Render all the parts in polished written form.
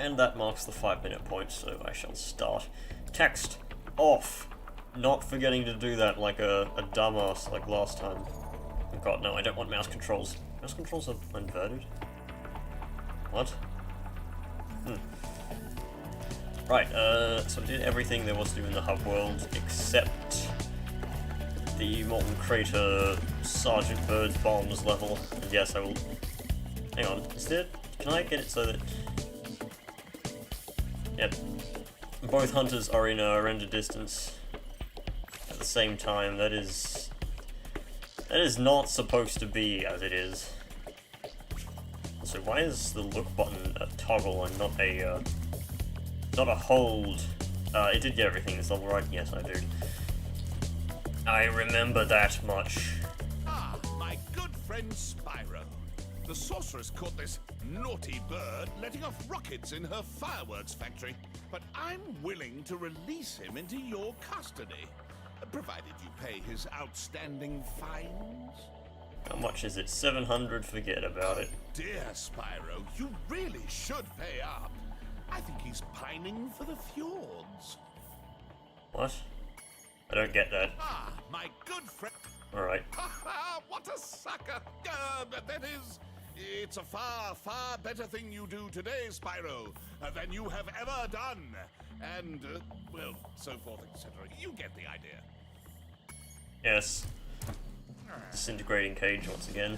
And that marks the 5-minute point, so I shall start. Text off. Not forgetting to do that like a dumbass like last time. Oh god, no, I don't want mouse controls. Mouse controls are inverted? What? Right, so I did everything there was to do in the hub world, except the Molten Crater Sergeant Bird's bombs level. And yes, I will... Hang on, can I get it so that... Yep. Both hunters are in a render distance at the same time. That is not supposed to be as it is. So why is the look button a toggle and not a hold? It did get everything this level, right? Yes, I do. I remember that much. Ah, my good friend Spyro. The sorceress caught this naughty bird letting off rockets in her fireworks factory. But I'm willing to release him into your custody, provided you pay his outstanding fines. How much is it? 700, forget about it. Dear Spyro, you really should pay up. I think he's pining for the fjords. What? I don't get that. Ah, my good friend. Alright. What a sucker! That is, it's a far, far better thing you do today, Spyro, than you have ever done. And, well, so forth, etc. You get the idea. Yes. Disintegrating cage once again.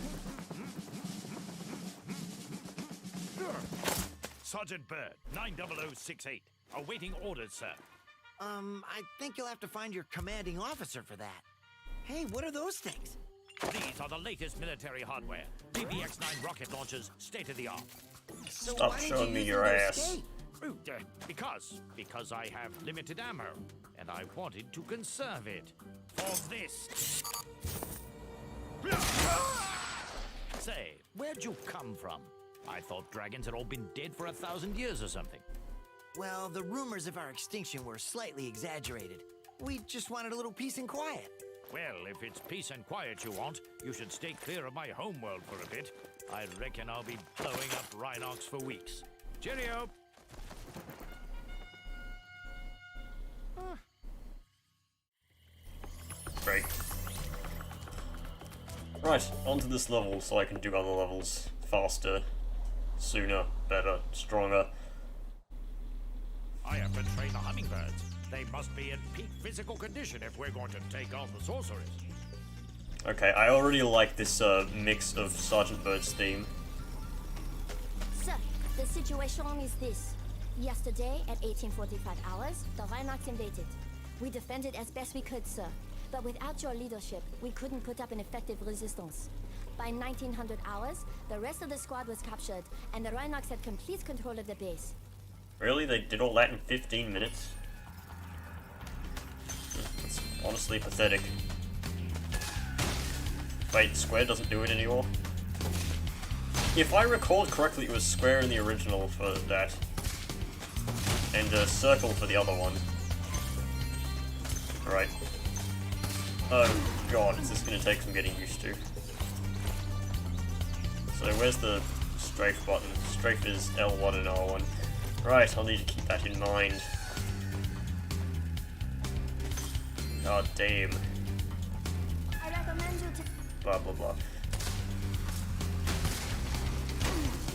Sergeant Bird, 90068. Awaiting orders, sir. I think you'll have to find your commanding officer for that. Hey, what are those things? These are the latest military hardware. BBX-9 rocket launchers, state of the art. So Stop why didn't showing you me use your them to ass. escape? Because I have limited ammo, and I wanted to conserve it for this. Say, where'd you come from? I thought dragons had all been dead for 1,000 years or something. Well, the rumors of our extinction were slightly exaggerated. We just wanted a little peace and quiet. Well, if it's peace and quiet you want, you should stay clear of my homeworld for a bit. I reckon I'll be blowing up Rhinox for weeks. Cheerio! Great. Right, onto this level so I can do other levels faster, sooner, better, stronger. I have to train the hummingbirds. They must be in peak physical condition if we're going to take on the sorceress. Okay, I already like this mix of Sergeant Bird's theme. Sir, the situation is this. Yesterday, at 1845 hours, the Rhinox invaded. We defended as best we could, sir. But without your leadership, we couldn't put up an effective resistance. By 1900 hours, the rest of the squad was captured, and the Rhinox had complete control of the base. Really? They did all that in 15 minutes? It's honestly pathetic. Wait, square doesn't do it anymore? If I recall correctly, it was square in the original for that. And circle for the other one. Alright. Oh god, is this gonna take some getting used to? So where's the strafe button? Strafe is L1 and R1. Right, I'll need to keep that in mind. God damn. I recommend you to... Blah blah blah.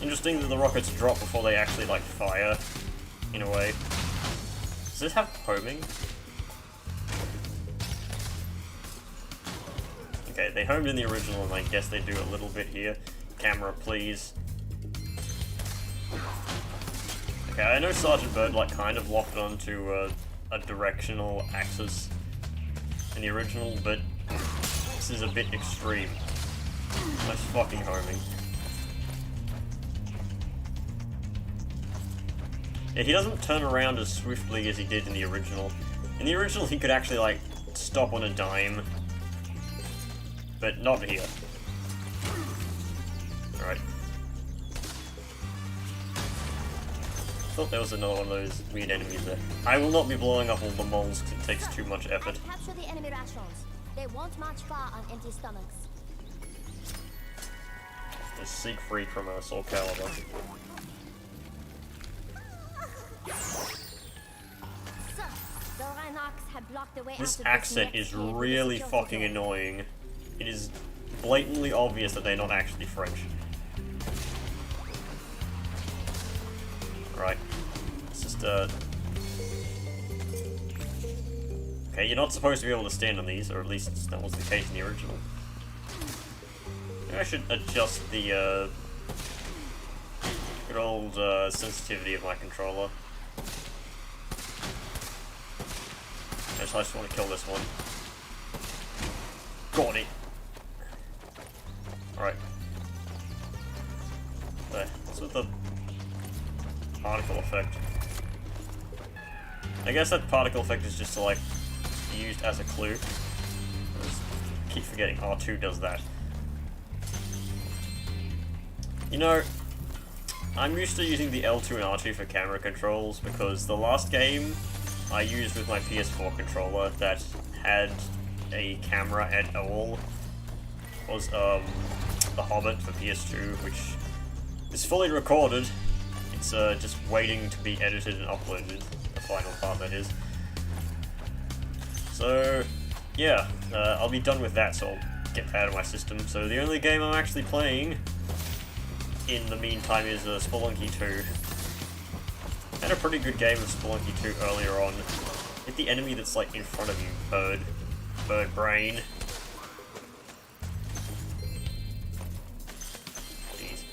Interesting that the rockets drop before they actually, like, fire, in a way. Does this have homing? Okay, they homed in the original, and I guess they do a little bit here. Camera, please. Okay, I know Sergeant Bird, like, kind of locked onto a directional axis in the original, but this is a bit extreme. Nice fucking homing. Yeah, he doesn't turn around as swiftly as he did in the original. In the original, he could actually, like, stop on a dime. But not here. Alright. Thought there was another one of those weird enemies there. I will not be blowing up all the moles because it takes too much effort. Capture the enemy rations. They won't march far on empty stomachs. There's Siegfried from Soul Calibur. Sir, the Rhinox have blocked the way This out of accent next is cave with the really security fucking door. annoying. It is blatantly obvious that they're not actually French. Right. Let's just, okay, you're not supposed to be able to stand on these, or at least that was the case in the original. Maybe I should adjust the, good old, sensitivity of my controller. I just want to kill this one. Got it! Alright. There. What's with the particle effect? I guess that particle effect is just to, like, be used as a clue. I just keep forgetting R2 does that. You know, I'm used to using the L2 and R2 for camera controls because the last game I used with my PS4 controller that had a camera at all was The Hobbit for PS2, which is fully recorded. It's just waiting to be edited and uploaded, the final part that is. So yeah, I'll be done with that, so I'll get that out of my system. So the only game I'm actually playing in the meantime is Spelunky 2. Had a pretty good game of Spelunky 2 earlier on. Hit the enemy that's like in front of you, bird brain. Jeez.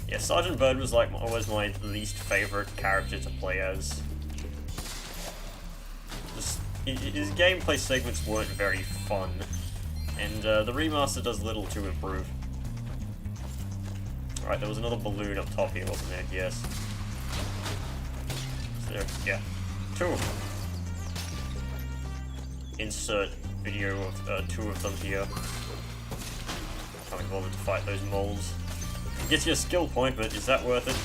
Yeah, Sergeant Bird was like always my least favorite character to play as. Just, his gameplay segments weren't very fun, and the remaster does little to improve. Alright, there was another balloon up top here, wasn't there? Yes. Is there? Yeah. 2 of them. Insert video of 2 of them here. Can't be bothered to fight those moles. It gets you a skill point, but is that worth it?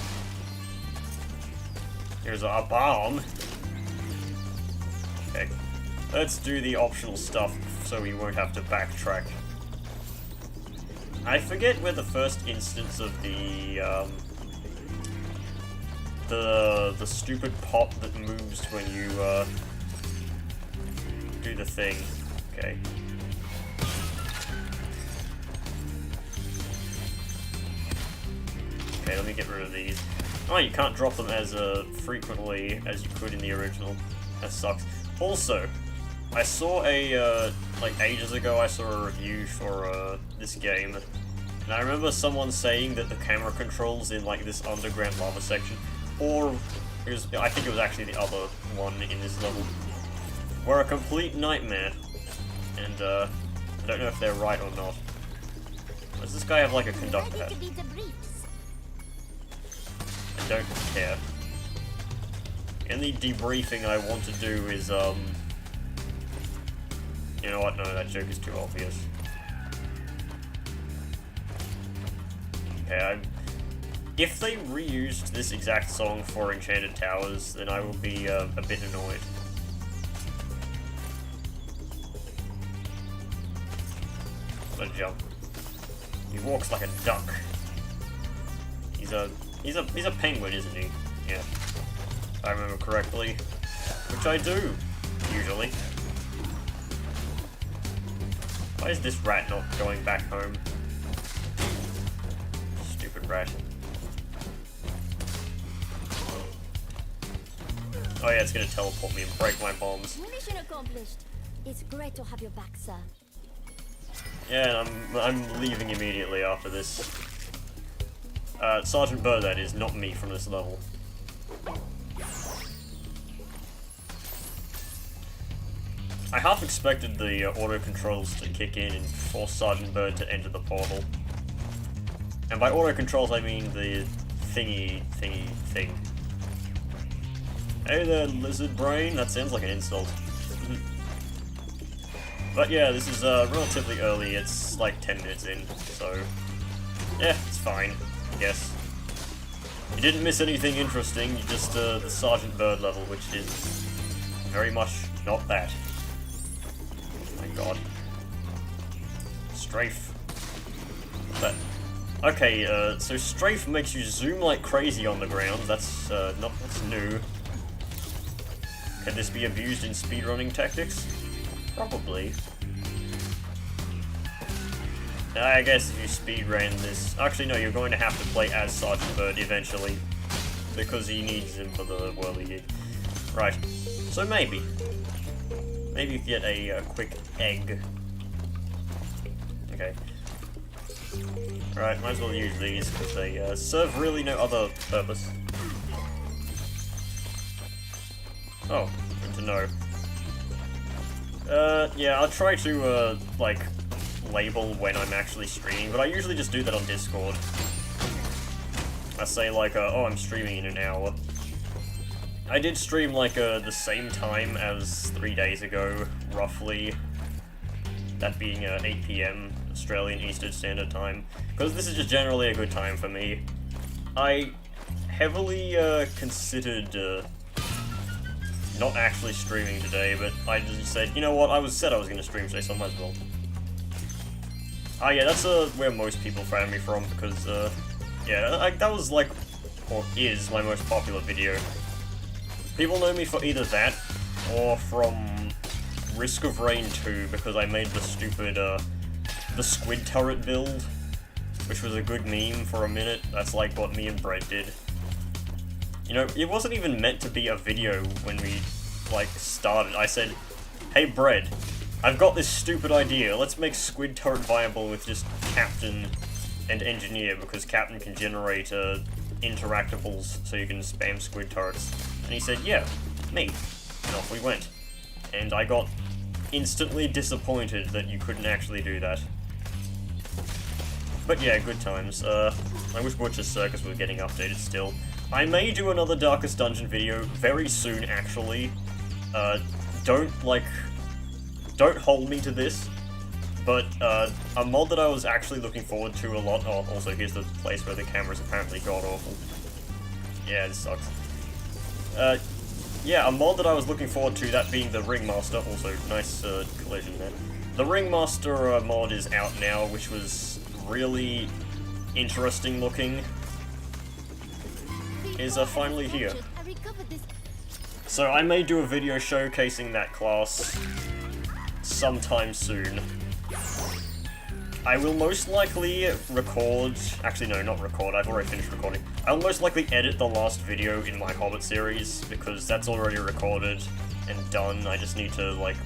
Here's our bomb. Okay. Let's do the optional stuff so we won't have to backtrack. I forget where the first instance of the stupid pop that moves when you do the thing. Okay. Okay, let me get rid of these. Oh, you can't drop them as frequently as you could in the original. That sucks. Also, I saw a, like ages ago, I saw a review for this game, and I remember someone saying that the camera controls in like this underground lava section, or it was, I think it was actually the other one in this level, were a complete nightmare, and I don't know if they're right or not. Does this guy have like a conductor hat? Ready to beat the briefs. I don't care. The only debriefing I want to do is, you know what, no, that joke is too obvious. Okay, if they reused this exact song for Enchanted Towers, then I will be a bit annoyed. What a jump. He walks like a duck. He's a penguin, isn't he? Yeah. If I remember correctly. Which I do, usually. Why is this rat not going back home? Stupid rat. Oh yeah, it's gonna teleport me and break my bombs. Mission accomplished. It's great to have you back, sir. Yeah, and I'm leaving immediately after this. Sergeant Bird, that is, not me from this level. I half expected the auto controls to kick in and force Sergeant Bird to enter the portal. And by auto controls I mean the thingy thing. Hey there, lizard brain. That sounds like an insult. But yeah, this is relatively early. It's like 10 minutes in, so yeah, it's fine, I guess. You didn't miss anything interesting. You just the Sergeant Bird level, which is very much not that. Oh my god. Strafe. But okay, so strafe makes you zoom like crazy on the ground. That's that's new. Could this be abused in speedrunning tactics? Probably. I guess if you speedrun this... Actually, no, you're going to have to play as Sergeant Bird eventually, because he needs him for the whirly gig. Right. So maybe. Maybe you get a quick egg. Okay. Right, might as well use these, because they serve really no other purpose. Oh, good to know. Yeah, I'll try to, like, label when I'm actually streaming, but I usually just do that on Discord. I say, like, oh, I'm streaming in an hour. I did stream, like, the same time as 3 days ago, roughly. That being, 8 PM, Australian Eastern Standard Time. Because this is just generally a good time for me. I heavily, considered, not actually streaming today, but I just said, you know what, I said I was going to stream today, so I might as well. Ah, yeah, that's where most people found me from, because, yeah, that was, like, or is my most popular video. People know me for either that, or from Risk of Rain 2, because I made the stupid, the squid turret build, which was a good meme for a minute. That's like what me and Brett did. You know, it wasn't even meant to be a video when we, like, started. I said, hey Brett, I've got this stupid idea. Let's make Squid Turret viable with just Captain and Engineer, because Captain can generate interactables, so you can spam Squid Turrets. And he said, yeah, me. And off we went. And I got instantly disappointed that you couldn't actually do that. But yeah, good times. I wish Butcher's Circus was getting updated still. I may do another Darkest Dungeon video very soon, actually. Don't hold me to this, but a mod that I was actually looking forward to a lot. Oh, also here's the place where the camera's apparently god-awful. Yeah, this sucks. Yeah, a mod that I was looking forward to, that being the Ringmaster. Also, nice collision there. The Ringmaster mod is out now, which was really interesting looking. Is finally here. So I may do a video showcasing that class sometime soon. I will most likely record... Actually, no, not record. I've already finished recording. I'll most likely edit the last video in my Hobbit series, because that's already recorded and done. I just need to, like,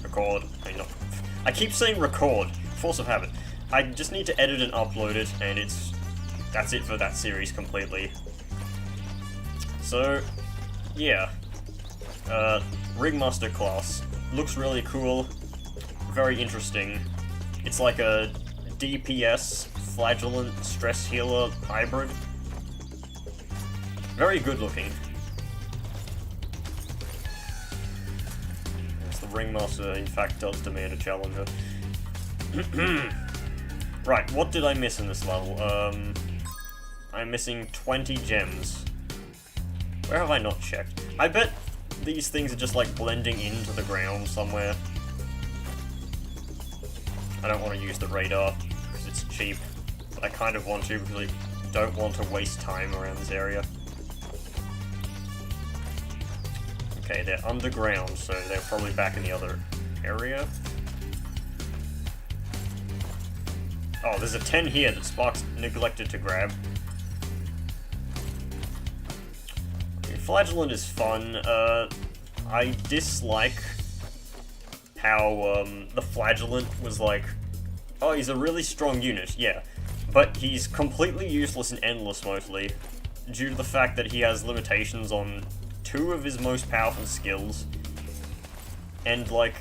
record... I keep saying record. Force of habit. I just need to edit and upload it, and that's it for that series completely. So, yeah. Ringmaster class. Looks really cool. Very interesting. It's like a DPS, flagellant, stress healer hybrid. Very good looking. Yes, the Ringmaster, in fact, does demand a challenger. Right, what did I miss in this level? I'm missing 20 gems. Where have I not checked? I bet these things are just like blending into the ground somewhere. I don't want to use the radar because it's cheap, but I kind of want to because I don't want to waste time around this area. Okay, they're underground, so they're probably back in the other area. Oh, there's a 10 here that Sparks neglected to grab. Flagellant is fun. I dislike how the Flagellant was like, oh, he's a really strong unit, yeah, but he's completely useless and endless mostly, due to the fact that he has limitations on 2 of his most powerful skills, and like,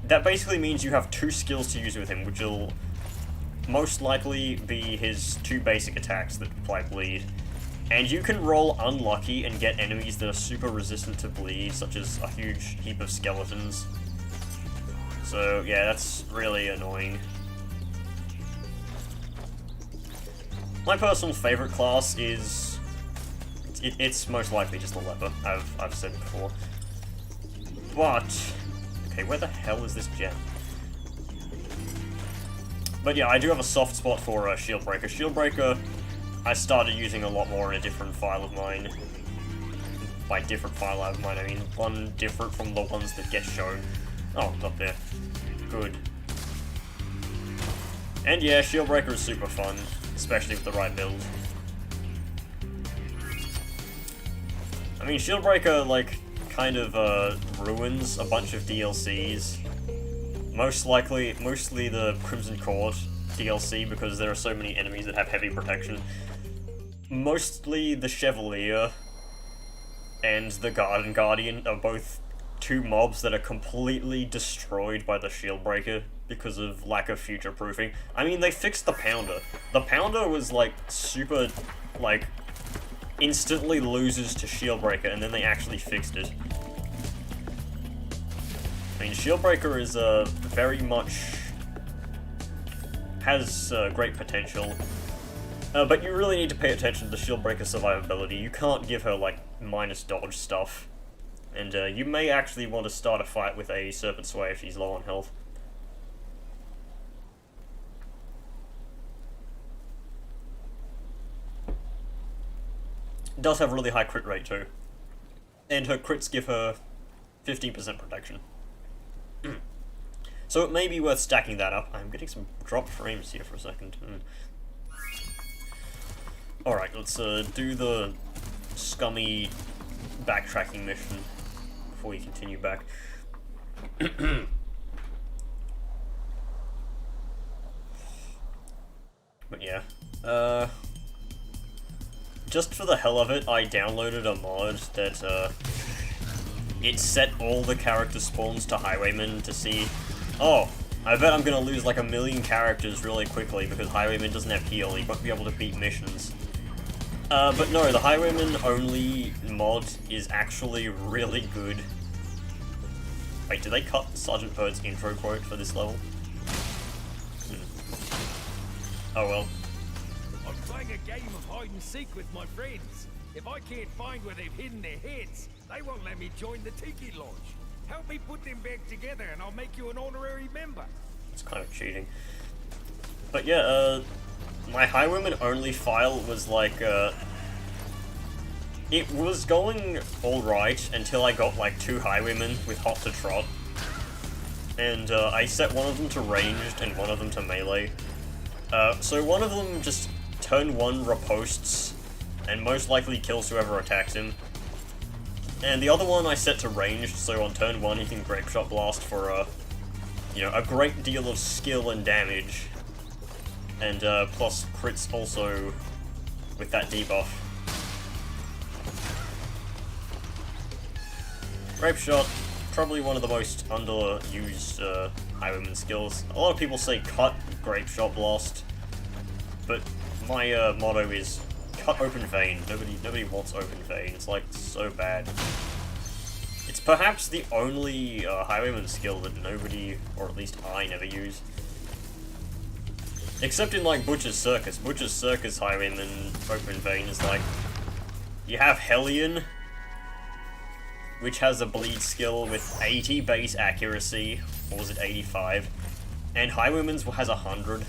that basically means you have 2 skills to use with him, which will most likely be his 2 basic attacks that apply bleed. And you can roll unlucky and get enemies that are super resistant to bleed, such as a huge heap of skeletons. So, yeah, that's really annoying. My personal favorite class is... It's most likely just a leper, I've said before. But... Okay, where the hell is this gem? But yeah, I do have a soft spot for Shieldbreaker. Shieldbreaker... I started using a lot more in a different file of mine. by different file of mine, I mean one different from the ones that get shown. Oh, it's up there. Good. And yeah, Shieldbreaker is super fun, especially with the right build. I mean, Shieldbreaker, like, kind of, ruins a bunch of DLCs. Mostly the Crimson Court DLC, because there are so many enemies that have heavy protection. Mostly the Chevalier and the Garden Guardian are both two mobs that are completely destroyed by the Shieldbreaker because of lack of future-proofing. I mean, they fixed the Pounder. The Pounder was, like, super, like, instantly loses to Shieldbreaker, and then they actually fixed it. I mean, Shieldbreaker is, very much has great potential, but you really need to pay attention to Shieldbreaker's survivability. You can't give her, like, minus dodge stuff, and you may actually want to start a fight with a Serpent Sway if she's low on health. Does have a really high crit rate too, and her crits give her 15% protection. So it may be worth stacking that up. I'm getting some drop frames here for a second. Alright, let's do the scummy backtracking mission before we continue back. But yeah, just for the hell of it, I downloaded a mod that, it set all the character spawns to Highwayman to see, oh, I bet I'm gonna lose like 1 million characters really quickly because Highwayman doesn't have heal, he won't be able to beat missions. But no, the Highwayman only mod is actually really good. Wait, did they cut Sergeant Bird's intro quote for this level? Oh well. I'm playing a game of hide and seek with my friends. If I can't find where they've hidden their heads, they won't let me join the Tiki Lodge. Help me put them back together and I'll make you an honorary member. It's kind of cheating. But yeah, my Highwayman only file was like, it was going alright until I got like 2 Highwaymen with Hot to Trot. And I set one of them to ranged and one of them to melee. So one of them just turn 1 riposts and most likely kills whoever attacks him. And the other one I set to ranged, so on turn 1 he can Grape Shot Blast for, you know, a great deal of skill and damage. And plus crits also with that debuff. Grape Shot, probably one of the most underused Highwayman skills. A lot of people say cut Grape Shot Blast, but my motto is cut Open Vein. Nobody wants Open Vein. It's like so bad. It's perhaps the only Highwayman skill that nobody, or at least I, never use. Except in like Butcher's Circus. Butcher's Circus Highwayman Open Vein is like, you have Hellion, which has a bleed skill with 80 base accuracy, or was it 85? And Highwayman's has 100,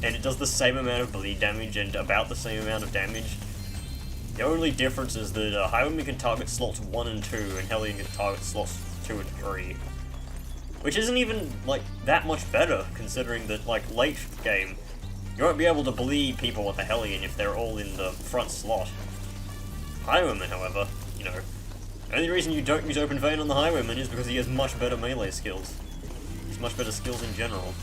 and it does the same amount of bleed damage and about the same amount of damage. The only difference is that Highwayman can target slots 1 and 2, and Hellion can target slots 2 and 3. Which isn't even, like, that much better, considering that, like, late game, you won't be able to bleed people with a Hellion if they're all in the front slot. Highwayman, however, you know, the only reason you don't use Open Vein on the Highwayman is because he has much better melee skills. He's much better skills in general.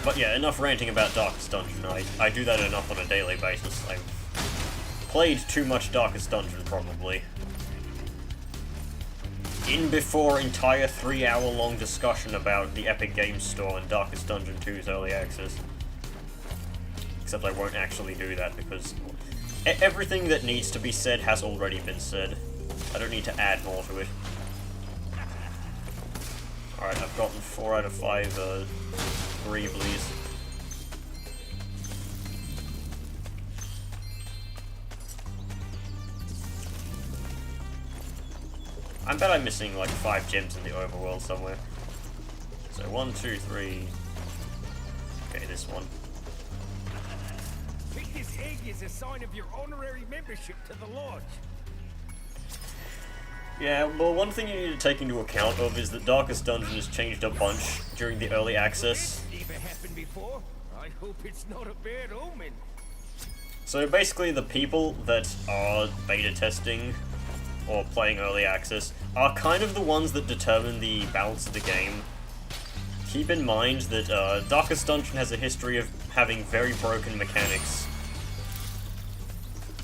But yeah, enough ranting about Darkest Dungeon. I do that enough on a daily basis. I've played too much Darkest Dungeon, probably. In before entire 3-hour-long discussion about the Epic Games Store and Darkest Dungeon 2's early access. Except I won't actually do that because everything that needs to be said has already been said. I don't need to add more to it. Alright, I've gotten 4 out of 5 Greeblies. I bet I'm missing like 5 gems in the overworld somewhere. So 1, 2, 3. Okay, this one. Pick this egg as a sign of your honorary membership to the lodge. Yeah, well, one thing you need to take into account of is that Darkest Dungeon has changed a bunch during the early access. Never happened before. I hope it's not a bad omen. So basically the people that are beta testing or playing early access are kind of the ones that determine the balance of the game. Keep in mind that Darkest Dungeon has a history of having very broken mechanics.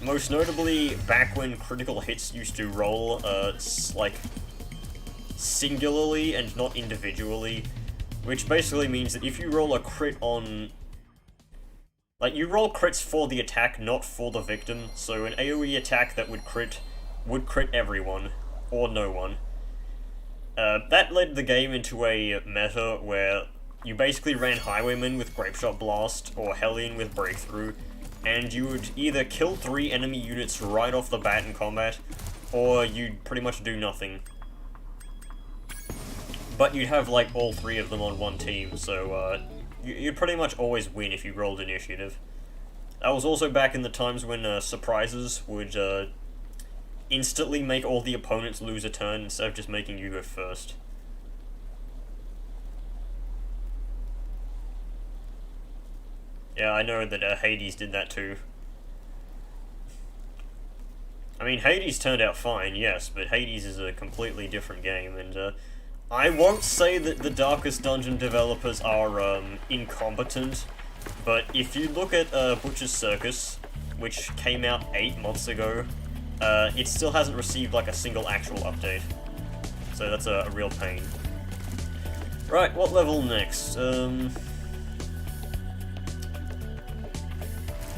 Most notably, back when critical hits used to roll, like, singularly and not individually, which basically means that if you roll a crit on... Like, you roll crits for the attack, not for the victim, so an AoE attack that would crit everyone, or no one. That led the game into a meta where you basically ran Highwayman with Grapeshot Blast, or Hellion with Breakthrough, and you would either kill 3 enemy units right off the bat in combat, or you'd pretty much do nothing. But you'd have, like, all 3 of them on one team, so, you'd pretty much always win if you rolled initiative. That was also back in the times when, surprises would, instantly make all the opponents lose a turn instead of just making you go first. Yeah, I know that Hades did that too. I mean, Hades turned out fine, yes, but Hades is a completely different game, and I won't say that the Darkest Dungeon developers are incompetent, but if you look at Butcher's Circus, which came out 8 months ago, it still hasn't received like a single actual update. So that's a real pain. Right, what level next?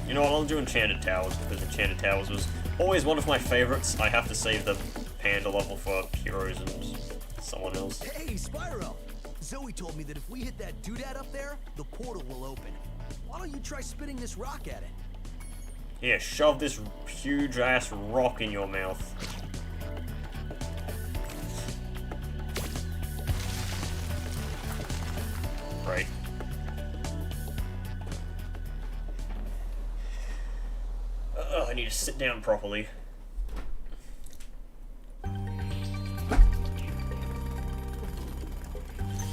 You know what, I'll do Enchanted Towers, because Enchanted Towers was always one of my favorites. I have to save the Panda level for Heroes and someone else. Hey, Spyro! Zoe told me that if we hit that doodad up there, the portal will open. Why don't you try spitting this rock at it? Yeah, shove this huge-ass rock in your mouth. Right. I need to sit down properly.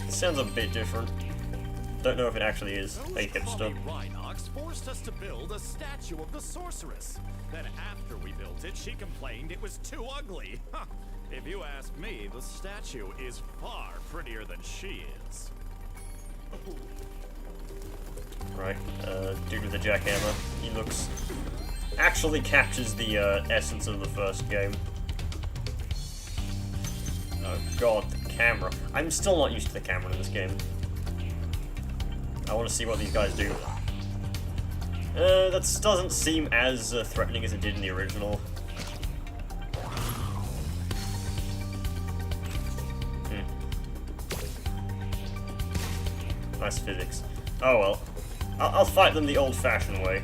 Sounds a bit different. Don't know if it actually is. Hey, hipster. Rhinox forced us to build a statue of the sorceress. Then after we built it, she complained it was too ugly. Huh. If you ask me, the statue is far prettier than she is. Right, dude with the jackhammer. He looks... actually captures the essence of the first game. Oh god, the camera. I'm still not used to the camera in this game. I want to see what these guys do. That doesn't seem as threatening as it did in the original. Nice physics. Oh well. I'll fight them the old-fashioned way.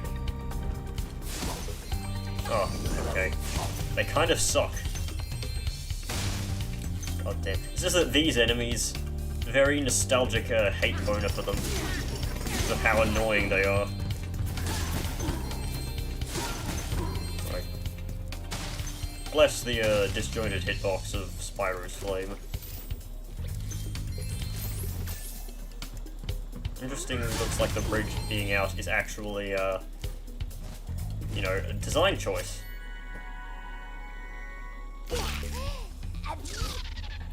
Oh, okay. They kind of suck. God damn. It's just that these enemies, very nostalgic hate boner for them. Because of how annoying they are. Right. Bless the disjointed hitbox of Spyro's flame. Interesting, looks like the bridge being out is actually, you know, a design choice.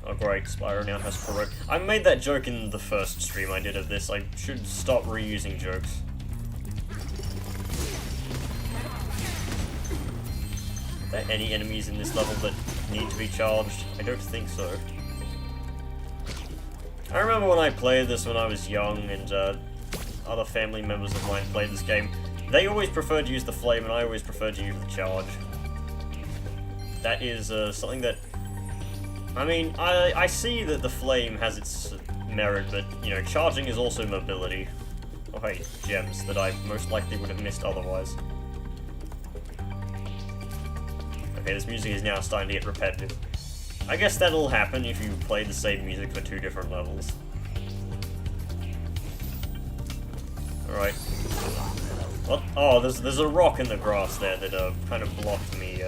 Oh great, Spyro now has Perot. I made that joke in the first stream I did of this. I should stop reusing jokes. Are there any enemies in this level that need to be charged? I don't think so. I remember when I played this when I was young and other family members of mine played this game. They always preferred to use the flame and I always preferred to use the charge. That is something that... I mean, I see that the flame has its merit, but, you know, charging is also mobility. Oh hey, gems that I most likely would have missed otherwise. Okay, this music is now starting to get repetitive. I guess that'll happen if you play the same music for 2 different levels. Alright. What? Oh, there's a rock in the grass there that kind of blocked me.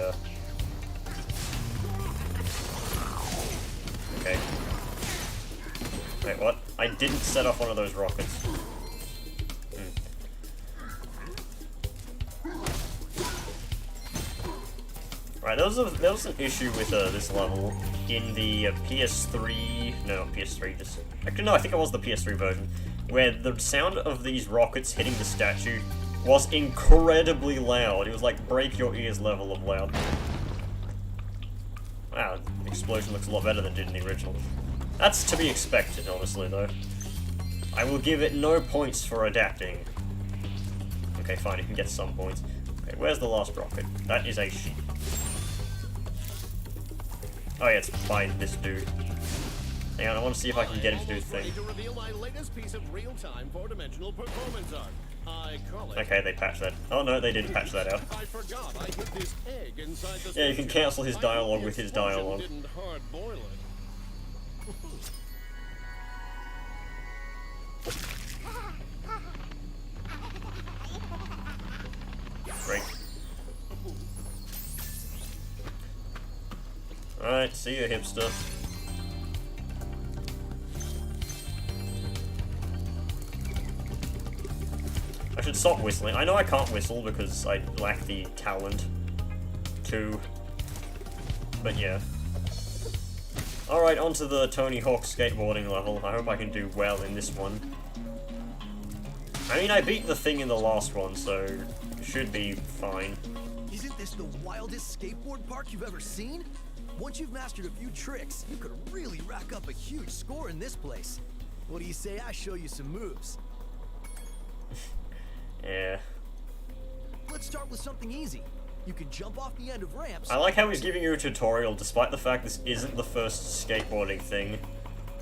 Okay. Wait, what? I didn't set off one of those rockets. Right, there was an issue with this level in the PS3. No, not PS3. Actually, no, I think it was the PS3 version, where the sound of these rockets hitting the statue was incredibly loud. It was like break your ears level of loud. Wow, the explosion looks a lot better than it did in the original. That's to be expected, honestly, though. I will give it no points for adapting. Okay, fine, you can get some points. Okay, where's the last rocket? That is a sheep. Oh yeah, it's by this dude. Hang on, I want to see if I can get him to do the thing. To reveal my latest piece of real-time four-dimensional performance art. I call it... Okay, they patched that. Oh no, they didn't patch that out. I forgot I hid this egg inside the Yeah, you can cancel his dialogue with his dialogue. Didn't hard boil it. Great. Alright, see you, hipster. I should stop whistling. I know I can't whistle because I lack the talent to. But yeah. Alright, onto the Tony Hawk skateboarding level. I hope I can do well in this one. I mean, I beat the thing in the last one, so it should be fine. Isn't this the wildest skateboard park you've ever seen? Once you've mastered a few tricks, you could really rack up a huge score in this place. What do you say I show you some moves? Yeah. Let's start with something easy. You can jump off the end of ramps. I like how he's giving you a tutorial despite the fact this isn't the first skateboarding thing.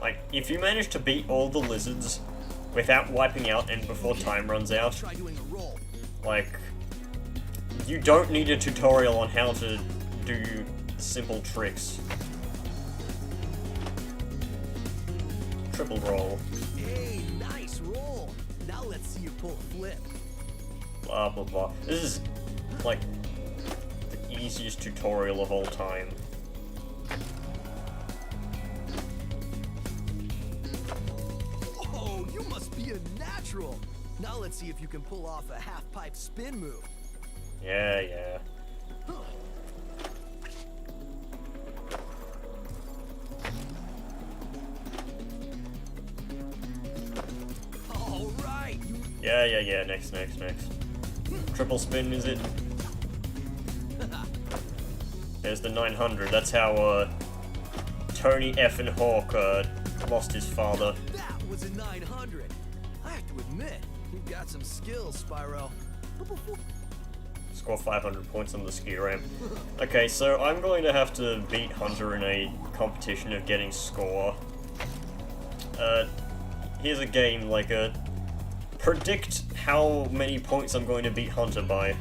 Like, if you manage to beat all the lizards without wiping out and before time runs out, Try doing a roll. like, you don't need a tutorial on how to do simple tricks. Triple roll. Hey, nice roll. Now let's see you pull a flip. Blah blah blah. This is like the easiest tutorial of all time. Oh, you must be a natural. Now let's see if you can pull off a half-pipe spin move. Yeah, yeah. All right. Yeah. Next. Triple spin, is it? There's the 900. That's how Tony F. Hawk lost his father. That was a 900. I have to admit, you've got some skills, Spyro. But before... Score 500 points on the ski ramp. Okay, so I'm going to have to beat Hunter in a competition of getting score. Here's a game, like predict how many points I'm going to beat Hunter by.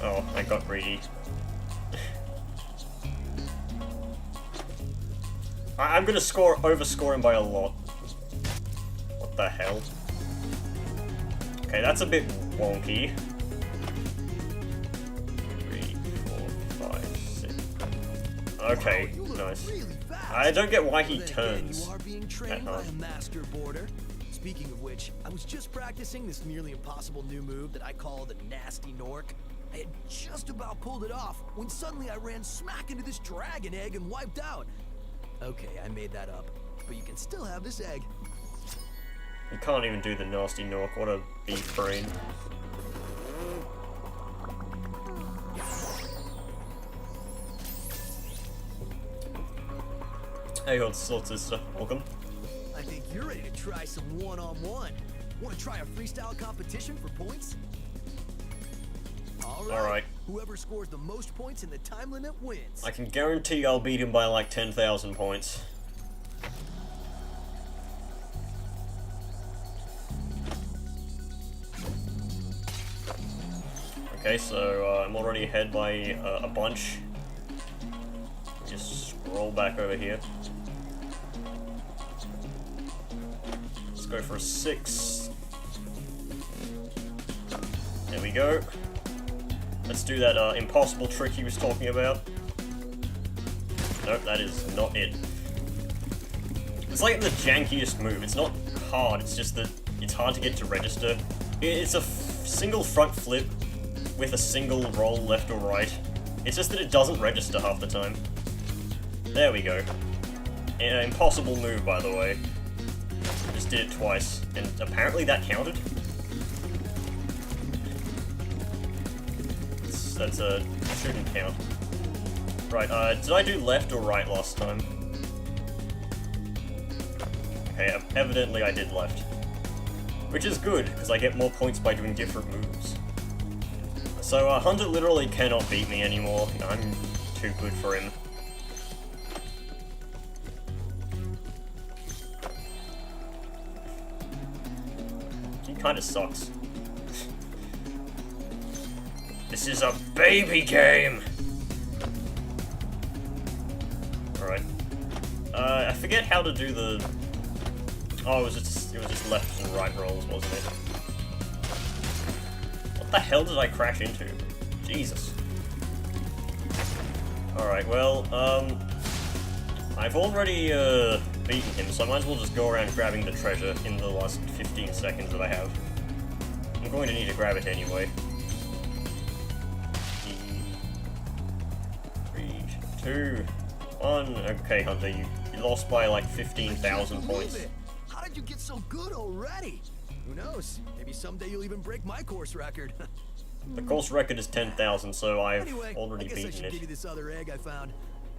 Oh, I got greedy. I'm gonna overscore him by a lot. What the hell? Okay, that's a bit wonky. 3, 4, 5, 6. Okay, you look nice. really fast. I don't get why he Then again, turns. You are being trained by a master boarder. Speaking of which, I was just practicing this nearly impossible new move that I call the nasty Nork. I had just about pulled it off when suddenly I ran smack into this dragon egg and wiped out. Okay, I made that up, but you can still have this egg. You can't even do the nasty Nork. What a beef brain. Hey, old sister. Welcome. I think you're ready to try some one-on-one. Want to try a freestyle competition for points? All right. Whoever scores the most points in the time limit wins. I can guarantee I'll beat him by like 10,000 points. Okay, so I'm already ahead by a bunch. Just scroll back over here. Let's go for a 6. There we go. Let's do that impossible trick he was talking about. Nope, that is not it. It's like the jankiest move. It's not hard, it's just that it's hard to get to register. It's a single front flip with a single roll left or right. It's just that it doesn't register half the time. There we go. An impossible move, by the way. Just did it twice, and apparently that counted. That's a shouldn't count. Right, did I do left or right last time? Okay, evidently I did left. Which is good, because I get more points by doing different moves. So, Hunter literally cannot beat me anymore. I'm too good for him. He kinda sucks. This is a baby game! Alright. I forget how to do the... Oh, it was just left and right rolls, wasn't it? What the hell did I crash into? Jesus. Alright, well, I've already, beaten him, so I might as well just go around grabbing the treasure in the last 15 seconds that I have. I'm going to need to grab it anyway. 3, 2, 1. Okay, Hunter, you lost by like 15,000 points. How did you get so good already? Who knows? Maybe someday you'll even break my course record. The course record is 10,000, so I've Anyway, already I guess I beaten should it. give you this other egg I found.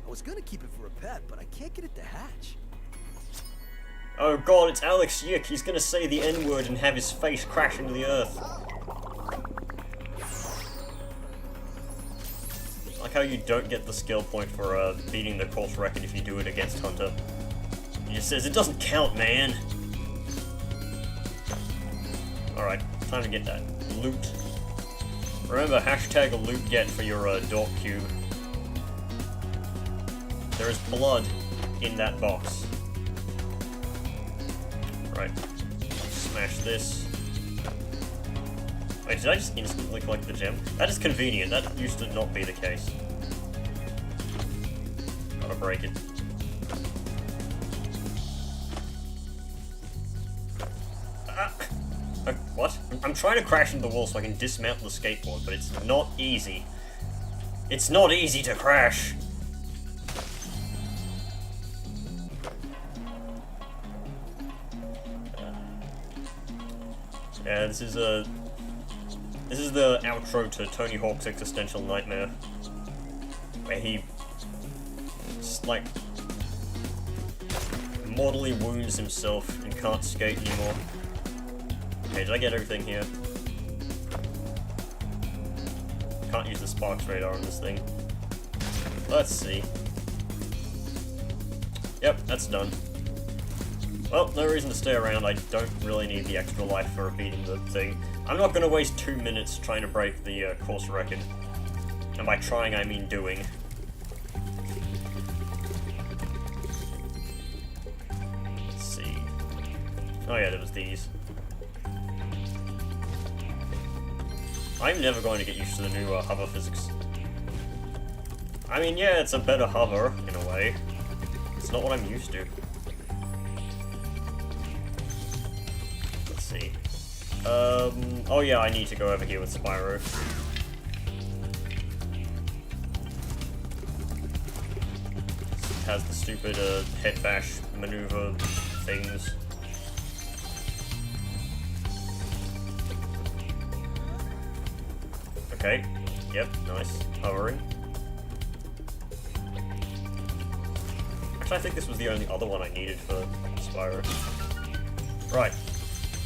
I was gonna keep it for a pet, but I can't get it to hatch. Oh god, it's Alex Yick. He's gonna say the N-word and have his face crash into the earth. Like how you don't get the skill point for beating the course record if you do it against Hunter. He just says, it doesn't count, man. Alright, time to get that loot. Remember, hashtag loot get for your dork cube. There is blood in that box. Right. Smash this. Wait, did I just instantly collect the gem? That is convenient. That used to not be the case. Gotta break it. What? I'm trying to crash into the wall so I can dismantle the skateboard, but it's not easy. It's not easy to crash! Yeah, this is the outro to Tony Hawk's Existential Nightmare, where he just, like, mortally wounds himself and can't skate anymore. Okay, did I get everything here? Can't use the sparks radar on this thing. Let's see. Yep, that's done. Well, no reason to stay around. I don't really need the extra life for beating the thing. I'm not going to waste 2 minutes trying to break the course record. And by trying, I mean doing. Let's see. Oh yeah, there was these. I'm never going to get used to the new hover physics. I mean, yeah, it's a better hover, in a way. It's not what I'm used to. Let's see. Oh yeah, I need to go over here with Spyro. It has the stupid head bash maneuver things. Okay, yep, nice. Hovering. Actually, I think this was the only other one I needed for Spyro. Right.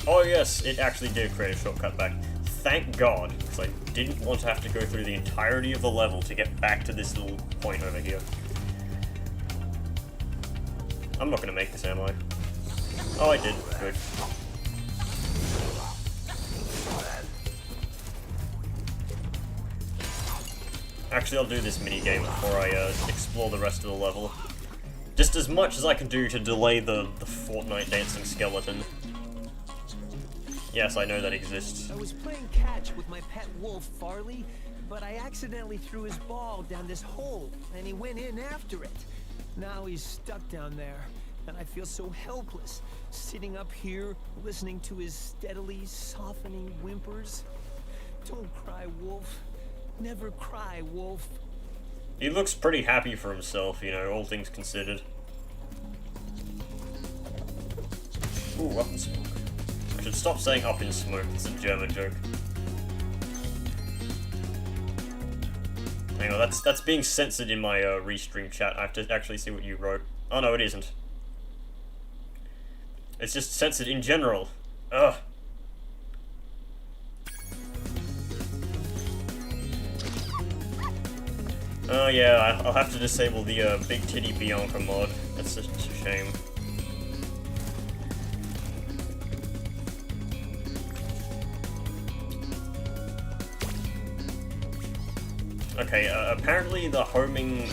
Oh yes, it actually did create a shortcut back. Thank God, because I didn't want to have to go through the entirety of the level to get back to this little point over here. I'm not gonna make this, am I? Oh, I did. Good. Actually, I'll do this minigame before I explore the rest of the level. Just as much as I can do to delay the Fortnite dancing skeleton. Yes, I know that exists. I was playing catch with my pet wolf, Farley, but I accidentally threw his ball down this hole, and he went in after it. Now he's stuck down there, and I feel so helpless, sitting up here, listening to his steadily softening whimpers. Don't cry, Wolf. Never cry, Wolf. He looks pretty happy for himself, you know, all things considered. Ooh, up in smoke. I should stop saying up in smoke, it's a German joke. Hang on, that's being censored in my restream chat. I have to actually see what you wrote. Oh no, it isn't. It's just censored in general. Ugh. Oh yeah, I'll have to disable the Big Titty Bianca mod. That's just a shame. Okay, apparently the homing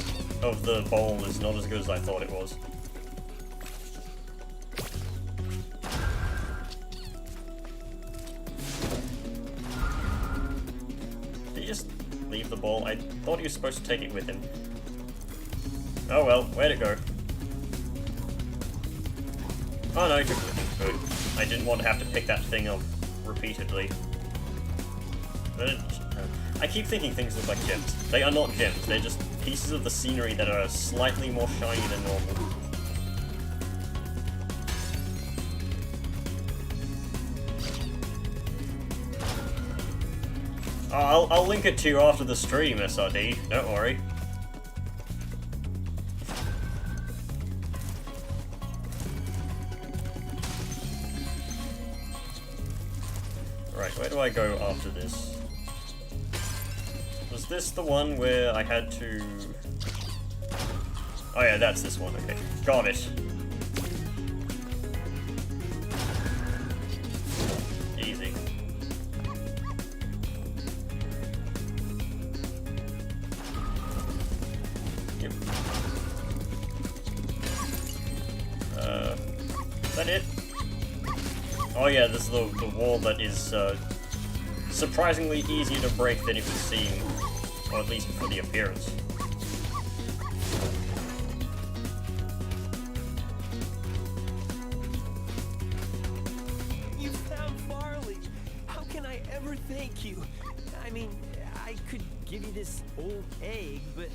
of the bowl is not as good as I thought it was. Did he just leave the ball? I thought he was supposed to take it with him. Oh well, where'd it go? Oh no, he took it with him. Good. I didn't want to have to pick that thing up repeatedly. But I keep thinking things look like gems. They are not gems, they're just pieces of the scenery that are slightly more shiny than normal. Oh, I'll link it to you after the stream, SRD, don't worry. Right, where do I go after this? Was this the one where I had to... Oh yeah, that's this one, okay. Got it. Easy. Yep. Is that it? Oh yeah, this is the wall that is surprisingly easier to break than it would seem. Or at least for the appearance. You found Farley. How can I ever thank you? I mean, I could give you this old egg, but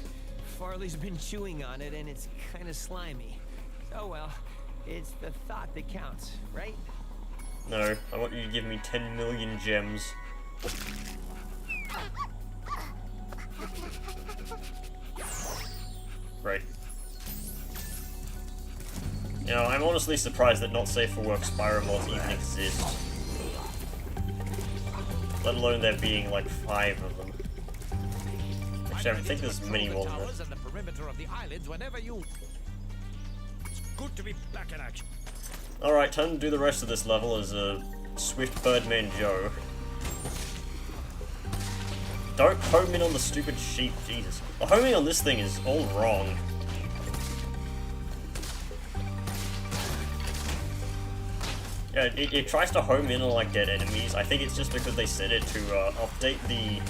Farley's been chewing on it and it's kind of slimy. Oh well, it's the thought that counts, right? No, I want you to give me 10 million gems. Right. You know, I'm honestly surprised that not safe for work Spyro mods even exist. Let alone there being like 5 of them. Actually, I think there's many more than that. The perimeter of the islands whenever you... It's good to be back in action. Alright, time to do the rest of this level as a Swift Birdman Joe. Don't home in on the stupid sheep, Jesus. The homing on this thing is all wrong. Yeah, it tries to home in on like dead enemies. I think it's just because they set it to update the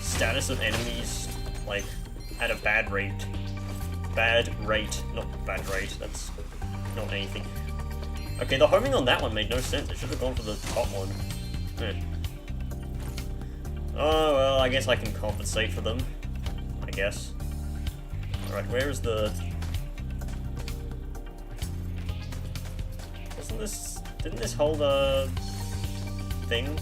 status of enemies like at a bad rate. Bad rate, not bad rate, that's not anything. Okay, the homing on that one made no sense. It should have gone for the top one. Oh, well, I guess I can compensate for them. I guess. Alright, where is the... Wasn't this... Didn't this hold a... thing?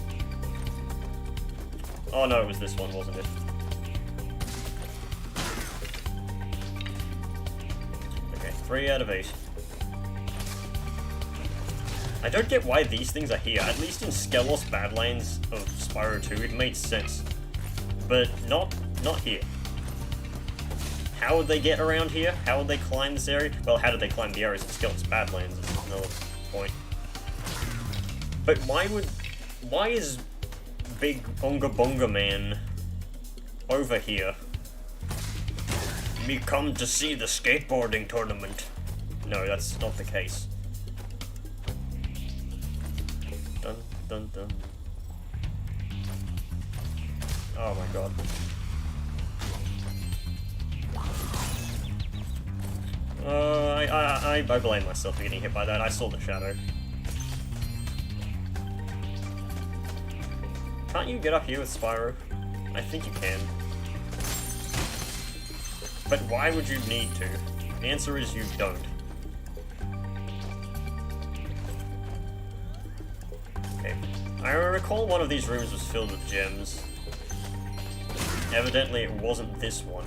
Oh no, it was this one, wasn't it? Okay, 3 out of 8. I don't get why these things are here. At least in Skelos Badlands of Spyro 2, it made sense. But not here. How would they get around here? How would they climb this area? Well, how did they climb the areas of Skelos Badlands is another point. But why is Big Onga Bonga Man over here? Me come to see the skateboarding tournament. No, that's not the case. Dun, dun dun. Oh my god. I blame myself for getting hit by that. I saw the shadow. Can't you get up here with Spyro? I think you can. But why would you need to? The answer is you don't. Okay. I recall one of these rooms was filled with gems. Evidently it wasn't this one.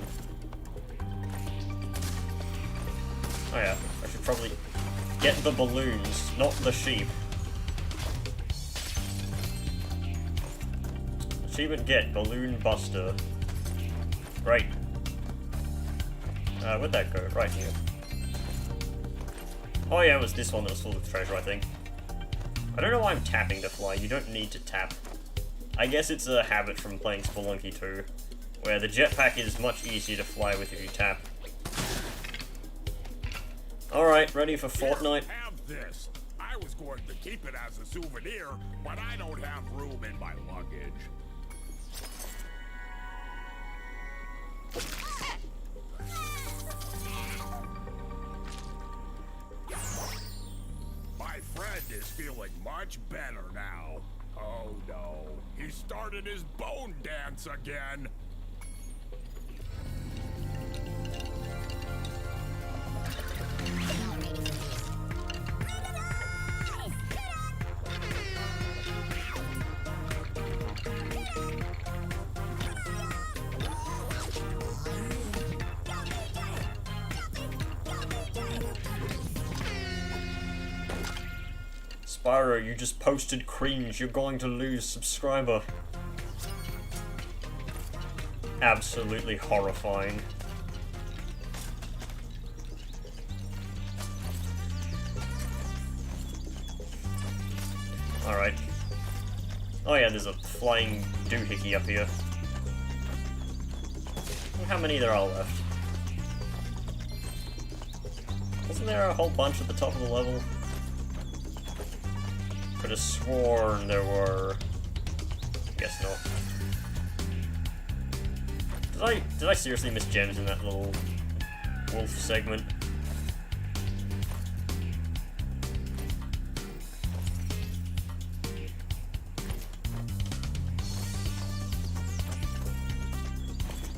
Oh yeah, I should probably get the balloons, not the sheep. Achievement get, Balloon Buster. Great. Where'd that go? Right here. Oh yeah, it was this one that was full of treasure, I think. I don't know why I'm tapping to fly, you don't need to tap. I guess it's a habit from playing Spelunky 2, where the jetpack is much easier to fly with if you tap. Alright, ready for Fortnite? Have this. I was going to keep it as a souvenir, but I don't have room in my luggage. My friend is feeling much better now. Oh no, he started his bone dance again. Spyro, you just posted cringe, you're going to lose subscriber. Absolutely horrifying. Alright. Oh yeah, there's a flying doohickey up here. Look how many there are left. Wasn't there a whole bunch at the top of the level? Could have sworn there were. Guess not. Did I seriously miss gems in that little wolf segment?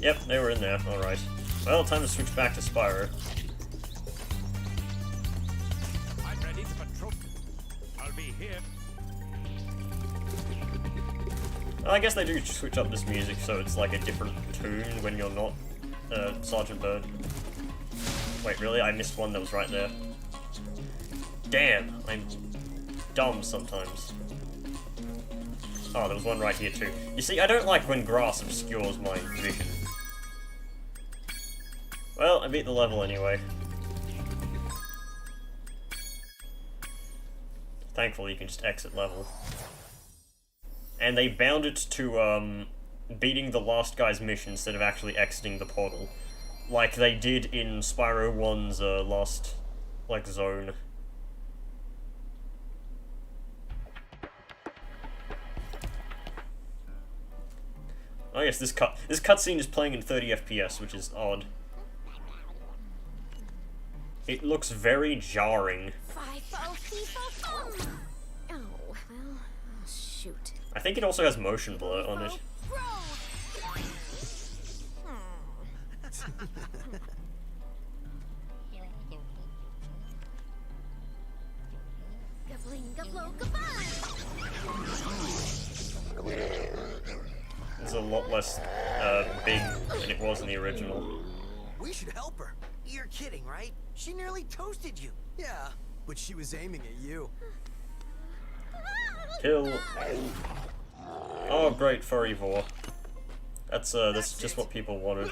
Yep, they were in there. Alright. Well, time to switch back to Spyro. I'm ready to patrol. I'll be here. I guess they do switch up this music so it's like a different tune when you're not Sergeant Bird. Wait, really? I missed one that was right there. Damn, I'm dumb sometimes. Oh, there was one right here too. You see, I don't like when grass obscures my vision. Well, I beat the level anyway. Thankfully, you can just exit level. And they bound it to, beating the last guy's mission instead of actually exiting the portal. Like they did in Spyro 1's, last, like, zone. Oh yes, this cutscene is playing in 30 FPS, which is odd. It looks very jarring. Oh, well, shoot. I think it also has motion blur on it. It's a lot less big than it was in the original. We should help her. You're kidding, right? She nearly toasted you. Yeah, but she was aiming at you. Kill. Oh, great, furry vor. That's just what people wanted.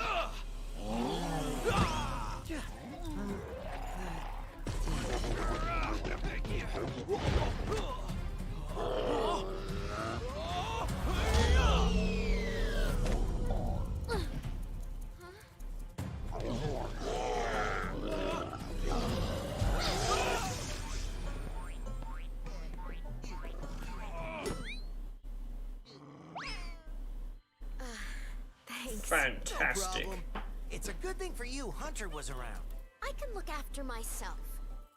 Fantastic. No problem. It's a good thing for you Hunter was around. I can look after myself.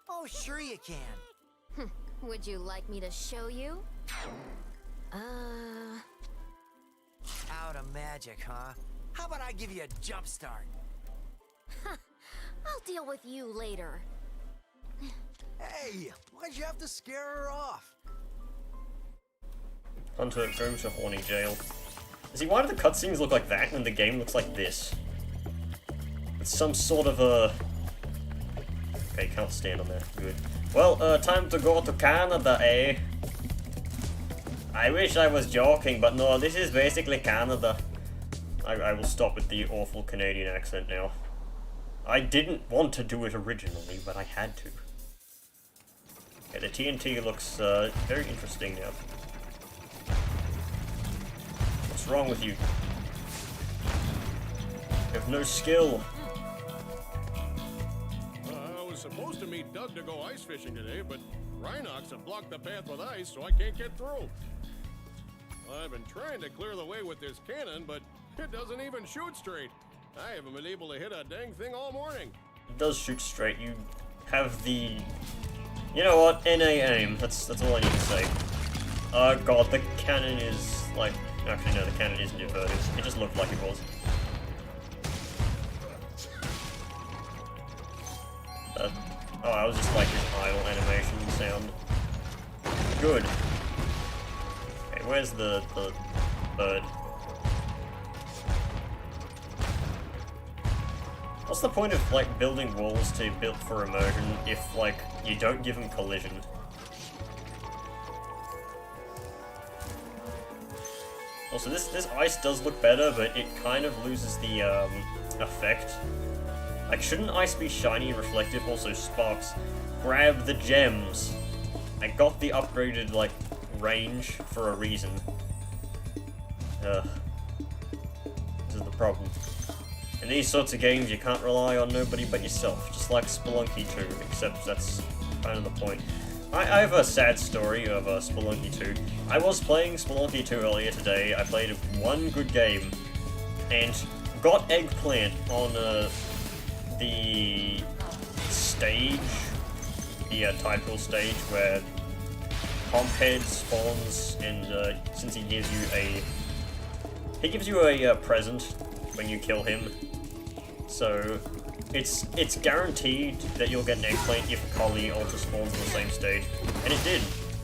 Oh, sure you can. Would you like me to show you? Out of magic, huh? How about I give you a jump start? I'll deal with you later. Hey, why'd you have to scare her off? Hunter, go to horny jail. See, why do the cutscenes look like that when the game looks like this? It's some sort of a... Okay, can't stand on there. Good. Well, time to go to Canada, eh? I wish I was joking, but no, this is basically Canada. I will stop with the awful Canadian accent now. I didn't want to do it originally, but I had to. Okay, the TNT looks very interesting now. What's wrong with you? You have no skill. I was supposed to meet Doug to go ice fishing today, but Rhinox have blocked the path with ice, so I can't get through. I've been trying to clear the way with this cannon, but it doesn't even shoot straight. I haven't been able to hit a dang thing all morning. It does shoot straight. You have the... You know what? NA aim. That's all I need to say. Oh god, the cannon is like... Actually no, the cannon isn't inverted. It just looked like it was. Oh, I was just like his idle animation sound. Good. Okay, where's the bird? What's the point of, like, building walls to build for immersion if, like, you don't give them collision? Also, this ice does look better, but it kind of loses the, effect. Like, shouldn't ice be shiny and reflective? Also, sparks. Grab the gems. I got the upgraded, like, range for a reason. This is the problem. In these sorts of games, you can't rely on nobody but yourself, just like Spelunky 2, except that's kind of the point. I have a sad story of Spelunky 2. I was playing Spelunky 2 earlier today. I played one good game, and got Eggplant on the stage, the title stage, where Comphead spawns, and since he gives you a present when you kill him. So it's guaranteed that you'll get an eggplant if a collie also spawns on the same stage, and it did.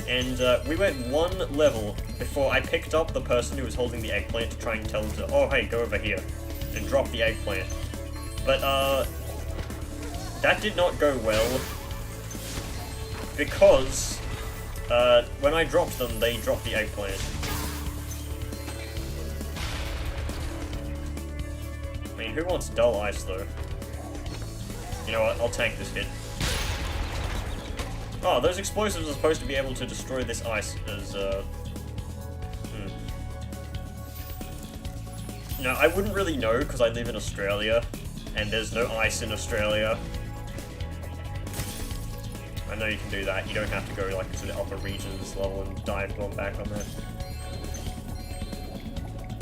And we went one level before I picked up the person who was holding the eggplant to try and tell him to, oh hey, go over here, and drop the eggplant. But that did not go well, because when I dropped them, they dropped the eggplant. I mean, who wants dull ice, though? You know what, I'll tank this hit. Oh, those explosives are supposed to be able to destroy this ice as, No, I wouldn't really know, because I live in Australia, and there's no ice in Australia. I know you can do that, you don't have to go, like, to the upper regions level and dive going back on that.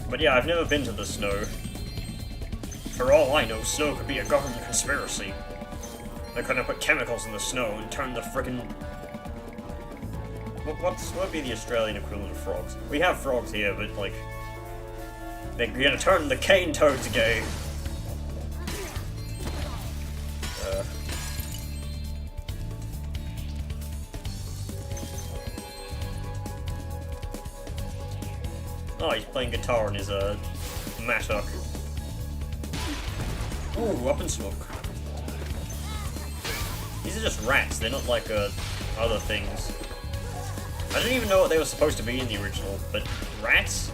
But yeah, I've never been to the snow. For all I know, snow could be a government conspiracy. They're gonna put chemicals in the snow and turn the frickin'... What would be the Australian equivalent of frogs? We have frogs here, but, like... They're gonna turn the cane toads gay. Oh, he's playing guitar in his, mattock. Ooh, up in smoke. These are just rats, they're not like, other things. I didn't even know what they were supposed to be in the original, but rats?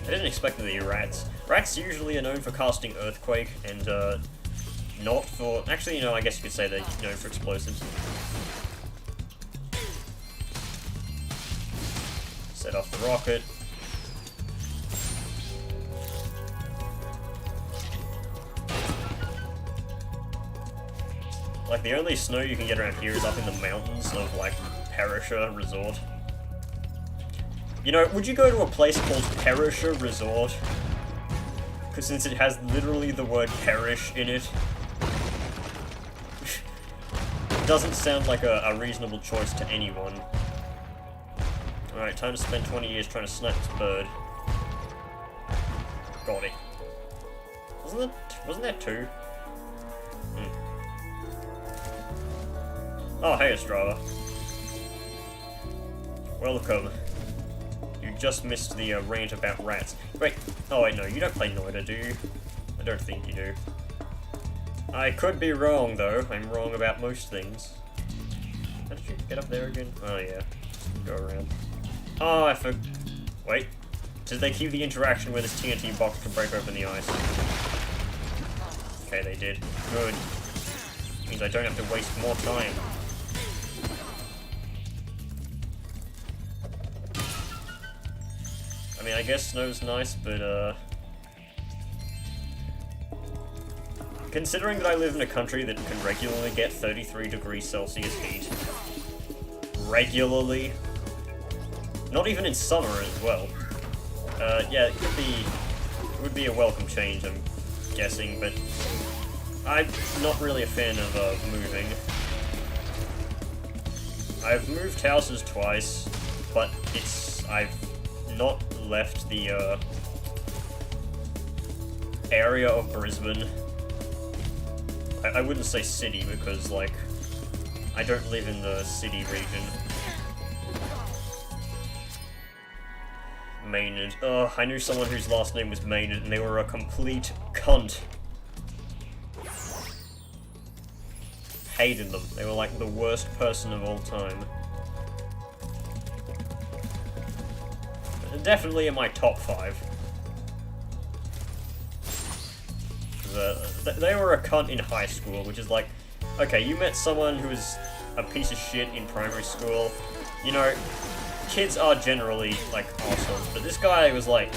I didn't expect them to be rats. Rats usually are known for casting Earthquake, and, not for... Actually, you know, I guess you could say they're known for explosives. Set off the rocket. Like, the only snow you can get around here is up in the mountains of, like, Perisher Resort. You know, would you go to a place called Perisher Resort? since it has literally the word perish in it. It doesn't sound like a reasonable choice to anyone. Alright, time to spend 20 years trying to snipe this bird. Got it. Wasn't that 2? Oh, hey Estrada. Welcome. You just missed the rant about rats. Wait, oh wait, no, you don't play Noida, do you? I don't think you do. I could be wrong, though. I'm wrong about most things. How did you get up there again? Oh yeah, just go around. Oh, I forgot. Wait, did they keep the interaction where this TNT box can break open the ice? Okay, they did. Good. Means I don't have to waste more time. I mean, I guess snow's nice, but, considering that I live in a country that can regularly get 33 degrees Celsius heat. Regularly. Not even in summer as well. Yeah, it would be a welcome change, I'm guessing, but I'm not really a fan of moving. I've moved houses twice, but I've not left the, area of Brisbane. I wouldn't say city, because, like, I don't live in the city region. Maynard. Ugh, I knew someone whose last name was Maynard, and they were a complete cunt. Hated them. They were like the worst person of all time. Definitely in my top 5. They were a cunt in high school, which is like, okay, you met someone who was a piece of shit in primary school. You know, kids are generally, like, awesome, but this guy was like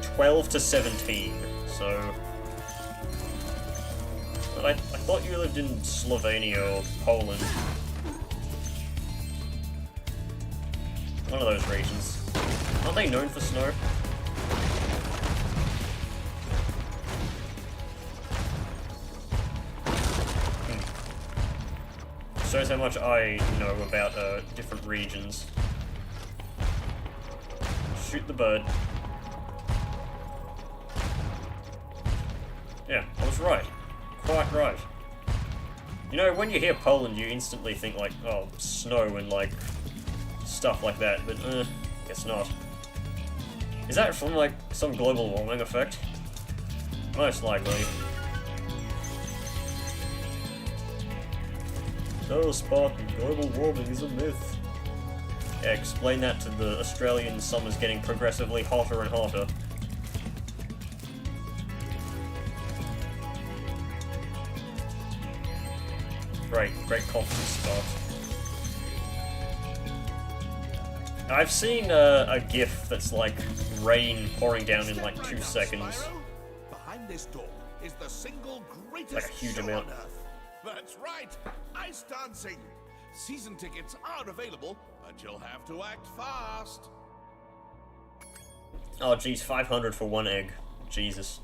12 to 17, so... But I thought you lived in Slovenia or Poland. One of those regions. Aren't they known for snow? Shows how much I know about different regions. Shoot the bird. Yeah, I was right. Quite right. You know, when you hear Poland, you instantly think like, oh, snow and like stuff like that, but guess not. Is that from like some global warming effect? Most likely. No, Spartan, global warming is a myth. Yeah, explain that to the Australian summers getting progressively hotter and hotter. Great confidence spot. I've seen a GIF that's like rain pouring down in like 2 seconds. Behind this door is the single greatest Like a huge show amount. on Earth. That's right, ice dancing. Season tickets are available, but you'll have to act fast. Oh geez, 500 for 1 egg. Jesus.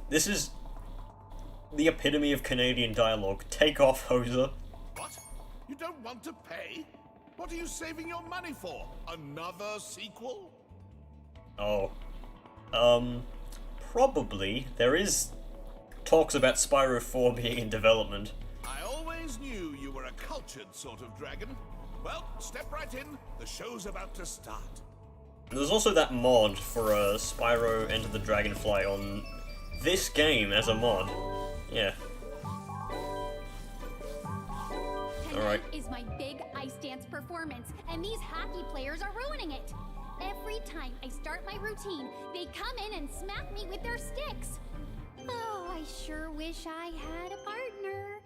This is the epitome of Canadian dialogue. Take off, hoser. What? You don't want to pay? What are you saving your money for? Another sequel? Oh. Probably. There is talks about Spyro 4 being in development. I always knew you were a cultured sort of dragon. Well, step right in. The show's about to start. There's also that mod for Spyro Enter the Dragonfly on this game as a mod. Yeah. Alright. Tonight is my big ice dance performance, and these hockey players are ruining it. Every time I start my routine, they come in and smack me with their sticks. Oh, I sure wish I had a partner.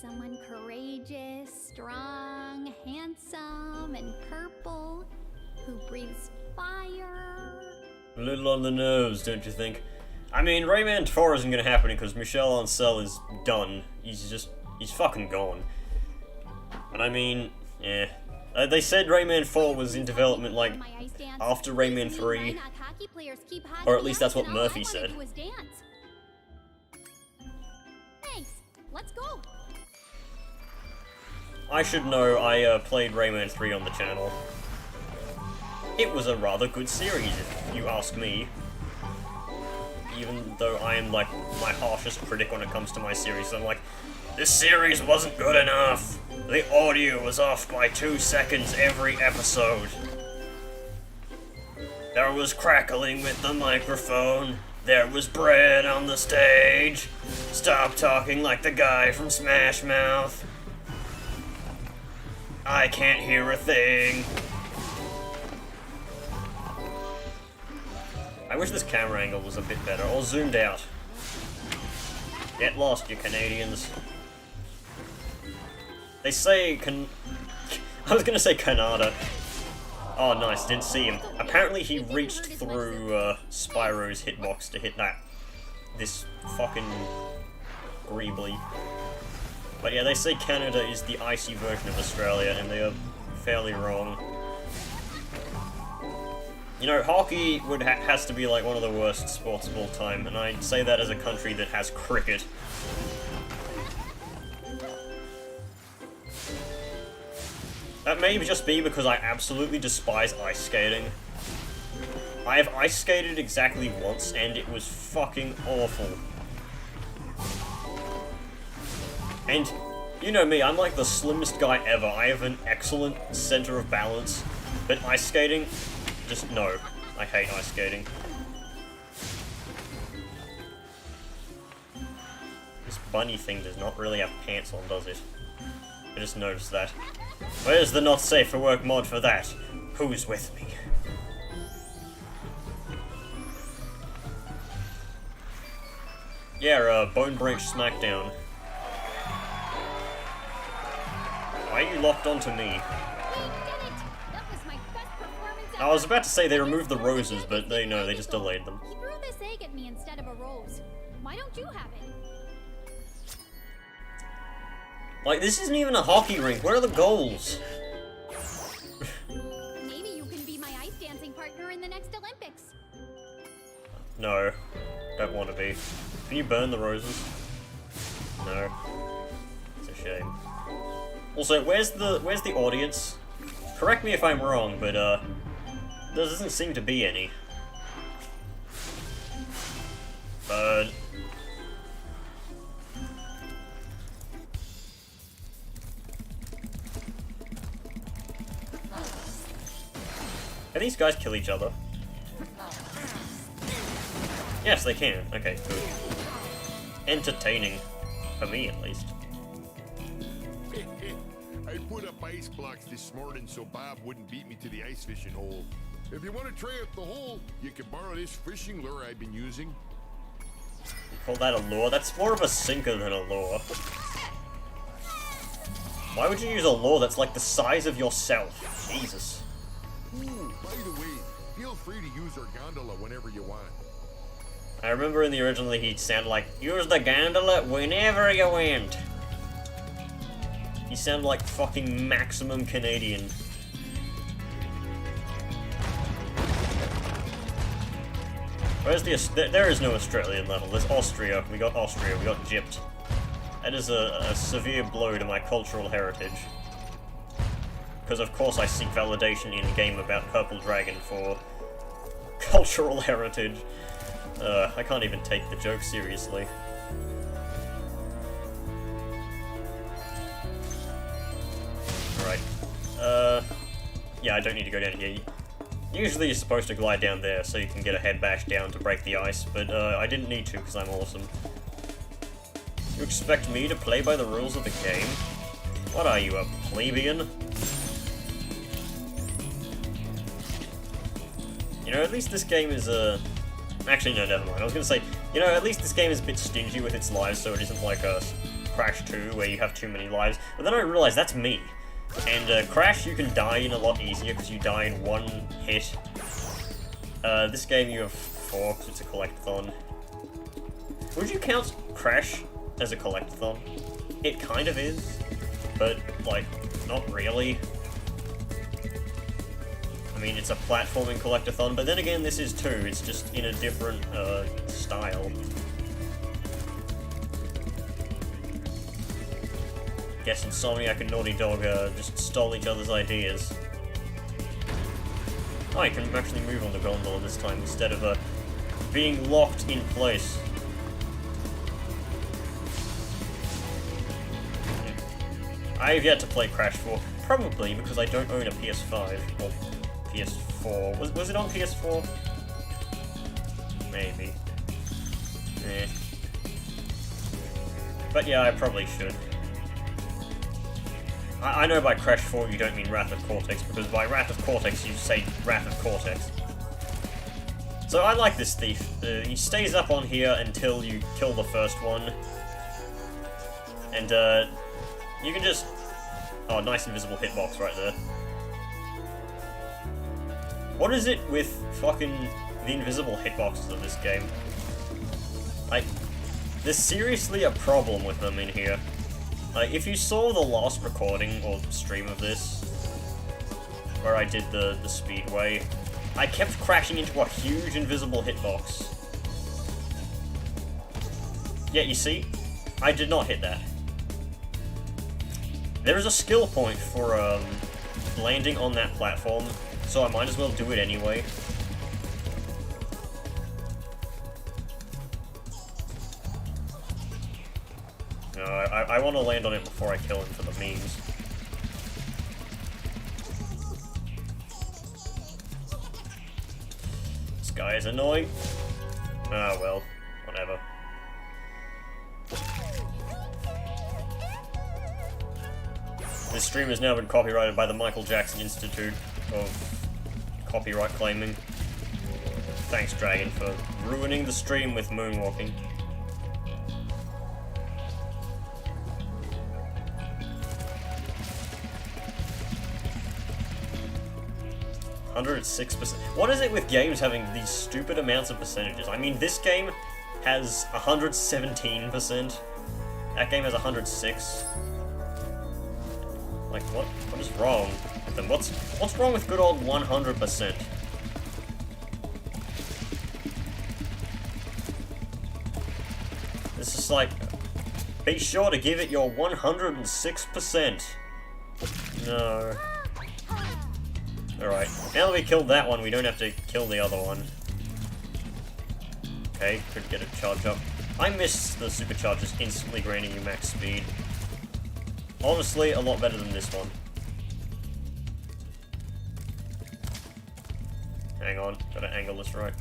Someone courageous, strong, handsome, and purple, who breathes fire. A little on the nose, don't you think? I mean, Rayman 4 isn't gonna happen because Michel Ancel is done. He's fucking gone. And I mean, yeah. They said Rayman 4 was in development, like, after Rayman 3. Or at least that's what Murphy said. Thanks. Let's go. I should know, I played Rayman 3 on the channel. It was a rather good series, if you ask me. Even though I am, like, my harshest critic when it comes to my series, I'm like, this series wasn't good enough! The audio was off by 2 seconds every episode. There was crackling with the microphone. There was bread on the stage. Stop talking like the guy from Smash Mouth. I can't hear a thing. I wish this camera angle was a bit better, or zoomed out. Get lost, you Canadians. They say I was gonna say Canada. Oh nice, didn't see him. Apparently he reached through Spyro's hitbox to hit this fucking Greebly. But yeah, they say Canada is the icy version of Australia, and they are fairly wrong. You know, hockey has to be like one of the worst sports of all time, and I say that as a country that has cricket. That may just be because I absolutely despise ice skating. I have ice skated exactly once, and it was fucking awful. And, you know me, I'm like the slimmest guy ever. I have an excellent center of balance, but ice skating, just no. I hate ice skating. This bunny thing does not really have pants on, does it? I just noticed that. Where's the not safe for work mod for that? Who's with me? Yeah, Bone Branch Smackdown. Why are you locked onto me? I was about to say they removed the roses, but they just delayed them. He threw this egg at me instead of a rose. Why don't you have it? Like, this isn't even a hockey rink. Where are the goals? Maybe you can be my ice dancing partner in the next Olympics. No, don't want to be. Can you burn the roses? No. It's a shame. Also, where's the audience? Correct me if I'm wrong, but there doesn't seem to be any. But can these guys kill each other? Yes, they can. Okay, good. Entertaining. For me, at least. I put up ice blocks this morning so Bob wouldn't beat me to the ice fishing hole. If you want to try out the hole, you can borrow this fishing lure I've been using. You call that a lure? That's more of a sinker than a lure. Why would you use a lure that's like the size of yourself? Jesus. Ooh, by the way, feel free to use our gondola whenever you want. I remember in the original he'd sound like, use the gondola whenever you want. He sounded like fucking maximum Canadian. Where's there is no Australian level. There's Austria. We got Austria. We got gypped. That is a severe blow to my cultural heritage. Because of course I seek validation in a game about Purple Dragon for cultural heritage. I can't even take the joke seriously. Alright. Yeah, I don't need to go down here. Usually you're supposed to glide down there so you can get a head bash down to break the ice, but I didn't need to because I'm awesome. You expect me to play by the rules of the game? What are you, a plebeian? You know, at least this game is actually, no, never mind. I was gonna say, you know, at least this game is a bit stingy with its lives, so it isn't like a Crash 2 where you have too many lives. But then I realized that's me. And Crash, you can die in a lot easier because you die in one hit. This game you have 4 because it's a collectathon. Would you count Crash as a collectathon? It kind of is, but, like, not really. mean, it's a platforming collectathon, but then again, this is too. It's just in a different style. Guess Insomniac and Naughty Dog just stole each other's ideas. Oh, you can actually move on the gondola this time instead of being locked in place. I've yet to play Crash 4, probably because I don't own a PS5 or PS4. Was it on PS4? Maybe. Eh. But yeah, I probably should. I know by Crash 4 you don't mean Wrath of Cortex, because by Wrath of Cortex you say Wrath of Cortex. So I like this thief. He stays up on here until you kill the first one. And you can just... Oh, nice invisible hitbox right there. What is it with fucking the invisible hitboxes of this game? Like, there's seriously a problem with them in here. Like, if you saw the last recording or stream of this, where I did the speedway, I kept crashing into a huge invisible hitbox. Yeah, you see? I did not hit that. There is a skill point for landing on that platform, so I might as well do it anyway. No, I want to land on it before I kill him for the memes. This guy is annoying. Ah, well, whatever. This stream has now been copyrighted by the Michael Jackson Institute of Copyright Claiming. Thanks, Dragon, for ruining the stream with moonwalking. 106%. What is it with games having these stupid amounts of percentages? I mean, this game has 117%. That game has 106. Like, what is wrong with them? What's wrong with good old 100%? This is like, be sure to give it your 106%. No. Alright, now that we killed that one, we don't have to kill the other one. Okay, could get a charge up. I miss the superchargers instantly granting you max speed. Honestly, a lot better than this one. Hang on, gotta angle this right.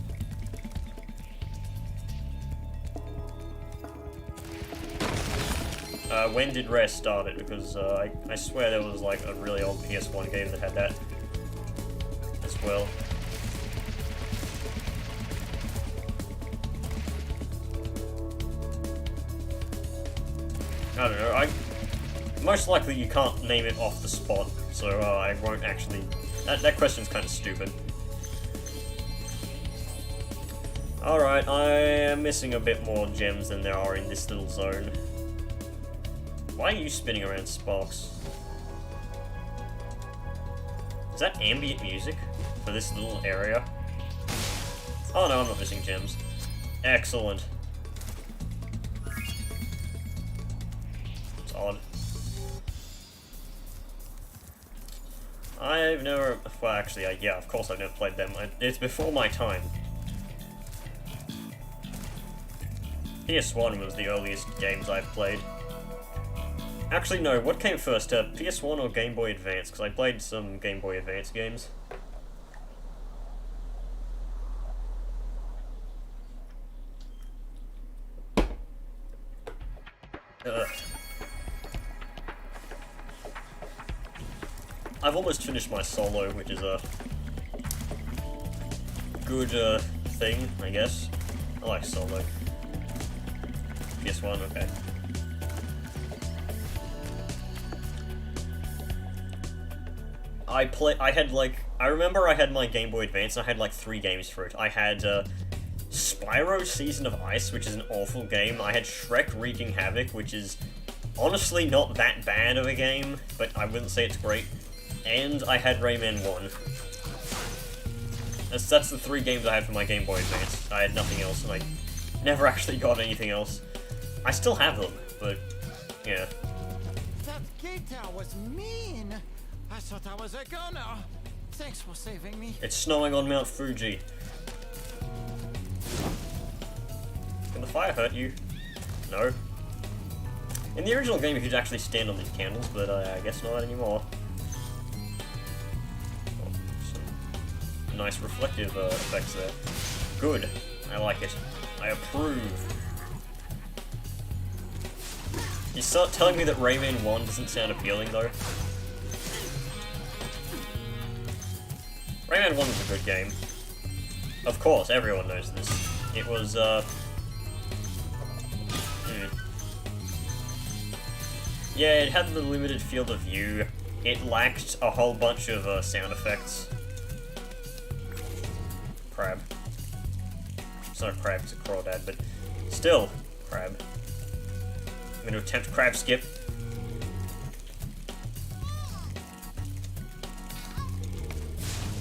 When did Rare start it? Because I swear there was like a really old PS1 game that had that as well. I don't know, most likely you can't name it off the spot, so I won't actually... That question's kind of stupid. Alright, I am missing a bit more gems than there are in this little zone. Why are you spinning around, Sparks? Is that ambient music for this little area? Oh no, I'm not missing gems. Excellent. It's odd. I've never... Well, actually, yeah, of course I've never played them. It's before my time. PS1 was the earliest games I've played. Actually, no, what came first, PS1 or Game Boy Advance? Because I played some Game Boy Advance games. I've almost finished my solo, which is a good thing, I guess. I like solo. PS1, okay. I remember I had my Game Boy Advance and I had like 3 games for it. I had Spyro Season of Ice, which is an awful game. I had Shrek Wreaking Havoc, which is honestly not that bad of a game, but I wouldn't say it's great. And I had Rayman 1. That's the 3 games I had for my Game Boy Advance. I had nothing else, and I never actually got anything else. I still have them, but yeah. That guitar was mean. I thought I was a goner. Thanks for saving me. It's snowing on Mount Fuji. Can the fire hurt you? No. In the original game, you could actually stand on these candles, but I guess not anymore. Oh, some nice reflective effects there. Good. I like it. I approve. You start telling me that Rayman 1 doesn't sound appealing, though? Rayman 1 was a good game. Of course, everyone knows this. It was, yeah, it had the limited field of view. It lacked a whole bunch of sound effects. Crab. It's not a crab, it's a crawdad, but still, crab. I'm gonna attempt crab skip.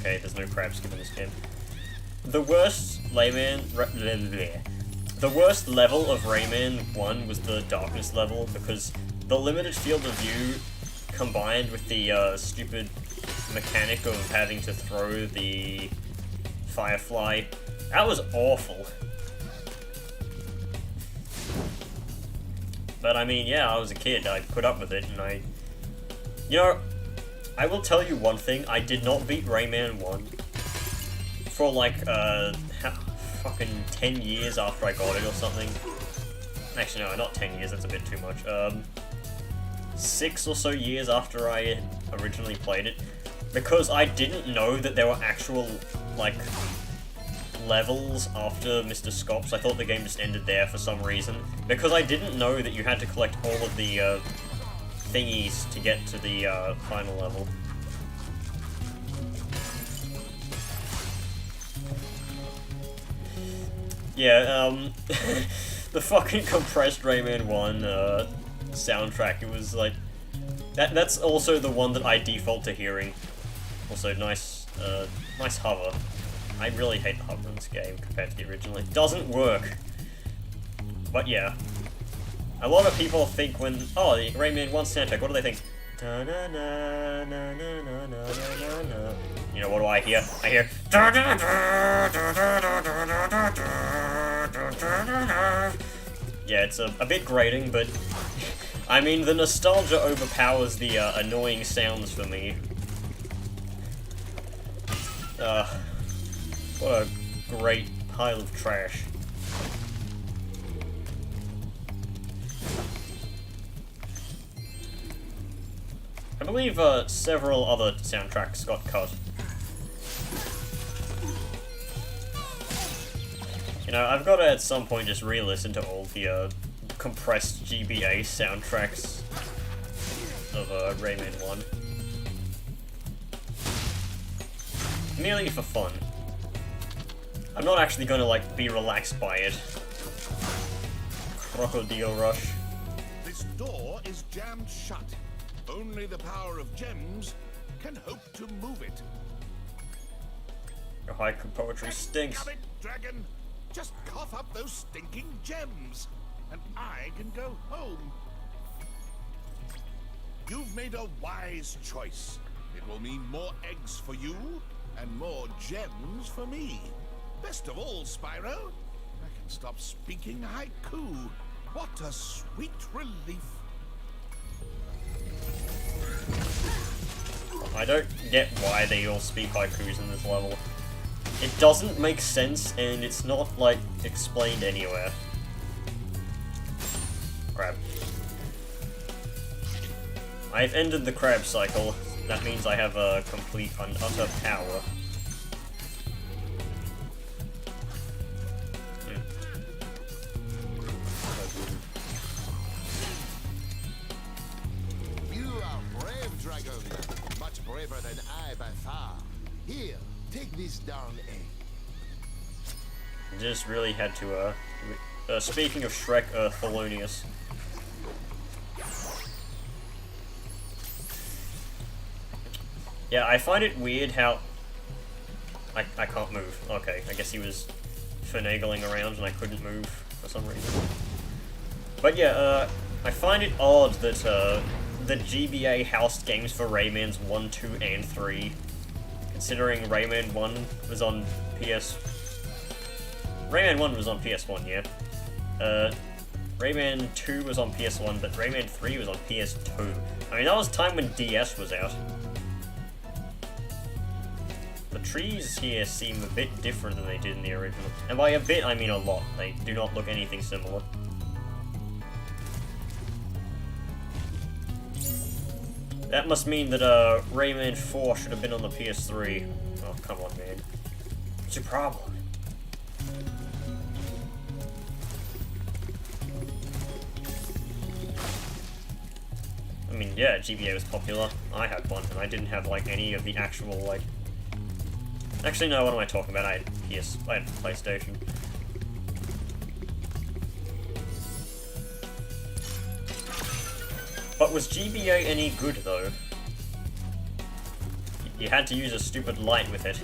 Okay, there's no crab skip in this game. The worst the worst level of Rayman 1 was the darkness level, because the limited field of view combined with the stupid mechanic of having to throw the firefly, that was awful. But I mean, yeah, I was a kid, I put up with it, and you know, I will tell you one thing, I did not beat Rayman 1 for like, fucking 10 years after I got it or something. Actually, no, not 10 years, that's a bit too much. 6 or so years after I had originally played it, because I didn't know that there were actual, like, levels after Mr. Scops. I thought the game just ended there for some reason, because I didn't know that you had to collect all of the, thingies to get to the, final level. Yeah, the fucking compressed Rayman 1, soundtrack, it was like, that's also the one that I default to hearing. Also, nice hover. I really hate the hover in this game compared to the original. It doesn't work. But yeah. A lot of people think when, oh, the Rayman 1 soundtrack, what do they think? You know, what do I hear? I hear, yeah, it's a bit grating, but I mean, the nostalgia overpowers the annoying sounds for me. What a great pile of trash. I believe several other soundtracks got cut. You know, I've got to at some point just re-listen to all the compressed GBA soundtracks of Rayman 1. Merely for fun. I'm not actually gonna, like, be relaxed by it. Crocodile Rush. This door is jammed shut. Only the power of gems can hope to move it. Your haiku poetry stinks. Damn it, dragon! Just cough up those stinking gems, and I can go home. You've made a wise choice. It will mean more eggs for you, and more gems for me. Best of all, Spyro, I can stop speaking haiku. What a sweet relief. I don't get why they all speak haikus in this level. It doesn't make sense, and it's not, like, explained anywhere. Crab. I've ended the crab cycle. That means I have a complete and utter power. You are brave, dragon. Much braver than I by far. Here, take this darn egg. Just really had to, speaking of Shrek, Thelonious. Yeah, I find it weird how I can't move. Okay, I guess he was finagling around and I couldn't move for some reason. But yeah, I find it odd that the GBA housed games for Rayman's 1, 2, and 3, considering Rayman 1 was on Rayman 1 was on PS1, yeah. Rayman 2 was on PS1, but Rayman 3 was on PS2. I mean, that was time when DS was out. The trees here seem a bit different than they did in the original. And by a bit, I mean a lot. They do not look anything similar. That must mean that Rayman 4 should have been on the PS3. Oh, come on, man. What's your problem? I mean, yeah, GBA was popular. I had one, and I didn't have, like, any of the actual, like... Actually, no, what am I talking about? I had PlayStation. But was GBA any good, though? You had to use a stupid light with it.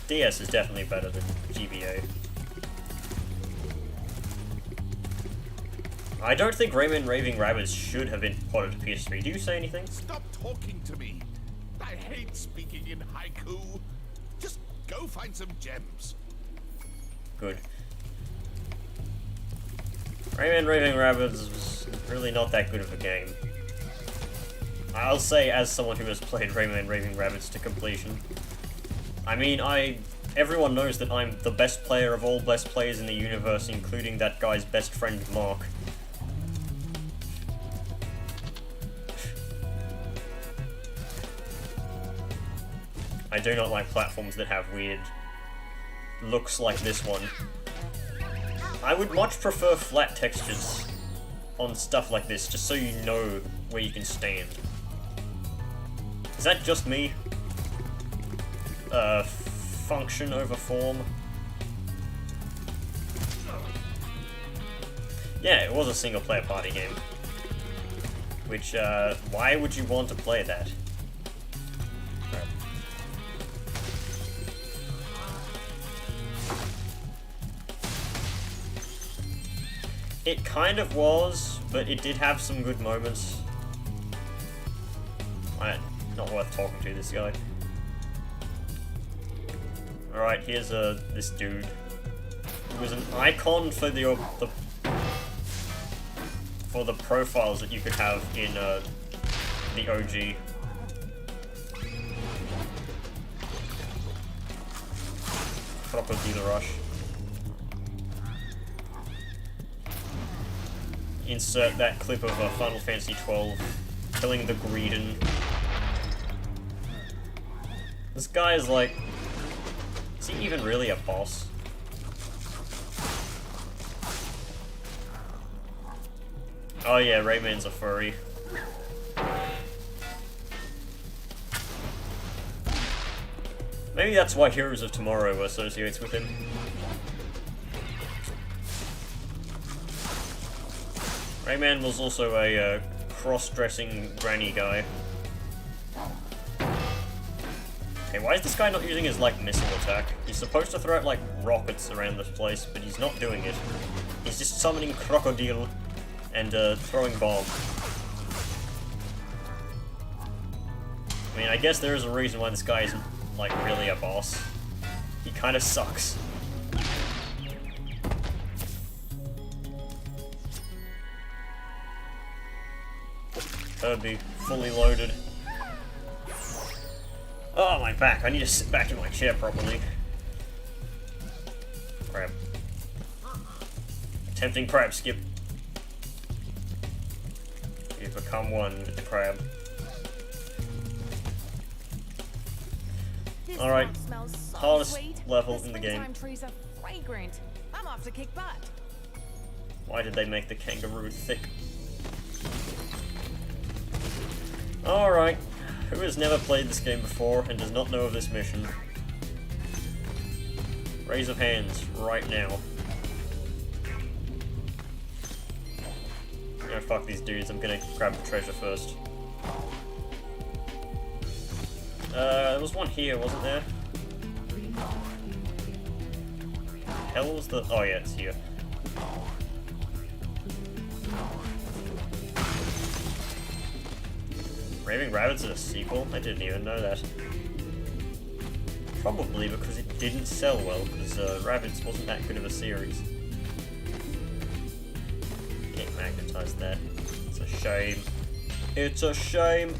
DS is definitely better than GBA. I don't think Rayman Raving Rabbids should have been ported to PS3. Do you say anything? Stop talking to me. I hate speaking in haiku. Just go find some gems. Good. Rayman Raving Rabbids was really not that good of a game. I'll say as someone who has played Rayman Raving Rabbids to completion. I mean, everyone knows that I'm the best player of all best players in the universe, including that guy's best friend, Mark. I do not like platforms that have weird looks like this one. I would much prefer flat textures on stuff like this, just so you know where you can stand. Is that just me? Function over form? Yeah, it was a single player party game. Which, why would you want to play that? It kind of was, but it did have some good moments. Not worth talking to, this guy. Alright, here's this dude. He was an icon for the profiles that you could have in the OG. Crocodile Rush. Insert that clip of Final Fantasy XII killing the Greedon. This guy is like... Is he even really a boss? Oh yeah, Rayman's a furry. Maybe that's why Heroes of Tomorrow associates with him. Rayman was also a cross-dressing granny guy. Okay, why is this guy not using his, like, missile attack? He's supposed to throw out, like, rockets around this place, but he's not doing it. He's just summoning Crocodile and throwing bombs. I mean, I guess there is a reason why this guy isn't, like, really a boss. He kind of sucks. Kirby, fully loaded. Oh, my back. I need to sit back in my chair properly. Crab. Attempting crab skip. You've become one with the crab. Alright. Hardest level in the game. Trees are fragrant. I'm off to kick butt. Why did they make the kangaroo thick? Alright, who has never played this game before and does not know of this mission? Raise of hands, right now. Oh fuck these dudes, I'm gonna grab the treasure first. There was one here, wasn't there? Hell was the... Oh yeah, it's here. Raving Rabbids is a sequel? I didn't even know that. Probably because it didn't sell well, because Rabbids wasn't that good of a series. Can't magnetize that. It's a shame. It's a shame!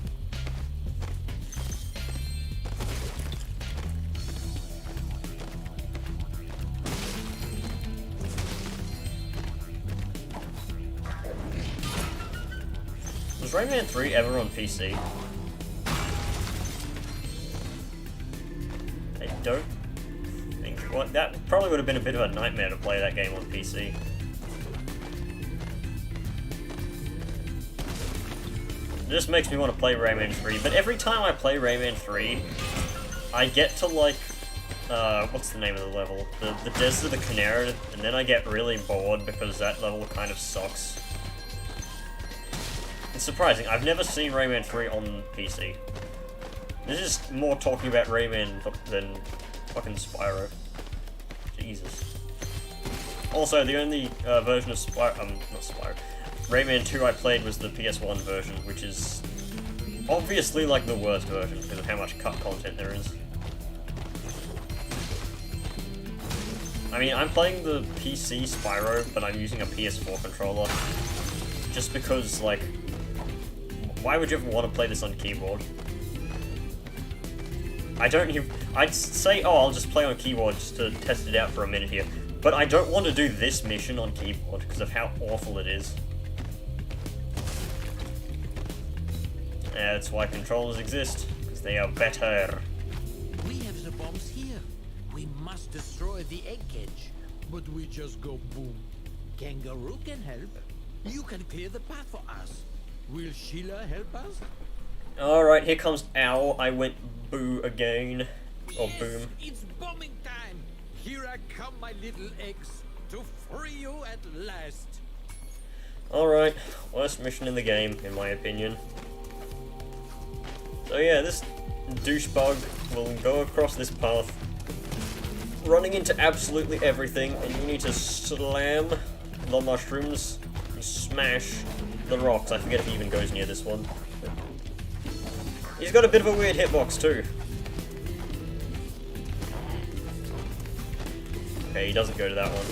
Was Rayman 3 ever on PC? I don't think... Well, that probably would have been a bit of a nightmare to play that game on PC. It just makes me want to play Rayman 3, but every time I play Rayman 3, I get to, like, what's the name of the level? The Desert of the Canary, and then I get really bored because that level kind of sucks. It's surprising, I've never seen Rayman 3 on PC. This is more talking about Rayman than fucking Spyro. Jesus. Also, the only version of Spyro, not Spyro, Rayman 2 I played was the PS1 version, which is obviously like the worst version because of how much cut content there is. I mean, I'm playing the PC Spyro, but I'm using a PS4 controller. Just because, like, why would you ever want to play this on keyboard? I'd say, oh, I'll just play on keyboard just to test it out for a minute here. But I don't want to do this mission on keyboard because of how awful it is. That's why controllers exist, because they are better. We have the bombs here. We must destroy the egg cage. But we just go boom. Kangaroo can help. You can clear the path for us. Will Sheila help us? Alright, here comes Ow. I went boo again. Or Yes, boom. it's bombing time. Here I come, my little eggs, to free you at last. Alright, worst mission in the game, in my opinion. So yeah, this douchebug will go across this path, running into absolutely everything, and you need to slam the mushrooms and smash the rocks. I forget if he even goes near this one. He's got a bit of a weird hitbox too. Okay, he doesn't go to that one.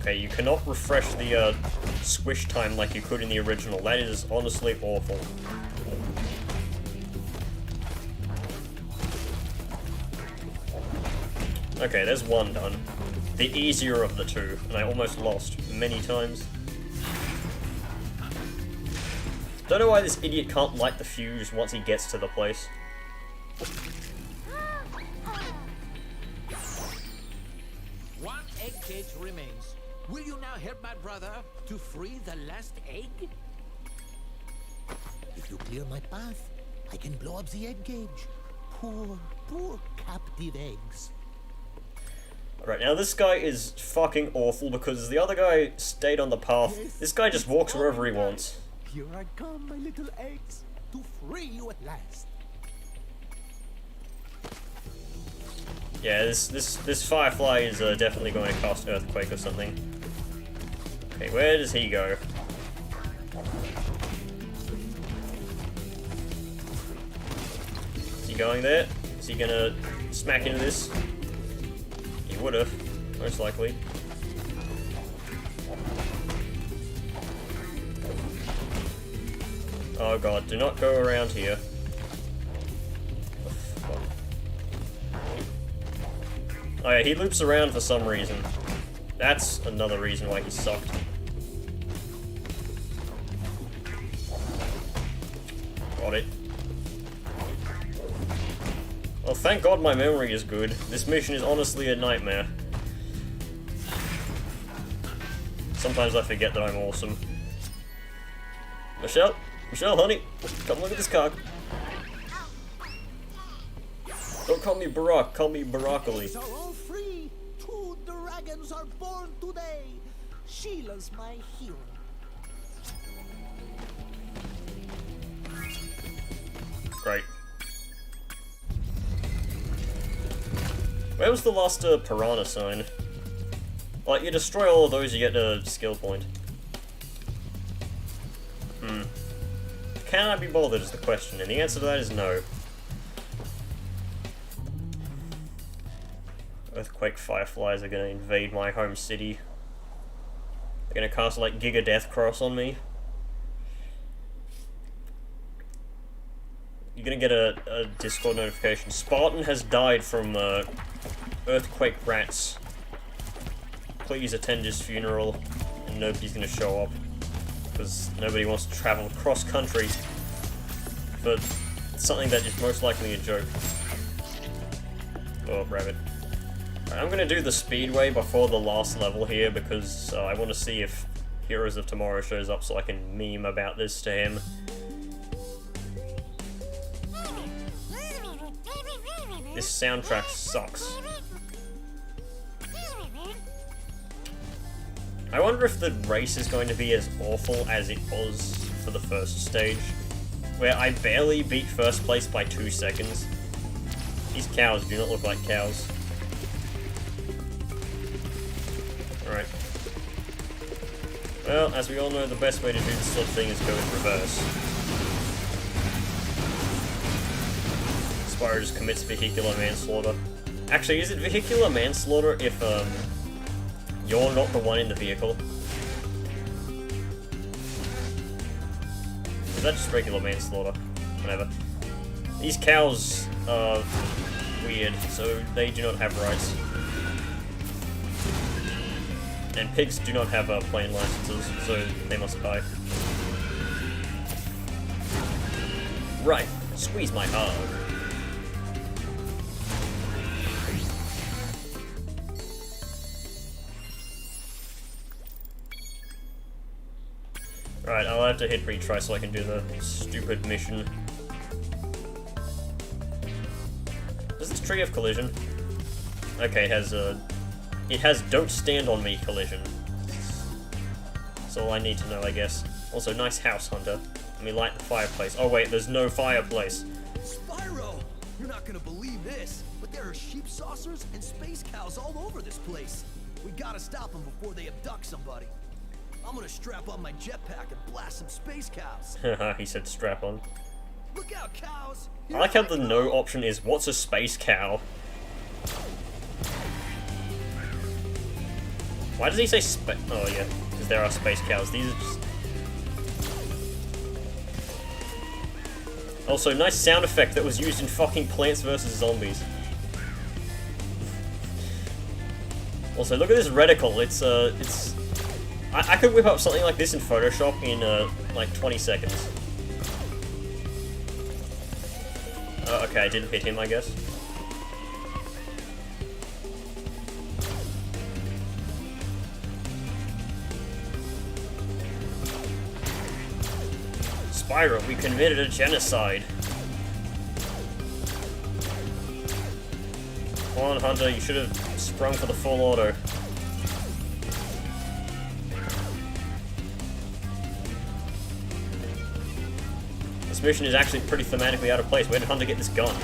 Okay, you cannot refresh the squish time like you could in the original. That is honestly awful. Okay, there's one done. The easier of the two, and I almost lost many times. Don't know why this idiot can't light the fuse once he gets to the place. One egg cage remains. Will you now help my brother to free the last egg? If you clear my path, I can blow up the egg cage. Poor, poor captive eggs. Alright, now this guy is fucking awful because the other guy stayed on the path. This guy just walks wherever he wants. Here I come, my little eggs, to free you at last. Yeah, this Firefly is definitely going to cast Earthquake or something. Okay, where does he go? Is he going there? Is he gonna smack into this? He would have, most likely. Oh god, do not go around here. Oh yeah, he loops around for some reason. That's another reason why he sucked. Got it. Well, thank god my memory is good. This mission is honestly a nightmare. Sometimes I forget that I'm awesome. Michelle, honey, come look at this cock. Don't call me Barack, call me Barackoli. Eggs are all free to dragons are born today. Sheila's my hero. Great. Where was the last piranha sign? Like, you destroy all of those, you get a skill point. Can I be bothered is the question, and the answer to that is no. Earthquake fireflies are gonna invade my home city. They're gonna cast like Giga Death Cross on me. You're gonna get a Discord notification. Spartan has died from earthquake rats. Please attend his funeral, and nobody's gonna show up because nobody wants to travel cross country for something that is most likely a joke. Oh, rabbit. I'm gonna do the speedway before the last level here because I want to see if Heroes of Tomorrow shows up so I can meme about this to him. This soundtrack sucks. I wonder if the race is going to be as awful as it was for the first stage, where I barely beat first place by 2 seconds. These cows do not look like cows. Alright. Well, as we all know, the best way to do this sort of thing is go in reverse. Spyro just commits vehicular manslaughter. Actually, is it vehicular manslaughter if, you're not the one in the vehicle? Is that just regular manslaughter? Whatever. These cows are weird, so they do not have rights. And pigs do not have plane licenses, so they must die. Right, squeeze my hog. Right, I'll have to hit retry so I can do the stupid mission. Does this tree have collision? Okay, it has don't stand on me collision. That's all I need to know, I guess. Also, nice house, Hunter. Let me light the fireplace. Oh wait, there's no fireplace. Spyro! You're not gonna believe this, but there are sheep saucers and space cows all over this place. We gotta stop them before they abduct somebody. I'm gonna strap on my jetpack and blast some space cows. Haha, he said strap on. Look out, cows! I like how the no option is, what's a space cow? Why does he say oh yeah, because there are space cows. These are just... Also, nice sound effect that was used in fucking Plants vs. Zombies. Also, look at this reticle. It's... I could whip up something like this in Photoshop in, like 20 seconds. Okay, I didn't hit him, I guess. Spyro, we committed a genocide. Come on, Hunter, you should have sprung for the full auto. This mission is actually pretty thematically out of place. Where did Hunter get this gun?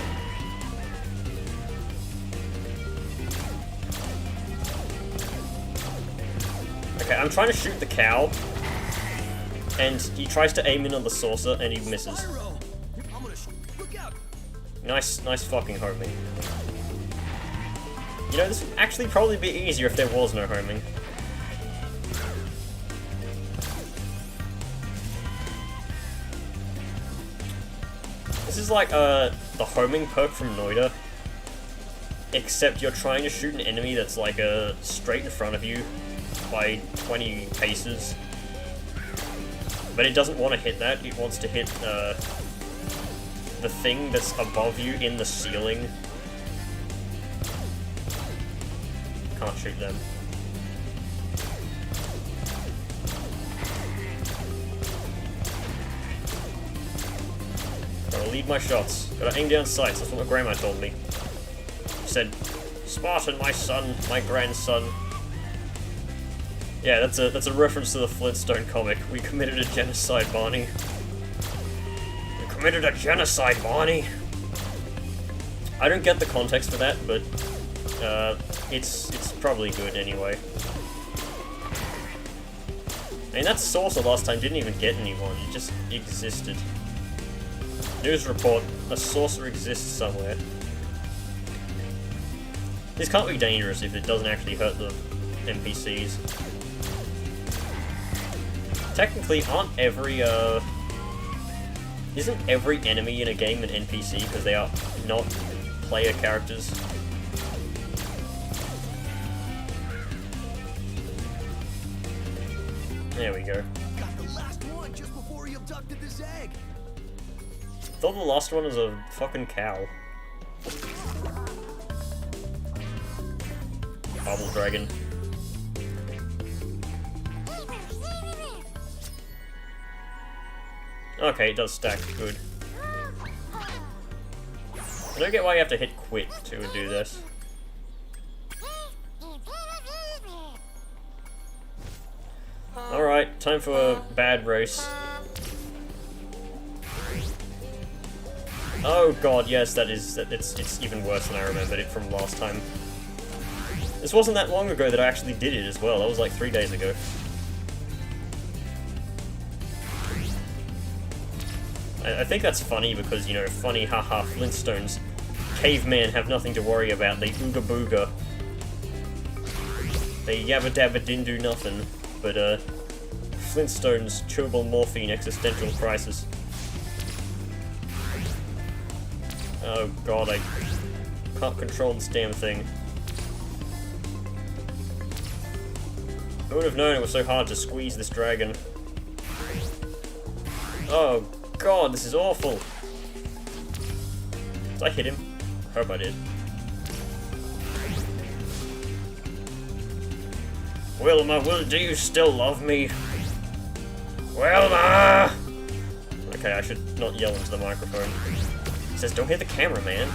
Okay, I'm trying to shoot the cow, and he tries to aim in on the saucer, and he misses. Nice fucking homing. You know, this would actually probably be easier if there was no homing. This is like, the homing perk from Noida, except you're trying to shoot an enemy that's like, straight in front of you by 20 paces. But it doesn't want to hit that, it wants to hit, the thing that's above you in the ceiling. Can't shoot them. Gotta lead my shots. Gotta aim down sights, that's what my grandma told me. She said, Spartan, my son, my grandson. Yeah, that's a reference to the Flintstone comic. We committed a genocide, Barney. We committed a genocide, Barney. I don't get the context for that, but it's probably good anyway. I mean, that saucer last time didn't even get anyone, it just existed. News report, a saucer exists somewhere. This can't be dangerous if it doesn't actually hurt the NPCs. Technically, isn't every enemy in a game an NPC because they are not player characters? There we go. Got the last one just before he abducted this egg. I thought the last one was a fucking cow. Bubble dragon. Okay, it does stack good. I don't get why you have to hit quit to do this. Alright, time for a bad race. Oh god, yes, it's even worse than I remembered it from last time. This wasn't that long ago that I actually did it as well, that was like 3 days ago. I think that's funny because, you know, funny haha Flintstones. Cavemen have nothing to worry about, they ooga booga. They yabba dabba didn't do nothing, but Flintstones chewable morphine existential crisis. Oh god, I can't control this damn thing. Who would have known it was so hard to squeeze this dragon? Oh god, this is awful! Did I hit him? I hope I did. Wilma, do you still love me? Wilma! Okay, I should not yell into the microphone. It says, don't hit the camera, man.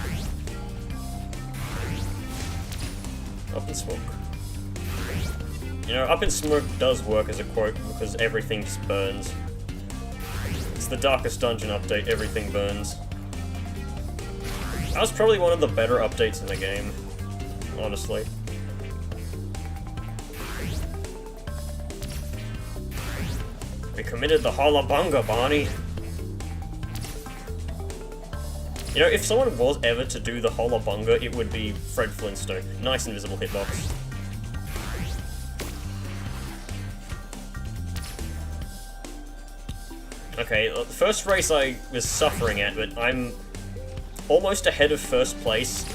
Up in smoke. You know, up in smoke does work as a quote because everything just burns. It's the Darkest Dungeon update, everything burns. That was probably one of the better updates in the game, honestly. We committed the Hollabunga, Barney. You know, if someone was ever to do the Hollabunga, it would be Fred Flintstone. Nice invisible hitbox. Okay, the first race I was suffering at, but I'm almost ahead of first place,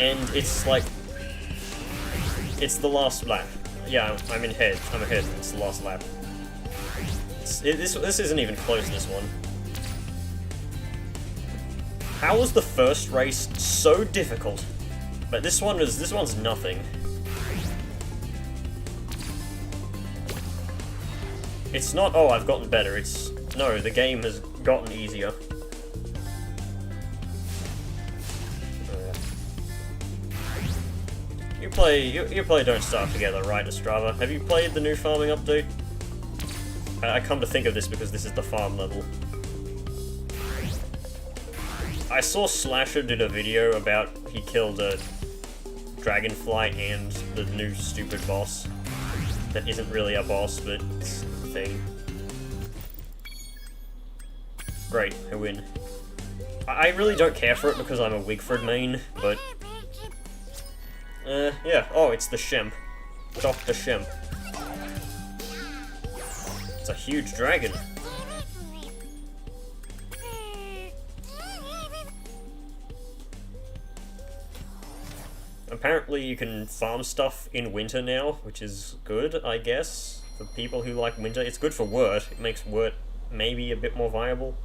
and it's like, it's the last lap. Yeah, I'm ahead, it's the last lap. This isn't even close, this one. How was the first race so difficult? But this one's nothing. It's not, oh, I've gotten better, it's, no, the game has gotten easier. You play Don't Starve Together, right, Estrava? Have you played the new farming update? I come to think of this because this is the farm level. I saw Slasher did a video about he killed a dragonfly and the new stupid boss. That isn't really a boss, but it's a thing. Great, I win. I really don't care for it because I'm a Wigford main, but... yeah. Oh, it's the Shemp. Dr. Shemp. It's a huge dragon. Apparently you can farm stuff in winter now, which is good, I guess. For people who like winter. It's good for wort. It makes wort maybe a bit more viable.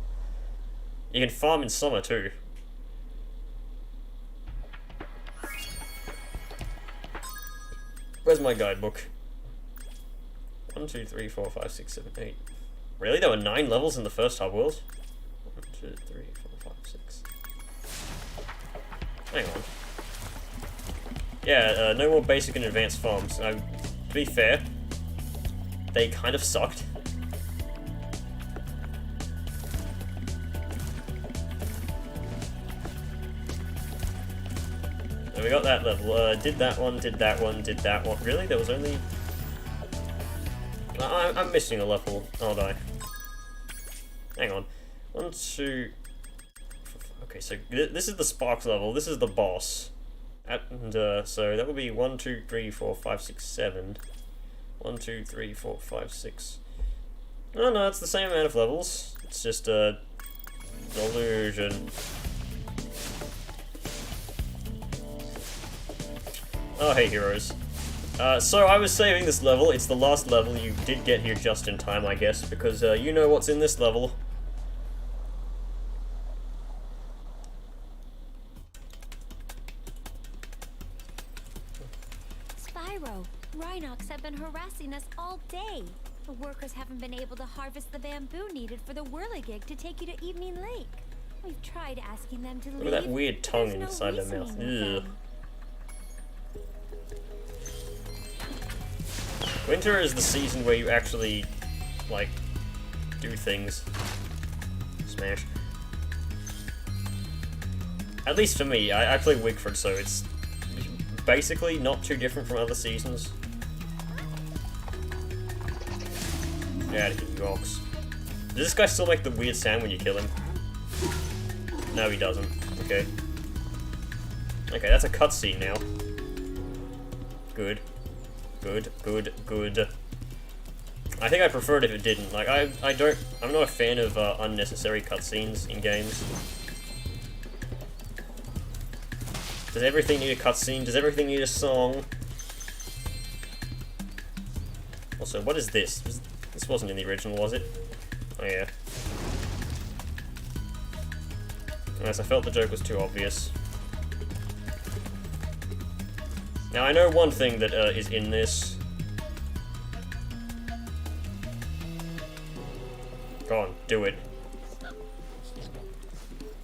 You can farm in summer too. Where's my guidebook? 1, 2, 3, 4, 5, 6, 7, 8. Really? There were 9 levels in the first hub world? 1, 2, 3, 4, 5, 6. Hang on. Yeah, no more basic and advanced farms. To be fair, they kind of sucked. So we got that level. Did that one, did that one, did that one. Really? There was only... I'm missing a level, aren't I? Hang on. 1, 2... Okay, so this is the Sparks level, this is the boss. And so that would be 1, 2, 3, 4, 5, 6, 7. 1, 2, 3, 4, 5, 6. No, it's the same amount of levels. It's just an illusion. Oh, hey, heroes. So I was saving this level. It's the last level. You did get here just in time, I guess, because you know what's in this level. Spyro, Rhinox have been harassing us all day. The workers haven't been able to harvest the bamboo needed for the whirligig to take you to Evening Lake. We've tried asking them to leave. Look at that weird tongue no inside their mouth. Ugh. Winter is the season where you actually, like, do things. Smash. At least for me, I play Wigford, so it's basically not too different from other seasons. Yeah, he rocks. Does this guy still make the weird sound when you kill him? No, he doesn't. Okay. Okay, that's a cutscene now. Good. Good, good, good. I think I prefer it if it didn't. Like, I'm not a fan of unnecessary cutscenes in games. Does everything need a cutscene? Does everything need a song? Also, what is this? This wasn't in the original, was it? Oh yeah. Unless I felt the joke was too obvious. Now I know one thing that is in this. Go on, do it.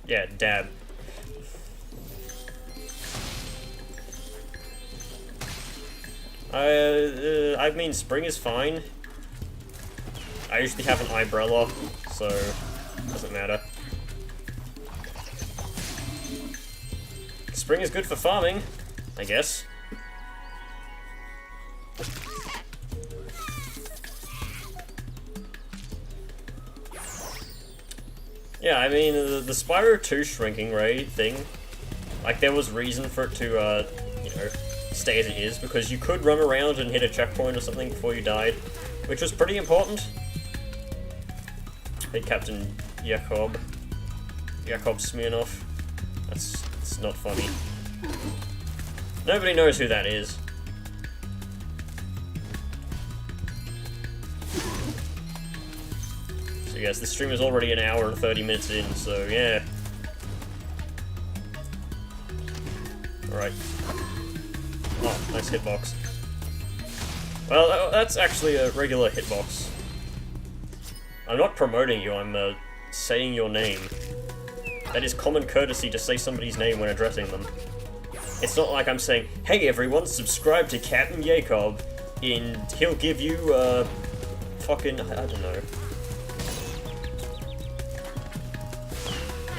Yeah, dab. I mean, spring is fine. I usually have an umbrella, so doesn't matter. Spring is good for farming, I guess. Yeah, I mean, the Spyro 2 shrinking ray thing, like, there was reason for it to, you know, stay as it is, because you could run around and hit a checkpoint or something before you died, which was pretty important. Hey, Captain Jakob Smirnoff. That's not funny. Nobody knows who that is. So yes, this stream is already an hour and 30 minutes in, so yeah. Alright. Oh, nice hitbox. Well, that's actually a regular hitbox. I'm not promoting you, I'm saying your name. That is common courtesy to say somebody's name when addressing them. It's not like I'm saying, hey everyone, subscribe to Captain Jakob, and he'll give you, fucking, I don't know.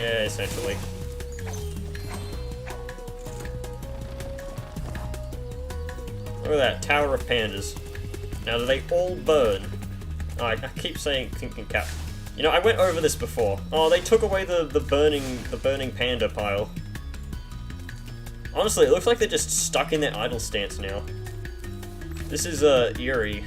Yeah, essentially. Look at that, Tower of Pandas. Now, do they all burn? Oh, I keep saying thinking cap. You know, I went over this before. Oh, they took away the burning panda pile. Honestly, it looks like they're just stuck in their idle stance now. This is eerie.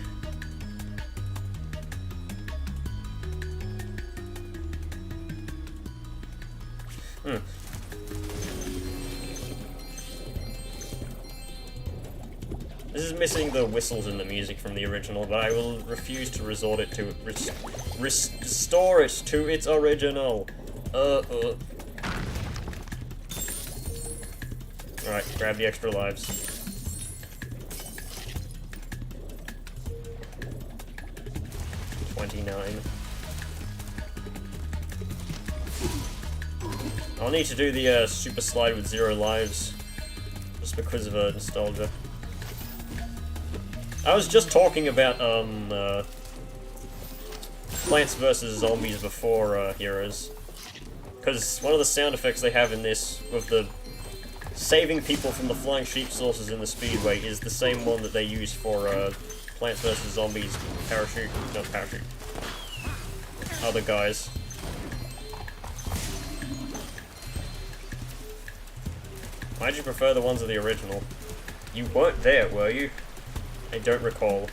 This is missing the whistles in the music from the original, but I will refuse to resort it to restore it to its original. Alright, grab the extra lives. $29. I'll need to do the super slide with 0 lives. just because of nostalgia. I was just talking about Plants vs. Zombies before Heroes. Because one of the sound effects they have in this, with the saving people from the flying sheep sources in the Speedway, is the same one that they use for Plants vs. Zombies Parachute. Not Parachute. Other guys. Why'd you prefer the ones of the original? You weren't there, were you? I don't recall.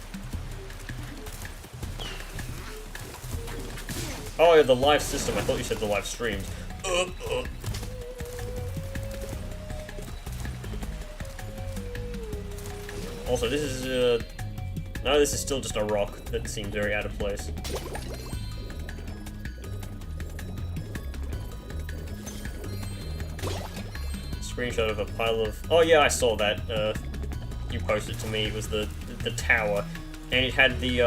Oh, yeah, the live system. I thought you said the live streams. Also, this is, no, this is still just a rock that seems very out of place. Screenshot of a pile of... Oh yeah, I saw that. You posted to me. It was the tower, and it had the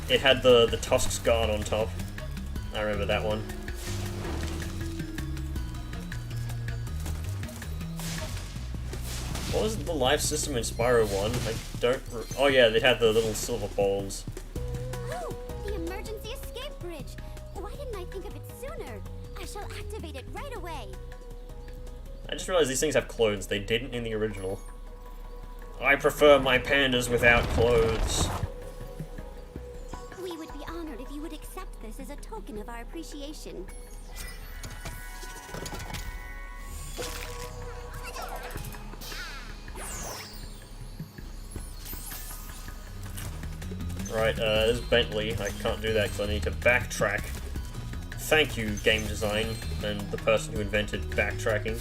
it had the Tusk's guard on top. I remember that one. What was the life system in Spyro 1? I don't... Oh yeah, they had the little silver balls. Oh, the emergency escape bridge. Why didn't I think of it sooner? I shall activate it right away. I just realized these things have clothes. They didn't in the original. I prefer my pandas without clothes. We would be honored if you would accept this as a token of our appreciation. Right, this is Bentley. I can't do that because I need to backtrack. Thank you, game design, and the person who invented backtracking.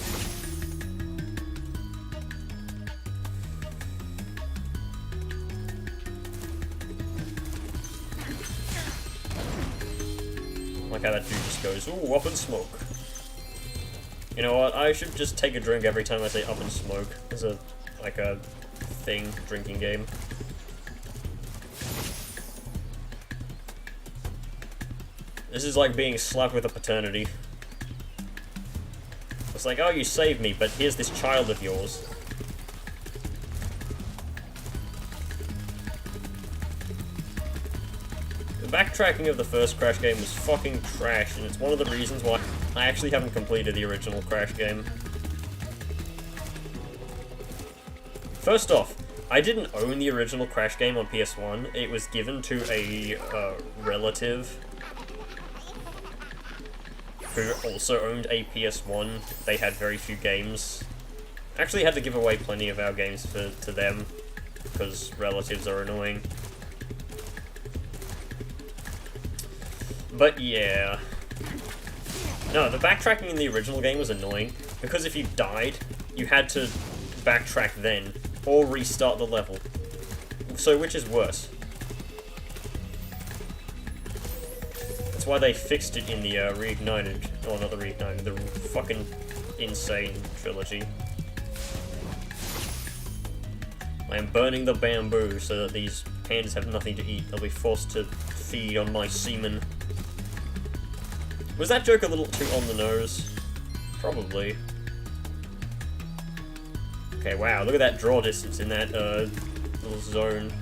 Like how that dude just goes, ooh, up in smoke. You know what, I should just take a drink every time I say up in smoke. It's a, like a thing, drinking game. This is like being slapped with a paternity. It's like, oh, you saved me, but here's this child of yours. The backtracking of the first Crash game was fucking trash, and it's one of the reasons why I actually haven't completed the original Crash game. First off, I didn't own the original Crash game on PS1. It was given to a relative who also owned a PS1. They had very few games. Actually had to give away plenty of our games to them, because relatives are annoying. But yeah. No, the backtracking in the original game was annoying, because if you died, you had to backtrack then, or restart the level. So which is worse? That's why they fixed it in the reignited, or not the reignited, the fucking insane trilogy. I am burning the bamboo so that these pandas have nothing to eat. They'll be forced to feed on my semen. Was that joke a little too on the nose? Probably. Okay, wow, look at that draw distance in that little zone.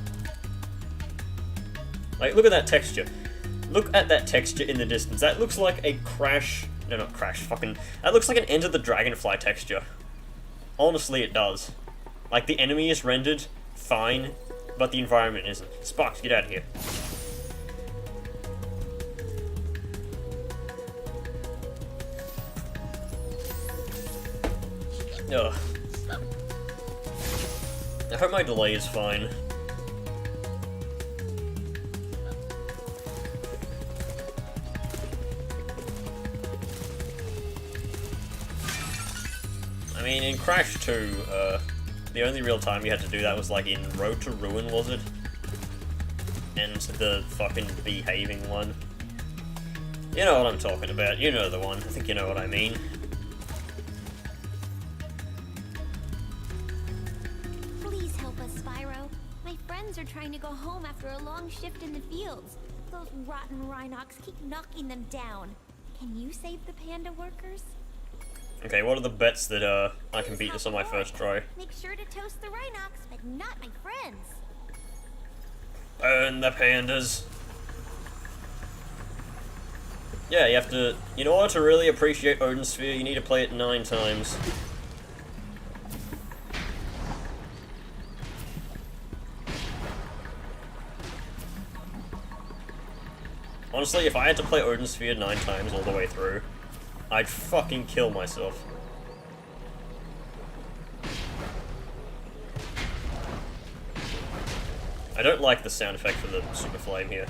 Like, look at that texture. Look at that texture in the distance. That looks like a Crash... No, not Crash, fucking... That looks like an Enter the Dragonfly texture. Honestly, it does. Like, the enemy is rendered fine, but the environment isn't. Sparks, get out of here. Ugh. I hope my delay is fine. I mean, in Crash 2, the only real time you had to do that was like in Road to Ruin, was it? And the fucking behaving one. You know what I'm talking about, you know the one, I think you know what I mean. Please help us, Spyro. My friends are trying to go home after a long shift in the fields. Those rotten Rhinox keep knocking them down. Can you save the panda workers? Okay, what are the bets that I can beat this on my first try? Make sure to toast the Rhinox, but not my friends. Burn the pandas. Yeah, you have to... In order to really appreciate Odin Sphere, you need to play it 9 times. Honestly, if I had to play Odin Sphere 9 times all the way through, I'd fucking kill myself. I don't like the sound effect for the Super Flame here.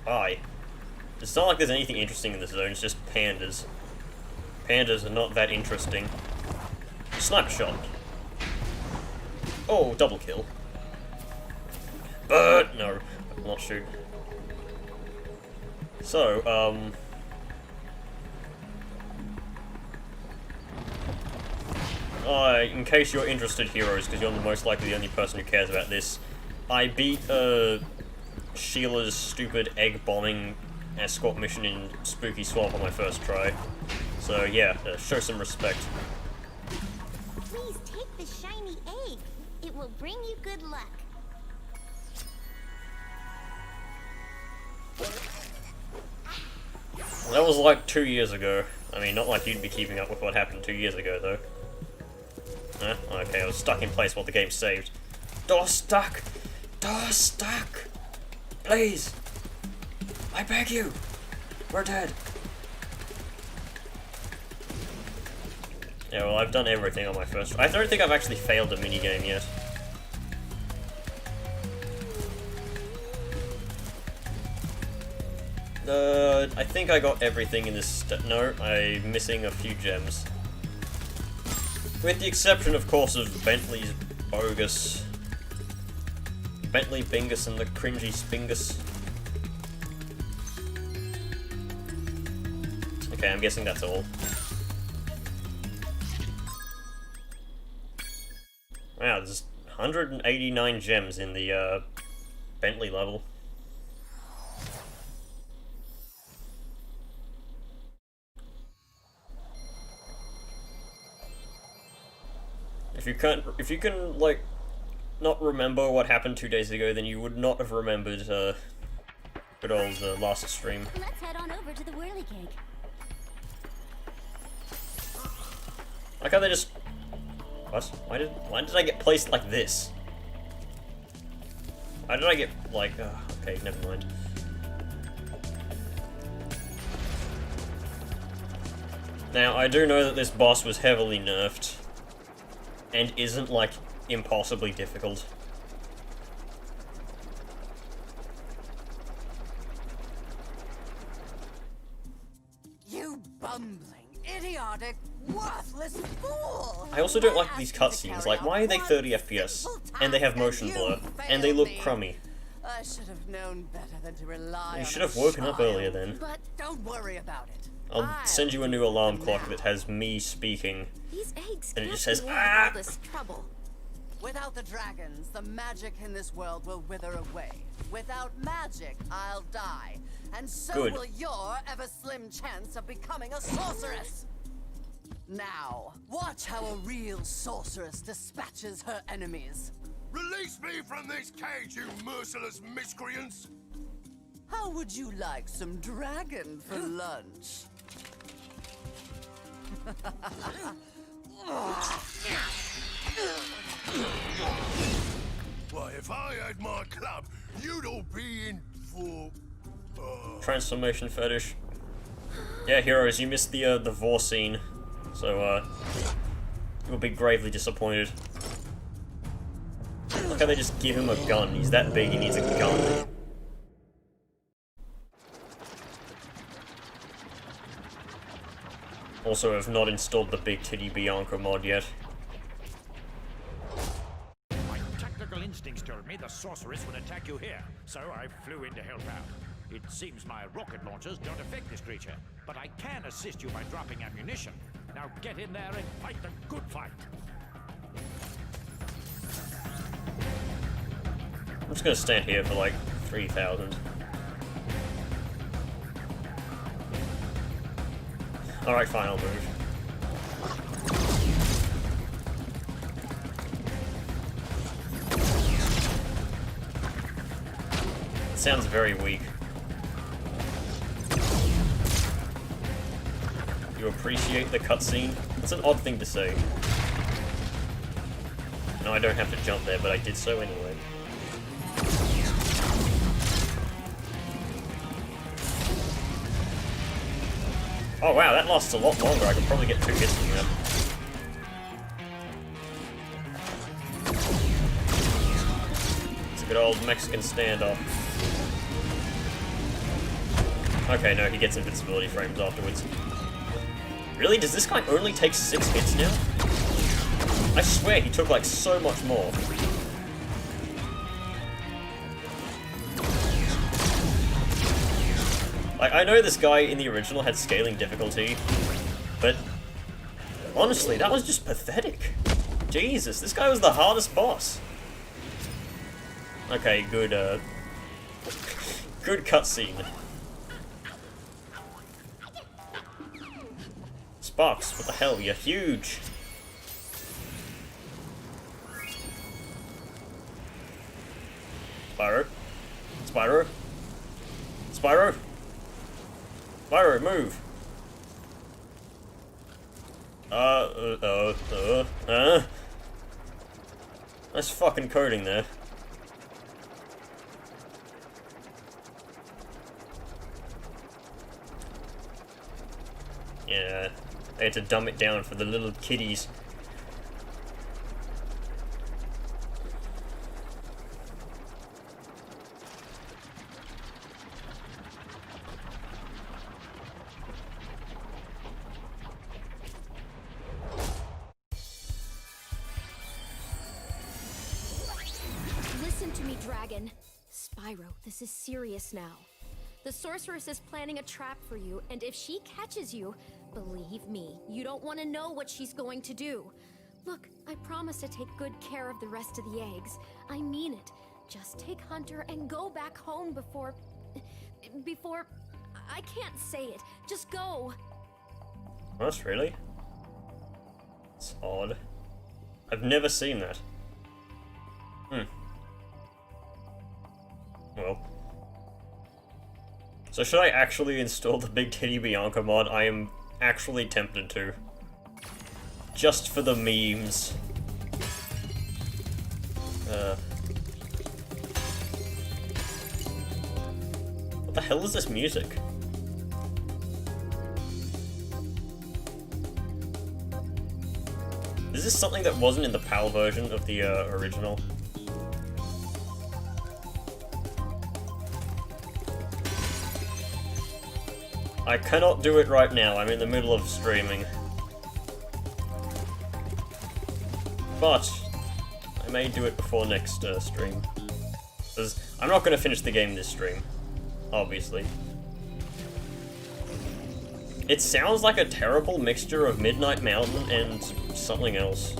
Hi. It's not like there's anything interesting in this zone, it's just pandas. Pandas are not that interesting. Sniper shot. Oh, double kill. But no, I'll not shoot. So, in case you're interested, heroes, because you're most likely the only person who cares about this, I beat, Sheila's stupid egg-bombing escort mission in Spooky Swamp on my first try. So yeah, show some respect. Please take the shiny egg. It will bring you good luck. That was like 2 years ago. I mean, not like you'd be keeping up with what happened 2 years ago, though. Okay, I was stuck in place while the game saved. Door stuck! Door stuck! Please! I beg you! We're dead. Yeah, well, I've done everything on my first try. I don't think I've actually failed a minigame yet. I think I got everything in this no, I'm missing a few gems. With the exception, of course, of Bentley's bogus... Bentley Bingus and the cringy Spingus. Okay, I'm guessing that's all. Wow, there's 189 gems in the Bentley level. If you can like not remember what happened 2 days ago, then you would not have remembered good old last stream. Let's head on over to the whirligig. Like how they just... What? Why did I get placed like this? Why did I get, like... okay, never mind. Now, I do know that this boss was heavily nerfed. And isn't, like, impossibly difficult. You bumbling, idiotic, worthless fool! I also don't like these cutscenes. Like, why are they 30 FPS? And they have motion blur. And they look crummy. I should have known better than to rely on You should have woken up earlier then. But don't worry about it. I'll send you a new alarm clock that has me speaking. These eggs and it just can't says, be worth ah! all this trouble. Without the dragons, the magic in this world will wither away. Without magic, I'll die. And so Good. will your ever-slim chance of becoming a sorceress. Now, watch how a real sorceress dispatches her enemies. Release me from this cage, you merciless miscreants! How would you like some dragon for lunch? Why, if I had my club, you'd all be in for... Transformation fetish. Yeah, heroes, you missed the vor scene. So, you'll be gravely disappointed. Look how they just give him a gun. He's that big, he needs a gun. Also, I've not installed the Big Titty Bianca mod yet. My tactical instincts told me the sorceress would attack you here, so I flew in to help out. It seems my rocket launchers don't affect this creature, but I can assist you by dropping ammunition. Now get in there and fight the good fight. I'm just gonna stand here for like 3,000. Alright, fine, I'll move. It sounds very weak. You appreciate the cutscene? That's an odd thing to say. No, I don't have to jump there, but I did so anyway. Oh wow, that lasts a lot longer. I could probably get 2 hits from that. It's a good old Mexican standoff. Okay, no, he gets invincibility frames afterwards. Really? Does this guy only take 6 hits now? I swear he took like so much more. Like, I know this guy in the original had scaling difficulty, but honestly, that was just pathetic. Jesus, this guy was the hardest boss. Okay, good, good cutscene. Sparks, what the hell, you're huge. Spyro? Spyro? Spyro? Spyro, move! Nice fucking coding there. Yeah, they had to dumb it down for the little kiddies. Listen to me, Dragon. Spyro, this is serious now. The sorceress is planning a trap for you, and if she catches you, believe me, you don't want to know what she's going to do. Look, I promise to take good care of the rest of the eggs. I mean it. Just take Hunter and go back home before... I can't say it. Just go. What, really? It's odd. I've never seen that. Well. So should I actually install the Big Titty Bianca mod? I am actually tempted to. Just for the memes. What the hell is this music? Is this something that wasn't in the PAL version of the original? I cannot do it right now, I'm in the middle of streaming. But, I may do it before next stream. Because I'm not going to finish the game this stream, obviously. It sounds like a terrible mixture of Midnight Mountain and something else.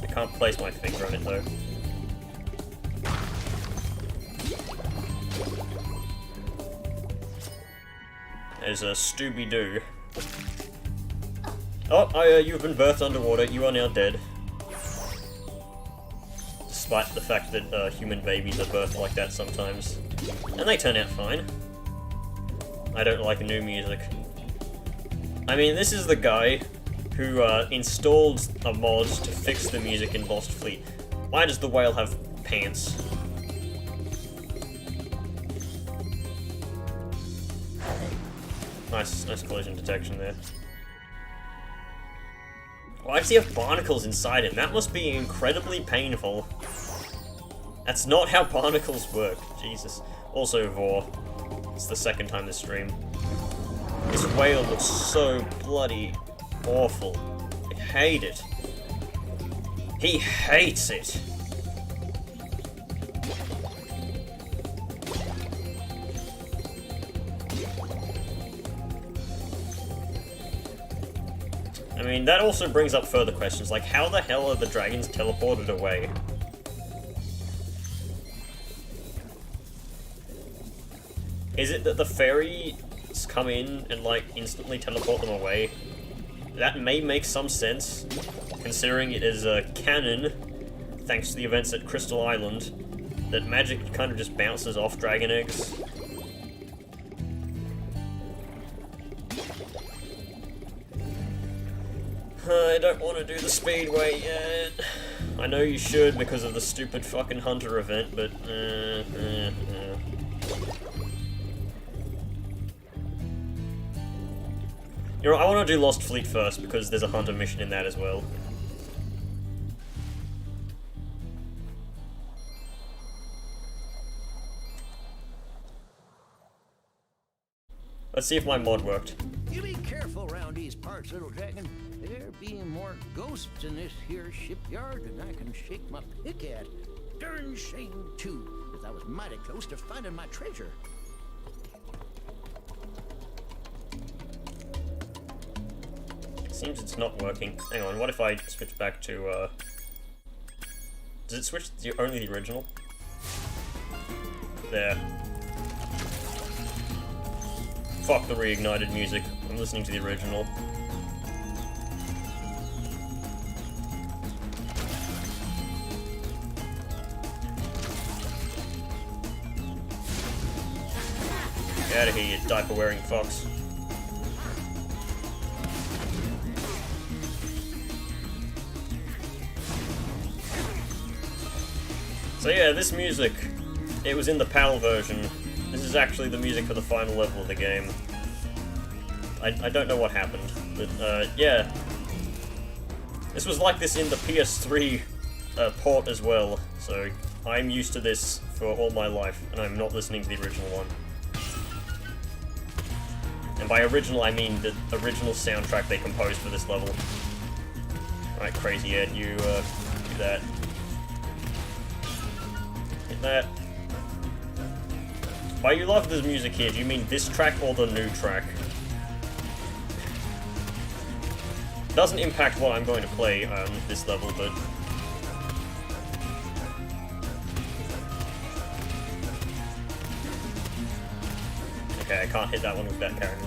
I can't place my finger on it though. There's a Scooby-Doo. Oh, you've been birthed underwater. You are now dead. Despite the fact that human babies are birthed like that sometimes. And they turn out fine. I don't like new music. I mean, this is the guy who installed a mod to fix the music in Lost Fleet. Why does the whale have pants? Nice collision detection there. Why does he have barnacles inside him? That must be incredibly painful. That's not how barnacles work. Jesus. Also, Vor. It's the second time this stream. This whale looks so bloody awful. I hate it. He hates it. mean, that also brings up further questions, like how the hell are the dragons teleported away? Is it that the fairies come in and, like, instantly teleport them away? That may make some sense, considering it is a canon, thanks to the events at Crystal Island, that magic kind of just bounces off dragon eggs. I don't want to do the speedway yet. I know you should because of the stupid fucking hunter event, but You know, I want to do Lost Fleet first because there's a hunter mission in that as well. Let's see if my mod worked. You be careful round these parts, little dragon. There be more ghosts in this here shipyard than I can shake my pick at. Darn shame, too, because I was mighty close to finding my treasure. Seems it's not working. Hang on, what if I switch back to, Does it switch to only the original? There. Fuck the reignited music. I'm listening to the original. Get out of here, you diaper-wearing fox. So yeah, this music, it was in the PAL version. This is actually the music for the final level of the game. I don't know what happened, but yeah. This was like this in the PS3 port as well, so I'm used to this for all my life, and I'm not listening to the original one. And by original, I mean the original soundtrack they composed for this level. Alright, Crazy Ed, you do that. Hit that. By you love the music here, do you mean this track or the new track? Doesn't impact what I'm going to play on this level, but... Okay, I can't hit that one with that character.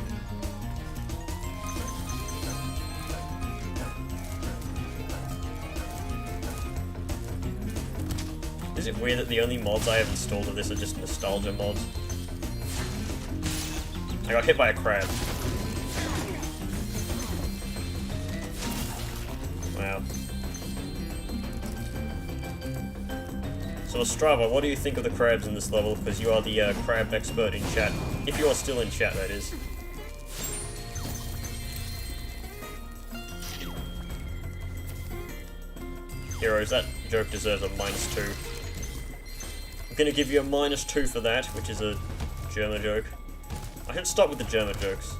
Is it weird that the only mods I have installed of this are just nostalgia mods? I got hit by a crab. Wow. So Strava, what do you think of the crabs in this level? Because you are the crab expert in chat. If you are still in chat, that is. Heroes, that joke deserves a -2. I'm gonna give you a -2 for that, which is a German joke. I should stop with the German jokes.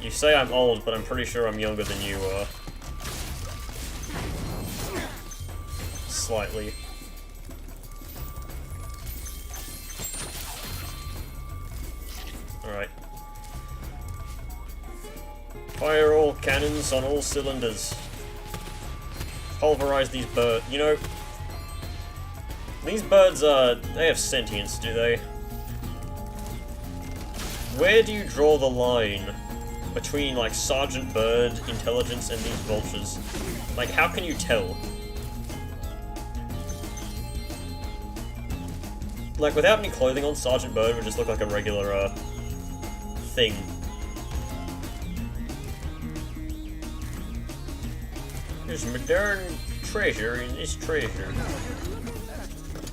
You say I'm old, but I'm pretty sure I'm younger than you are. Slightly. Alright. Fire all cannons on all cylinders. Pulverize these birds. You know, these birds they have sentience, do they? Where do you draw the line between, like, Sergeant Bird intelligence and these vultures? Like, how can you tell? Like, without any clothing on, Sergeant Bird would just look like a regular, thing. There's modern treasure in this treasure.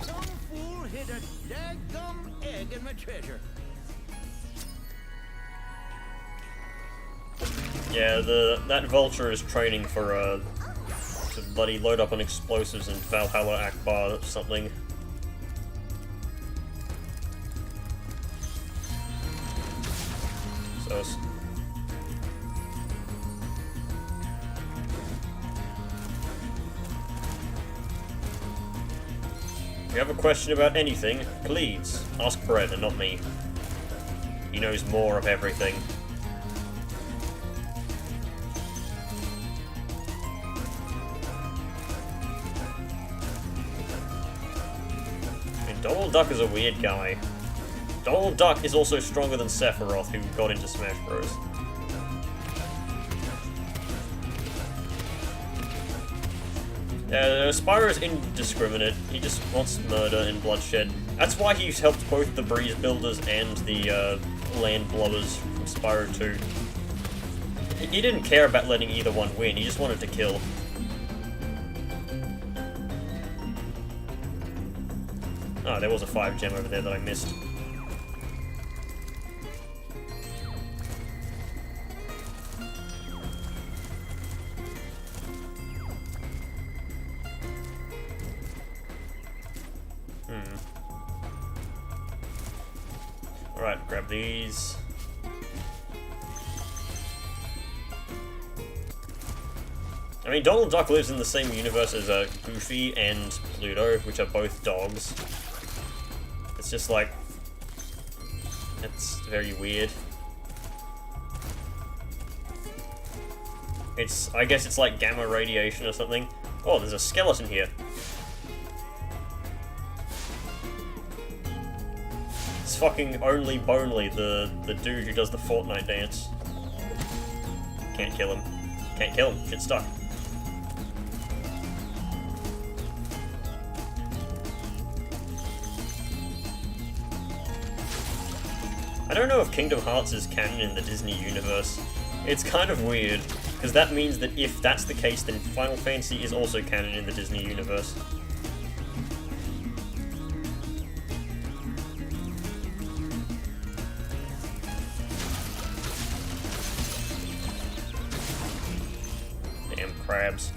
Some fool hit a daggum egg in my treasure. Yeah, that vulture is training for, to bloody load up on explosives in Valhalla Akbar or something. So... If you have a question about anything, please ask Brett and not me. He knows more of everything. Donald Duck is a weird guy. Donald Duck is also stronger than Sephiroth, who got into Smash Bros. Spyro is indiscriminate. He just wants murder and bloodshed. That's why he's helped both the Breeze Builders and the Land Blubbers from Spyro 2. He didn't care about letting either one win, he just wanted to kill. Oh, there was a 5 gem over there that I missed. Alright, grab these. I mean, Donald Duck lives in the same universe as Goofy and Pluto, which are both dogs. It's just like... it's very weird. I guess it's like gamma radiation or something. Oh, there's a skeleton here. It's fucking Only Bonely, the dude who does the Fortnite dance. Can't kill him. Can't kill him. Shit's stuck. I don't know if Kingdom Hearts is canon in the Disney universe. It's kind of weird, because that means that if that's the case, then Final Fantasy is also canon in the Disney universe. Damn crabs.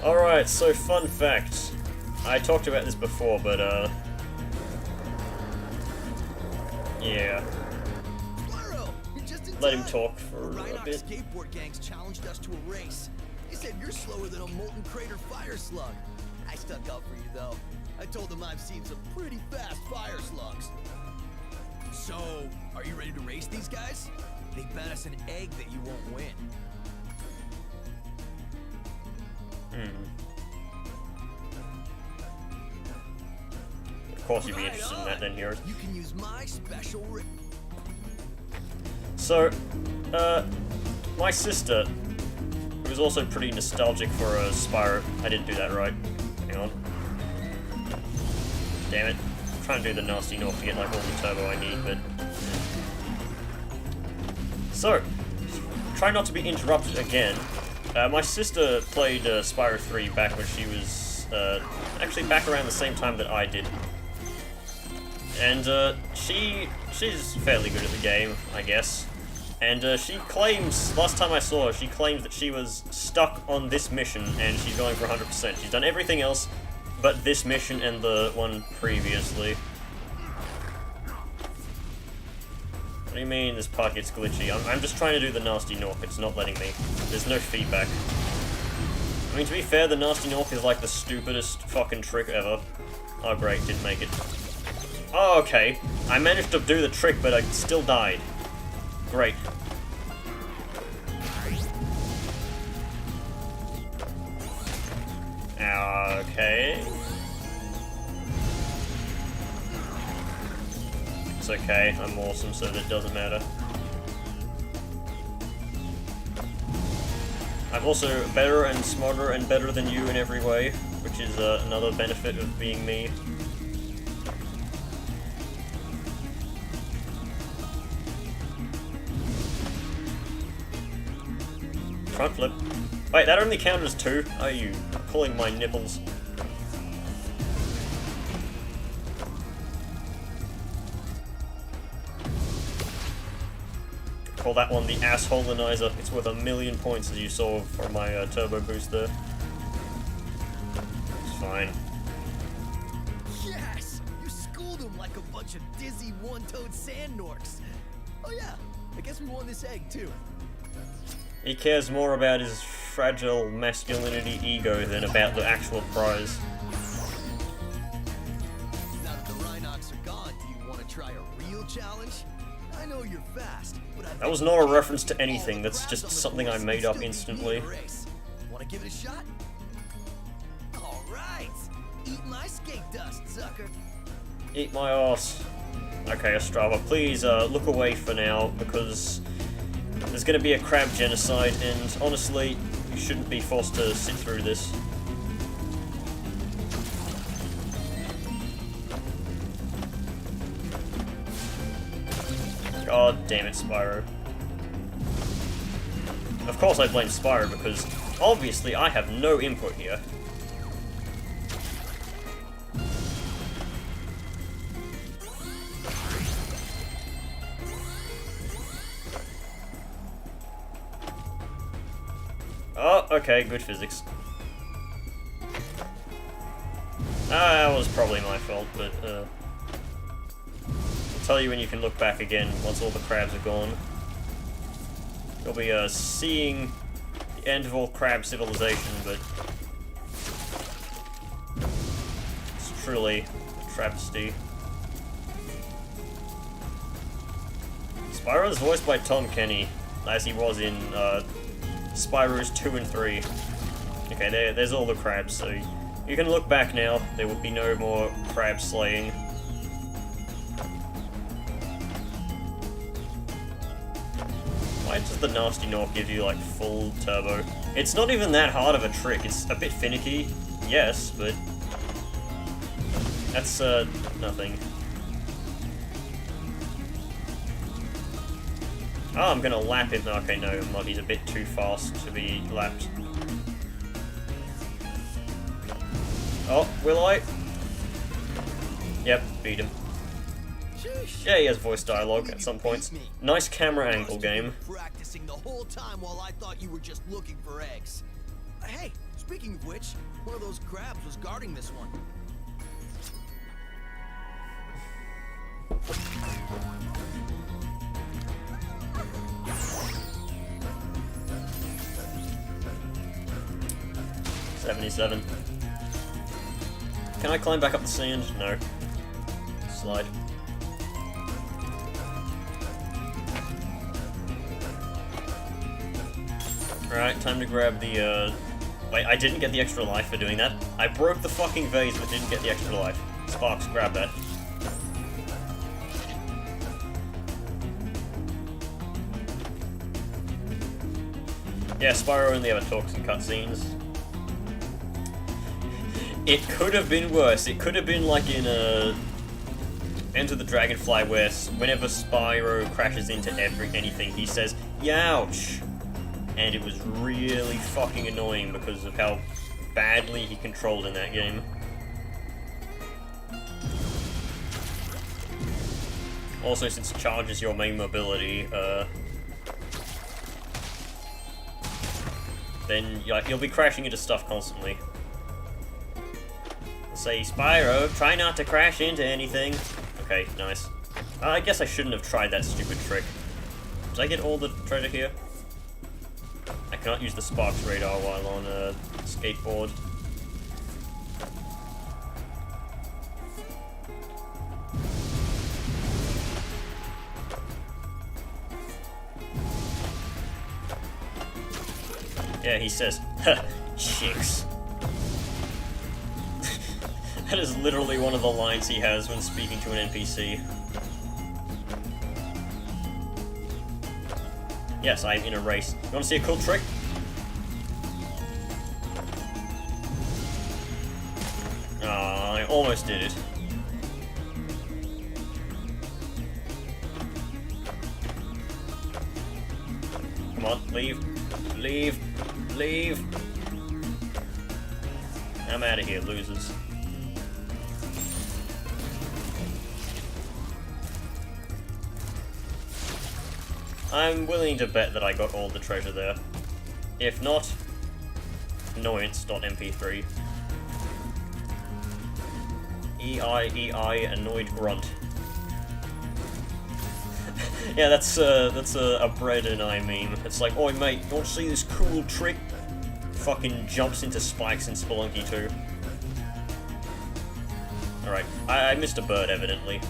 Alright, so fun fact. I talked about this before, but yeah. Spyro, you're just in Let him time. talk for The a Reignited bit. skateboard gangs challenged us to a race. They said you're slower than a molten crater fire slug. I stuck up for you though. I told them I've seen some pretty fast fire slugs. So, are you ready to race these guys? They bet us an egg that you won't win. Of course you'd be interested in that then, Heroes. You can use my special So, my sister, who was also pretty nostalgic for Spyro. I didn't do that right. Hang on. Damn it. I'm trying to do the nasty north to get like all the turbo I need, but... So, try not to be interrupted again. My sister played Spyro 3 back when she was, actually back around the same time that I did. And she's fairly good at the game, I guess. And she claims, last time I saw her, she claims that she was stuck on this mission and she's going for 100%. She's done everything else but this mission and the one previously. What do you mean this part gets glitchy? I'm just trying to do the Nasty Nork, it's not letting me. There's no feedback. I mean, to be fair, the Nasty Nork is like the stupidest fucking trick ever. Oh great, didn't make it. Oh, okay. I managed to do the trick, but I still died. Great. Okay. It's okay, I'm awesome, so that doesn't matter. I'm also better and smarter and better than you in every way, which is another benefit of being me. Front flip. Wait, that only counted as 2? Are you pulling my nipples? Call that one the assholeanizer. It's worth 1,000,000 points, as you saw from my turbo boost there. It's fine. Yes! You schooled them like a bunch of dizzy one-toed sand norks. Oh yeah, I guess we won this egg too. He cares more about his fragile masculinity ego than about the actual prize. Now that the Rhinox are gone, do you want to try a real challenge? I know you're fast, but that was not a reference to anything. That's just something I made up instantly. Want to give it a shot? All right. Eat my skate dust, sucker. Eat my ass. Okay, Ostrava, please look away for now, because there's going to be a crab genocide, and honestly, you shouldn't be forced to sit through this. God damn it, Spyro. Of course I blame Spyro, because obviously I have no input here. Oh, okay, good physics. That was probably my fault, but I'll tell you when you can look back again once all the crabs are gone. You'll be seeing the end of all crab civilization, but it's truly a travesty. Spyro is voiced by Tom Kenny, as he was in Spyro's 2 and 3. Okay, there's all the crabs, so you can look back now. There will be no more crab slaying. Why does the Nasty Nork give you, like, full turbo? It's not even that hard of a trick. It's a bit finicky, yes, but that's, nothing. Oh, I'm gonna lap him. Okay, no, he's a bit too fast to be lapped. Oh, will I? Yep, beat him. Yeah, he has voice dialogue at some points. Nice camera angle game. Practicing the whole time while I thought you were just looking for eggs. Hey, speaking of which, one of those crabs was guarding this one. $77. Can I climb back up the sand? No. Slide. Alright, time to grab the, Wait, I didn't get the extra life for doing that. I broke the fucking vase but didn't get the extra life. Sparks, grab that. Yeah, Spyro only ever talks in cutscenes. It could have been worse. It could have been like in Enter the Dragonfly, where whenever Spyro crashes into anything, he says, "Youch!" And it was really fucking annoying because of how badly he controlled in that game. Also, since it charges your main mobility, then you'll be crashing into stuff constantly. Say, Spyro, try not to crash into anything. Okay, nice. I guess I shouldn't have tried that stupid trick. Did I get all the treasure here? I cannot use the Sparks radar while on a skateboard. Yeah, he says, "Huh, chicks." That is literally one of the lines he has when speaking to an NPC. Yes, I'm in a race. You want to see a cool trick? Ah, I almost did it. Come on, leave. Leave. Leave. I'm out of here, losers. I'm willing to bet that I got all the treasure there. If not, annoyance.mp3. EI, annoyed grunt. Yeah, that's a bread and I meme. It's like, "Oi mate, you want to see this cool trick?" Fucking jumps into spikes in Spelunky 2. Alright, I missed a bird, evidently.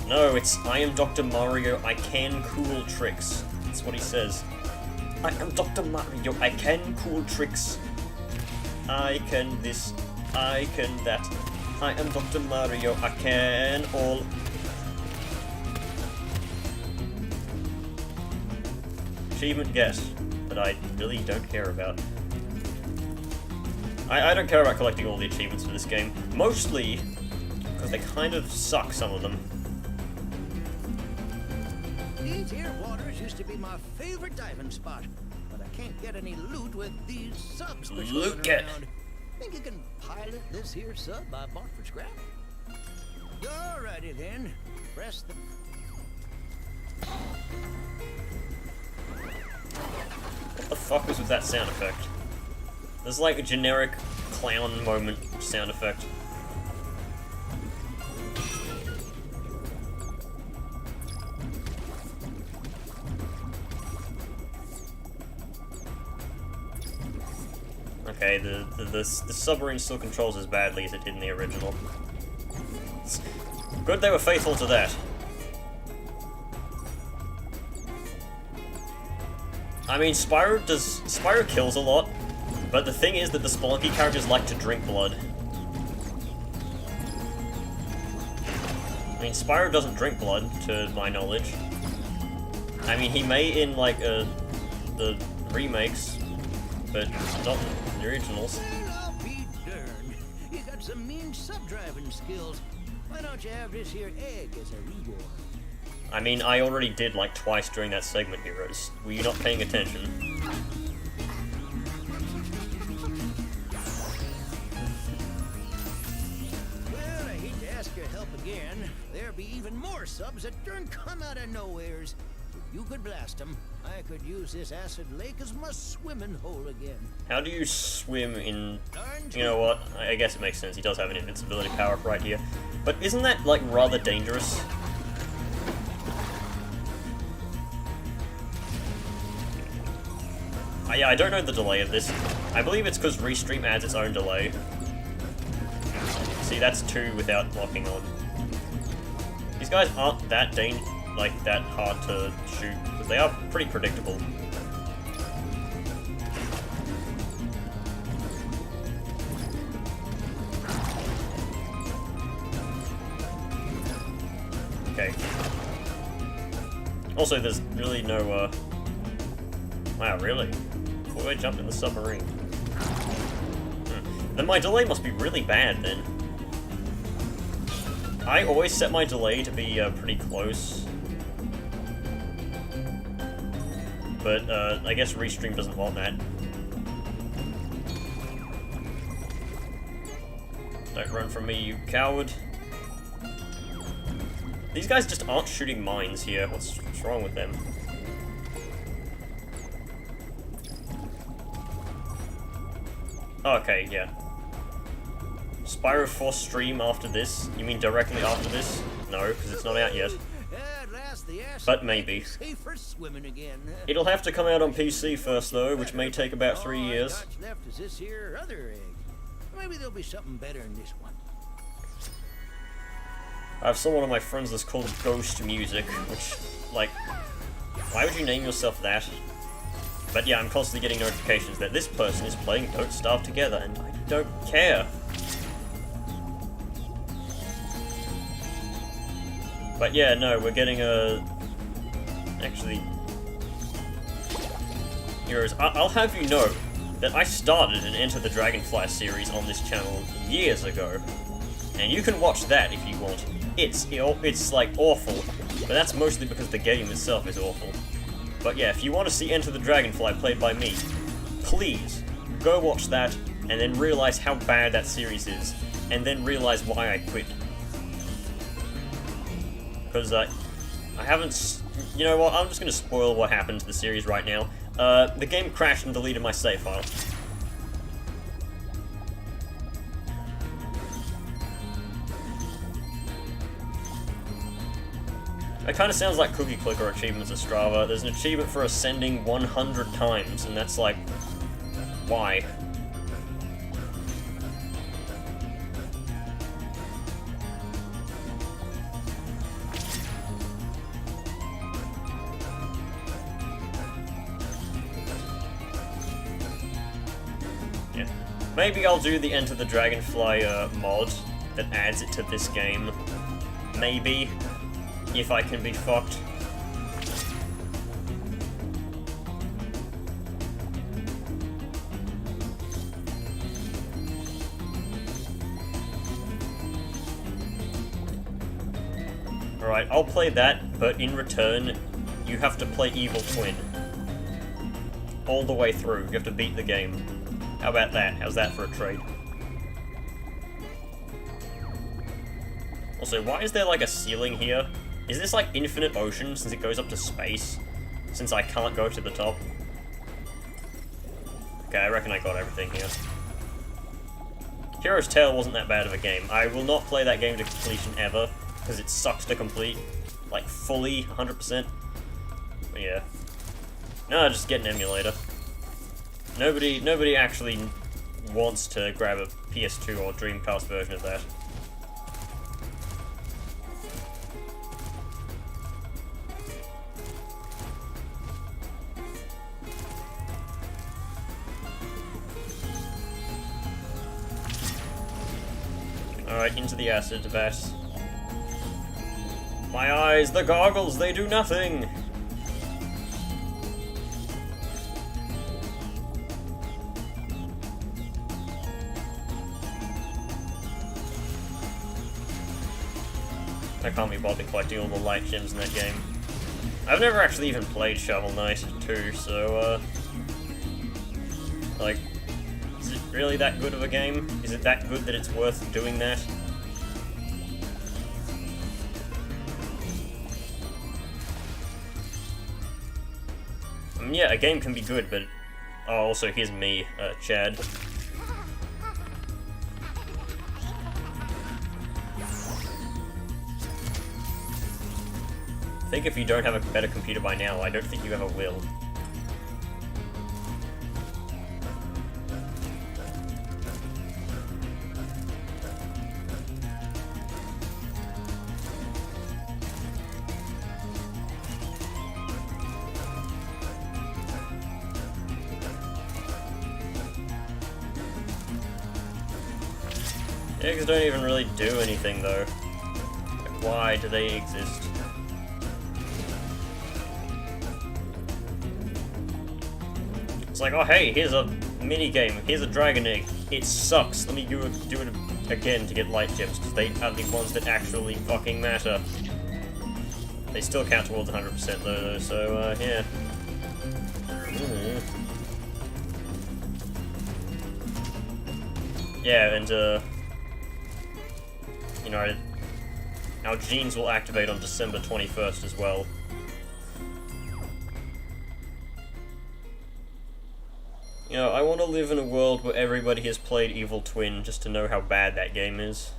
No, it's I am Dr. Mario, I can cool tricks. That's what he says. I am Dr. Mario, I can cool tricks. I can this, I can that. I am Dr. Mario, I can all. Achievement get, that I really don't care about. I don't care about collecting all the achievements for this game. Mostly because they kind of suck, some of them. These here waters used to be my favorite diving spot, but I can't get any loot with these subs Look at. Think you can pilot this here sub I bought for scrap? Alrighty then. Press the... What the fuck was with that sound effect? There's like a generic clown moment sound effect. Okay, the submarine still controls as badly as it did in the original. It's good they were faithful to that. I mean, Spyro kills a lot, but the thing is that the Spelunky characters like to drink blood. I mean, Spyro doesn't drink blood, to my knowledge. I mean, he may in, like, the remakes, but not in the originals. Well, I'll be darned. You got some mean sub-driving skills. Why don't you have this here egg as a reward? I mean, I already did like twice during that segment, Heroes. Were you not paying attention? Well, I hate to ask your help again. There'll be even more subs that don't come out of nowheres. If you could blast them, I could use this acid lake as my swimming hole again. How do you swim in... You know what? I guess it makes sense. He does have an invincibility power-up right here. But isn't that, like, rather dangerous? Yeah, I don't know the delay of this. I believe it's because Restream adds its own delay. See, that's 2 without locking on. These guys aren't that that hard to shoot, because they are pretty predictable. Okay. Also, there's really no, Wow, really? Before I jumped in the submarine. Then my delay must be really bad, then. I always set my delay to be, pretty close. But, I guess Restream doesn't want that. Don't run from me, you coward. These guys just aren't shooting mines here. What's wrong with them? Okay, yeah. Spyro 4 stream after this? You mean directly after this? No, because it's not out yet. But maybe. It'll have to come out on PC first, though, which may take about 3 years. Left is this here other egg. Maybe there'll be something better in this one. I have someone of my friends that's called Ghost Music, which, like, why would you name yourself that? But yeah, I'm constantly getting notifications that this person is playing Don't Starve Together, and I don't care. But yeah, no, we're getting a... Actually... Heroes, I'll have you know that I started an Enter the Dragonfly series on this channel years ago. And you can watch that if you want. It's like awful, but that's mostly because the game itself is awful. But yeah, if you want to see Enter the Dragonfly played by me, please go watch that and then realize how bad that series is, and then realize why I quit. Because I haven't... You know what, I'm just going to spoil what happened to the series right now. The game crashed and deleted my save file. It kind of sounds like Cookie Clicker achievements at Strava. There's an achievement for ascending 100 times, and that's like... why? Maybe I'll do the Enter the Dragonfly mod that adds it to this game. Maybe. If I can be fucked. Alright, I'll play that, but in return, you have to play Evil Twin. All the way through. You have to beat the game. How about that? How's that for a trade? Also, why is there like a ceiling here? Is this like infinite ocean since it goes up to space? Since I can't go to the top? Okay, I reckon I got everything here. Hero's Tale wasn't that bad of a game. I will not play that game to completion ever, because it sucks to complete. Like, fully, 100%. But yeah. No, just get an emulator. Nobody actually wants to grab a PS2 or Dreamcast version of that. Alright, into the acid vat. My eyes, the goggles, they do nothing! I can't be bothered collecting all the light gems in that game. I've never actually even played Shovel Knight 2, so, like, is it really that good of a game? Is it that good that it's worth doing that? I mean, yeah, a game can be good, but... Oh, also, here's me, Chad. I think if you don't have a better computer by now, I don't think you ever will. Eggs don't even really do anything though. Like, why do they exist? It's like, oh hey, here's a mini game, here's a dragon egg. It sucks. Let me do it again to get light gems, because they are the ones that actually fucking matter. They still count towards 100% though, so yeah. Yeah, and you know, our genes will activate on December 21st as well. You know, I want to live in a world where everybody has played Evil Twin just to know how bad that game is.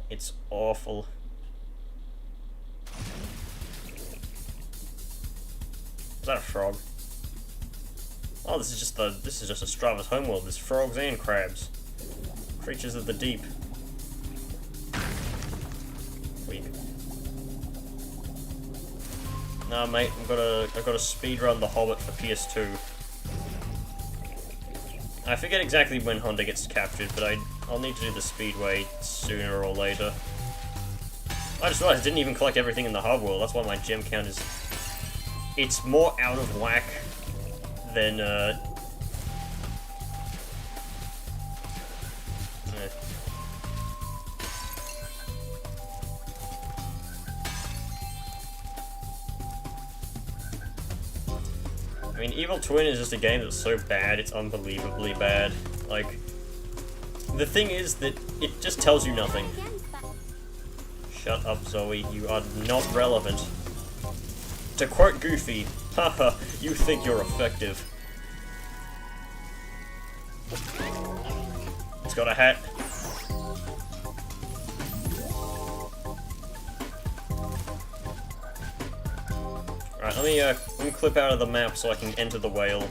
It's awful. Is that a frog? Oh, this is just a Strava's homeworld. There's frogs and crabs. Creatures of the deep. Weak. Nah, mate, I've got to speedrun The Hobbit for PS2. I forget exactly when Honda gets captured, but I'll need to do the speedway sooner or later. I just realized I didn't even collect everything in the hub world. That's why my gem count is... It's more out of whack than, I mean, Evil Twin is just a game that's so bad, it's unbelievably bad. Like, the thing is that it just tells you nothing. Shut up, Zoe, you are not relevant. To quote Goofy, haha, you think you're effective. It's got a hat. Alright, let me clip out of the map so I can enter the whale.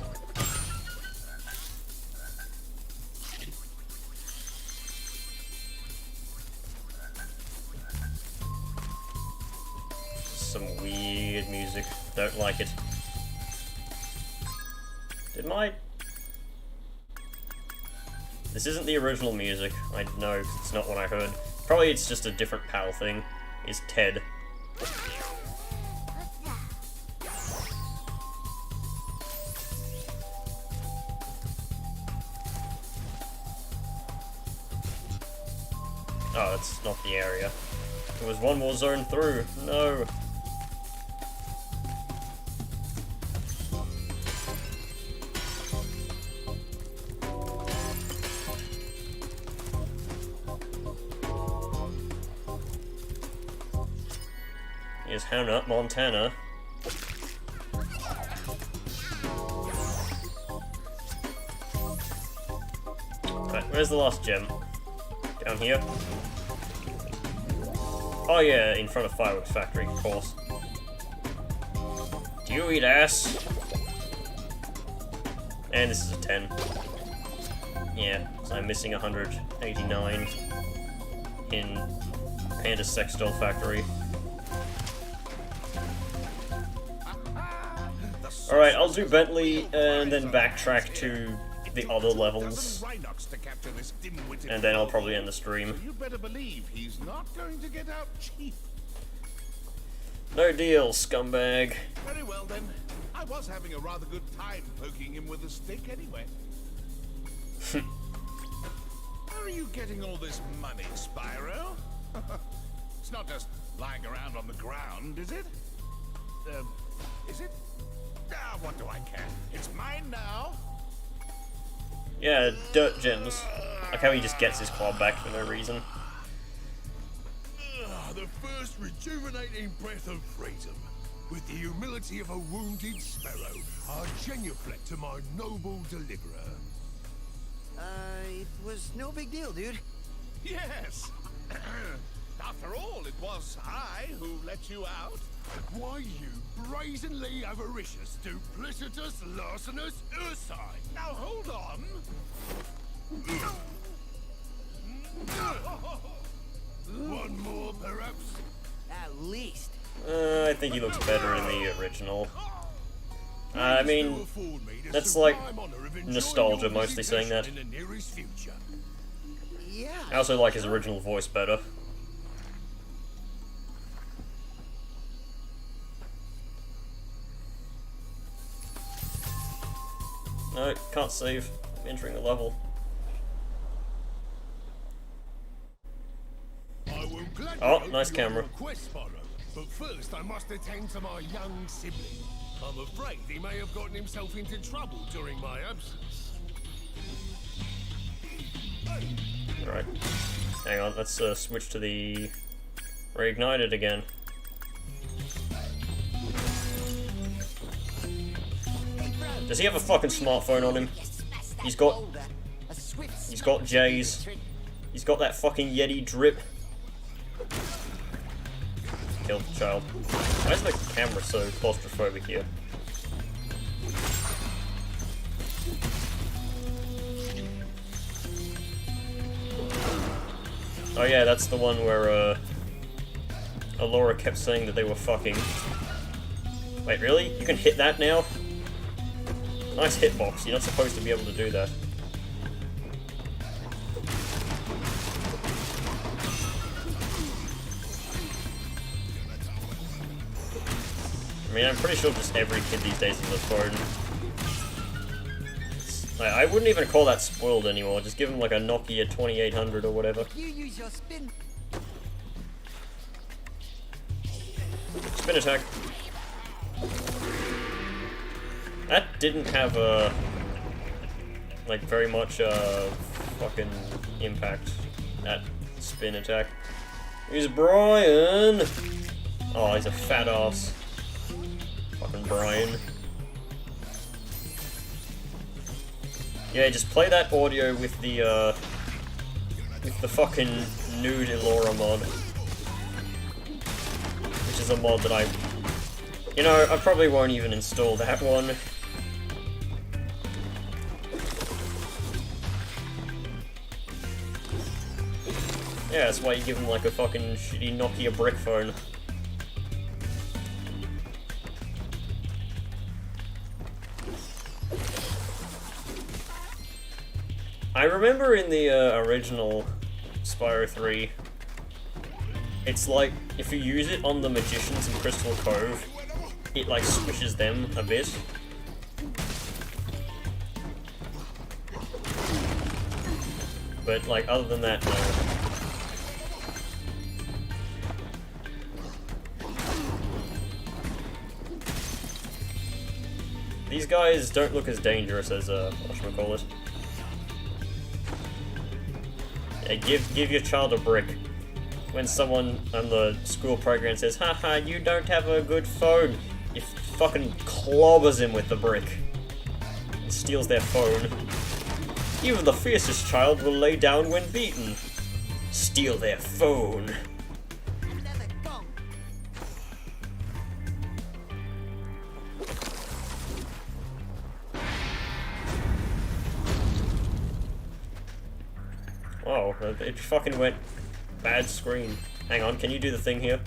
Some weird music. Don't like it. This isn't the original music. I know, 'cause it's not what I heard. Probably it's just a different PAL thing. Is Ted. Oh, that's not the area. There was one more zone through. No. Here's Hannah, Montana. Right, where's the last gem? Down here? Oh yeah, in front of Fireworks Factory, of course. Do you eat ass? And this is a 10. Yeah, so I'm missing 189 in Panda Sex Doll Factory. Alright, I'll do Bentley and then backtrack to the other levels. And then I'll probably end the stream. You better believe he's not going to get out cheap. No deal, scumbag. Very well then. I was having a rather good time poking him with a stick anyway. Where are you getting all this money, Spyro? It's not just lying around on the ground, is it? Is it? Ah, what do I care? It's mine now. Yeah, dirt gems. Like how he just gets his club back for no reason. The first rejuvenating breath of freedom. With the humility of a wounded sparrow, I genuflect to my noble deliverer. It was no big deal, dude. Yes. After all, it was I who let you out. Why, you brazenly avaricious, duplicitous, larcenous ursine. Now hold on. One more, perhaps? At least. I think he looks better in the original. I mean, that's like nostalgia mostly saying that. Yeah. I also like his original voice better. No, can't save. I'm entering the level. Oh, nice camera. But first, I must attend to my young sibling. I'm afraid he may have gotten himself into trouble during my absence. Alright. Hang on, let's switch to the reignited again. Does he have a fucking smartphone on him? He's got J's. He's got that fucking Yeti drip. Killed the child. Why is the camera so claustrophobic here? Oh yeah, that's the one where Alora kept saying that they were fucking. Wait, really? You can hit that now? Nice hitbox, you're not supposed to be able to do that. I mean, I'm pretty sure just every kid these days has a phone. I wouldn't even call that spoiled anymore, just give him like a Nokia 2800 or whatever. You use your spin. Spin attack. That didn't have like very much fucking impact, that spin attack. Here's Brian! Oh, he's a fat ass. Fucking Brian. Yeah, just play that audio with the fucking nude Elora mod. Which is a mod that I probably won't even install that one. Yeah, that's why you give him like a fucking shitty Nokia brick phone. I remember in the original Spyro 3, it's like, if you use it on the magicians in Crystal Cove, it like squishes them a bit. But like, other than that, no. These guys don't look as dangerous as, whatchamacallit. Yeah, give your child a brick. When someone on the school program says, haha, you don't have a good phone, it fucking clobbers him with the brick. And steals their phone. Even the fiercest child will lay down when beaten. Steal their phone. Oh, it fucking went bad screen. Hang on, can you do the thing here?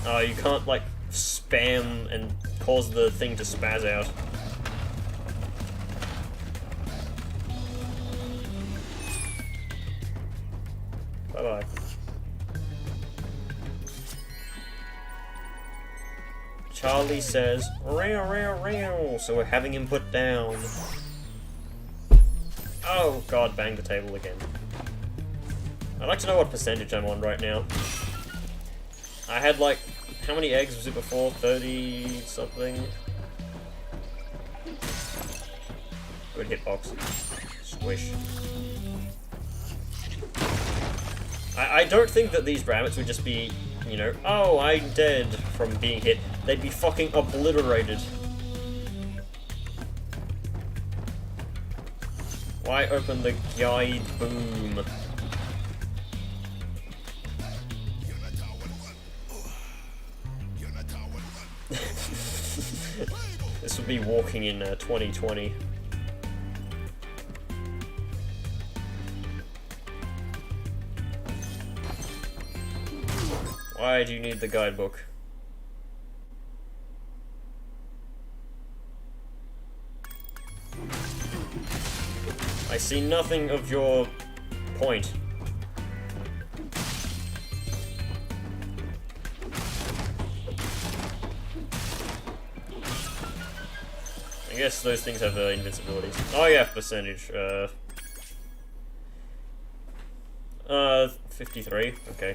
Oh, you can't, like, spam and cause the thing to spaz out. Bye-bye. Charlie says, "Real, real, real," so we're having him put down. Oh god, bang the table again. I'd like to know what percentage I'm on right now. I had like, how many eggs was it before? 30 something? Good hitbox. Squish. I don't think that these rabbits would just be, you know, oh, I'm dead from being hit. They'd be fucking obliterated. Why open the guide boom? This would be walking in 2020. Why do you need the guidebook? I see nothing of your point. I guess those things have invincibilities. Oh yeah, percentage. 53, okay.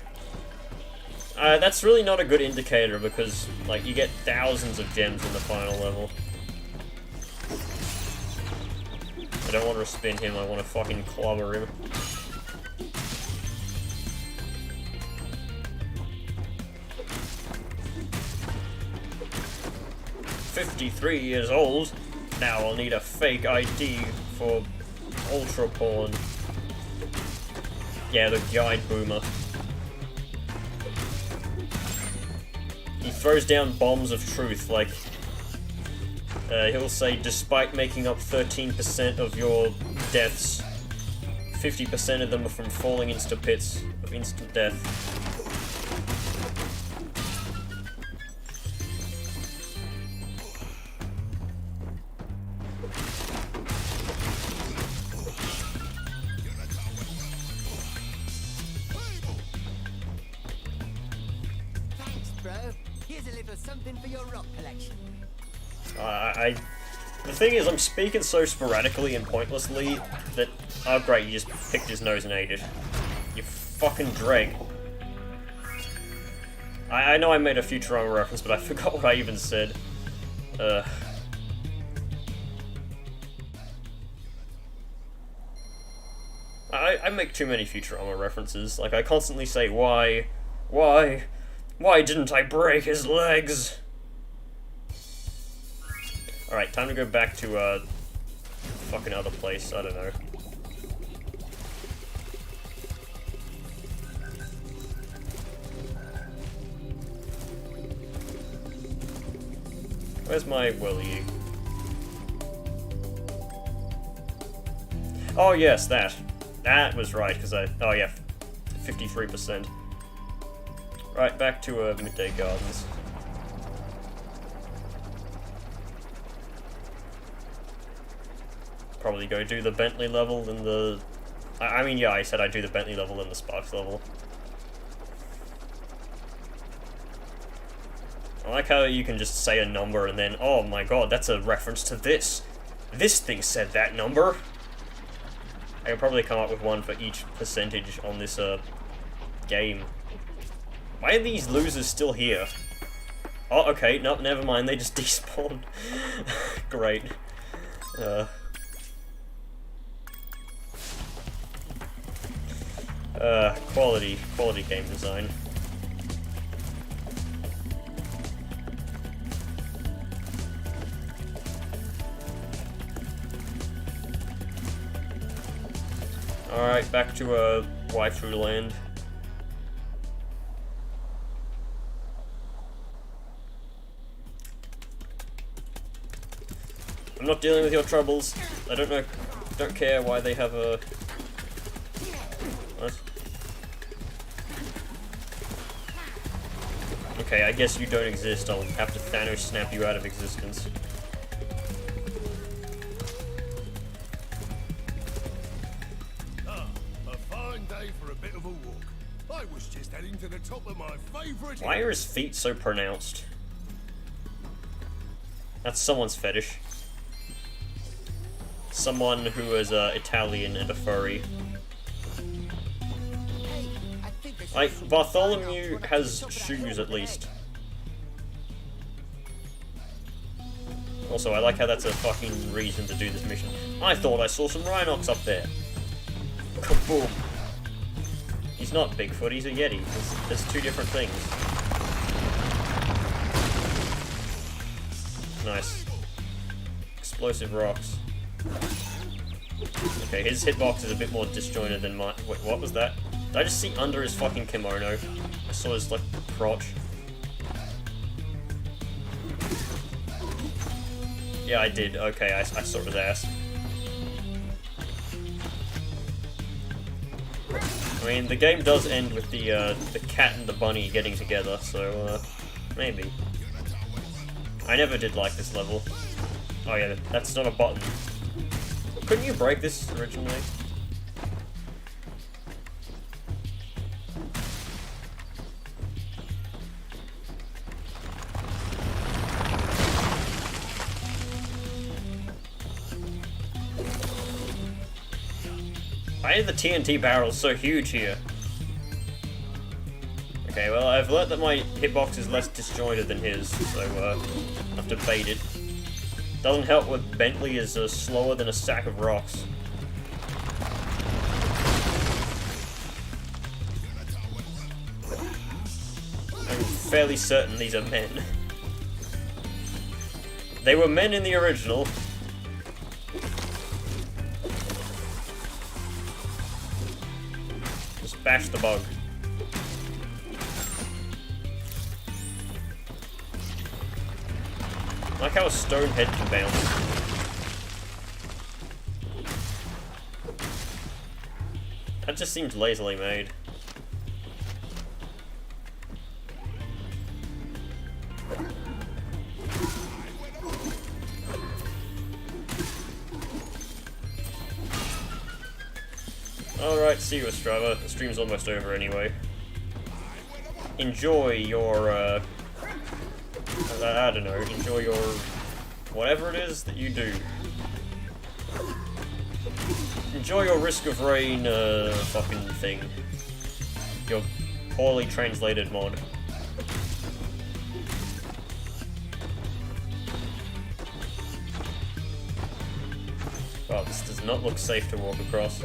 That's really not a good indicator because, like, you get thousands of gems in the final level. I don't want to spin him, I want to fucking clobber him. "53 years old. Now I'll need a fake ID for ultra porn." Yeah, the guide boomer. He throws down bombs of truth, like, he'll say, despite making up 13% of your deaths, 50% of them are from falling into pits of instant death. Here's a little something for your rock collection. The thing is, I'm speaking so sporadically and pointlessly that, oh great, you just picked his nose and ate it. You fucking dreg. I know I made a Futurama reference, but I forgot what I even said. I make too many Futurama references. Like, I constantly say, why didn't I break his legs? Alright, time to go back to, fucking other place, I don't know. Where's my whirly? Oh yes, that. That was right, because oh yeah, 53%. Right, back to, Midday Gardens. probably go do the Bentley level and the... I mean, yeah, I said I'd do the Bentley level and the Sparks level. I like how you can just say a number and then, oh my god, that's a reference to this. This thing said that number. I could probably come up with one for each percentage on this game. Why are these losers still here? Oh, okay, no, never mind, they just despawned. Great. Quality game design. Alright, back to waifu land. I'm not dealing with your troubles. I don't care why they have a... What? Okay, I guess you don't exist. I'll have to Thanos snap you out of existence. I was just heading to the top of my favorite. Why are his feet so pronounced? That's someone's fetish. Someone who is Italian and a furry. Like, Bartholomew has shoes at least. Also, I like how that's a fucking reason to do this mission. I thought I saw some Rhinox up there. Kaboom. He's not Bigfoot, he's a Yeti. There's two different things. Nice. Explosive rocks. Okay, his hitbox is a bit more disjointed than mine. Wait, what was that? Did I just see under his fucking kimono? I saw his, like, crotch. Yeah, I did. Okay, I saw his ass. I mean, the game does end with the cat and the bunny getting together, so, maybe. I never did like this level. Oh yeah, that's not a button. Couldn't you break this originally? Why are the TNT barrels so huge here? Okay, well, I've learnt that my hitbox is less disjointed than his, so I have to bait it. Doesn't help with Bentley is slower than a sack of rocks. I'm fairly certain these are men. They were men in the original. Just bash the bug. I like how a stone head can bounce. That just seems lazily made. Alright, see you, Estrava. The stream's almost over anyway. Enjoy your, I don't know, enjoy your... whatever it is that you do. Enjoy your Risk of Rain, fucking thing. Your poorly translated mod. Wow, this does not look safe to walk across.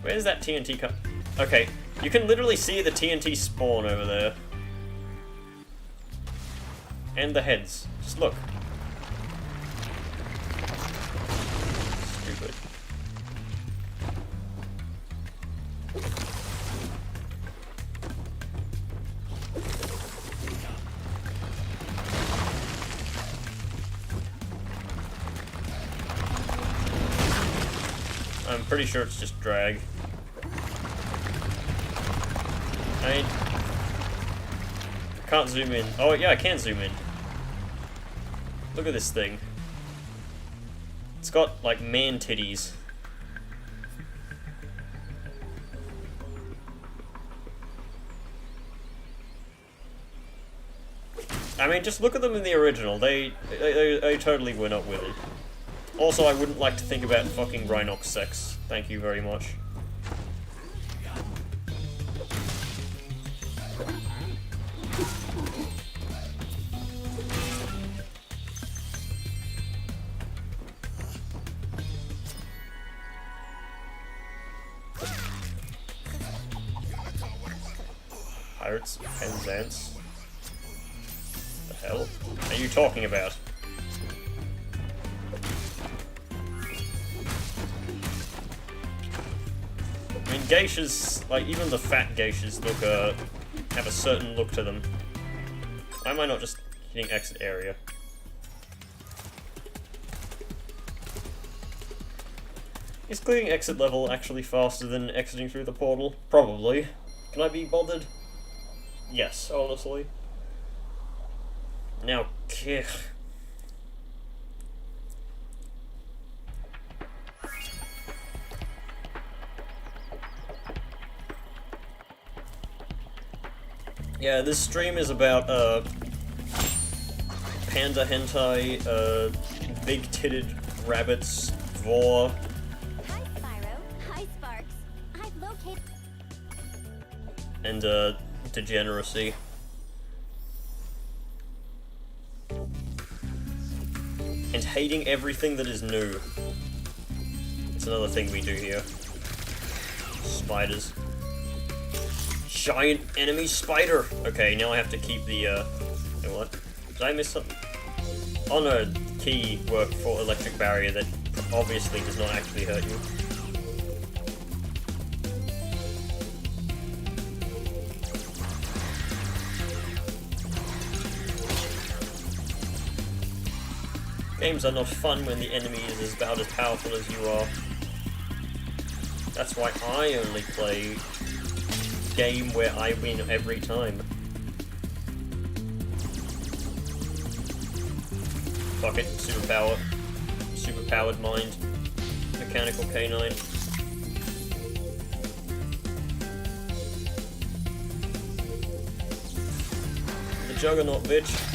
Where's that TNT come? Okay, you can literally see the TNT spawn over there. And the heads. Just look. Stupid. I'm pretty sure it's just drag. I mean, I can't zoom in. Oh, yeah, I can zoom in. Look at this thing. It's got, like, man titties. I mean, just look at them in the original. They totally went up with it. Also, I wouldn't like to think about fucking Rhinox sex. Thank you very much. Pirates, Penzance. The hell are you talking about? I mean, geishas, like, even the fat geishas look, have a certain look to them. Why am I not just hitting exit area? Is clearing exit level actually faster than exiting through the portal? Probably. Can I be bothered? Yes, honestly. Now, kick. Yeah, this stream is about, panda hentai, big-titted rabbits, vor. Hi, Spyro. Hi, Sparks. I've located... And, degeneracy. And hating everything that is new. It's another thing we do here. Spiders. Giant enemy spider! Okay, now I have to keep the, you know what? Did I miss something? Oh no, key worked for electric barrier that obviously does not actually hurt you. Games are not fun when the enemy is about as powerful as you are. That's why I only play game where I win every time. Fuck it, superpower. Superpowered mind. Mechanical canine. The Juggernaut, bitch.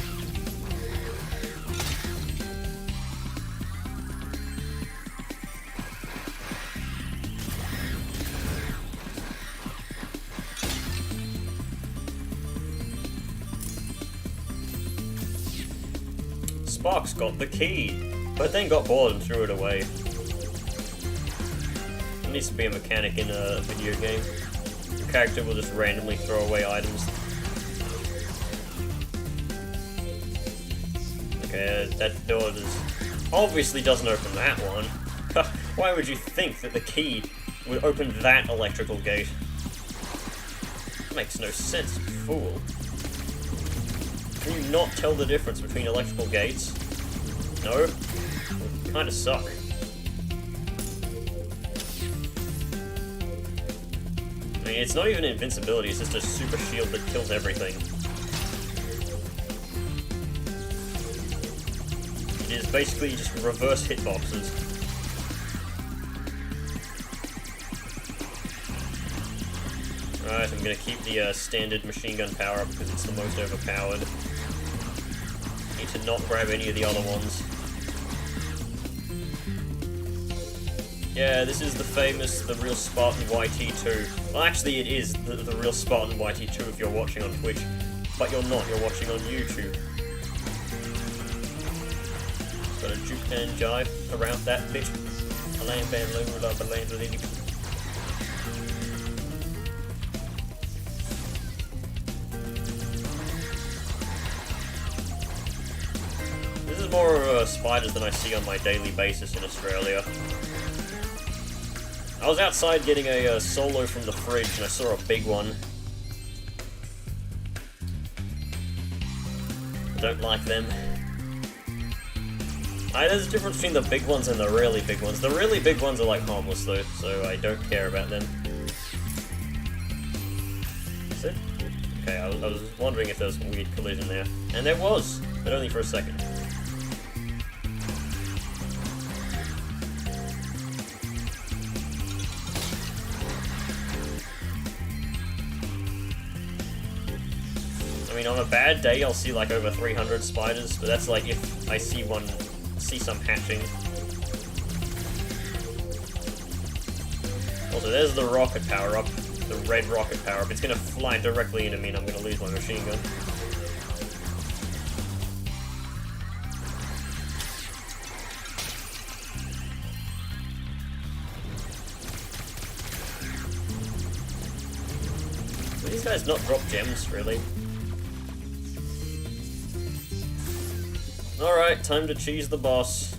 Sparks got the key, but then got bored and threw it away. There needs to be a mechanic in a video game. Your character will just randomly throw away items. Okay, that door obviously doesn't open that one. Why would you think that the key would open that electrical gate? Makes no sense, you fool. Can you not tell the difference between electrical gates? No? Kinda suck. I mean, it's not even invincibility, it's just a super shield that kills everything. It is basically just reverse hitboxes. Alright, I'm gonna keep the standard machine gun power up because it's the most overpowered. Need to not grab any of the other ones. Yeah, this is the famous, the real Spartan YT2. Well, actually it is the real Spartan YT2 if you're watching on Twitch. But you're not, you're watching on YouTube. Got a juke and jive around that bitch. A land band low without the land lady. This is more spiders than I see on my daily basis in Australia. I was outside getting a solo from the fridge and I saw a big one. I don't like them. There's a difference between the big ones and the really big ones. The really big ones are like harmless though, so I don't care about them. Is it? Okay, I was wondering if there was a weird collision there. And there was, but only for a second. I mean, on a bad day, I'll see like over 300 spiders, but that's like if I see some hatching. Also, there's the rocket power-up, the red rocket power-up. It's gonna fly directly into me and I'm gonna lose my machine gun. Do these guys not drop gems, really? Alright, time to cheese the boss.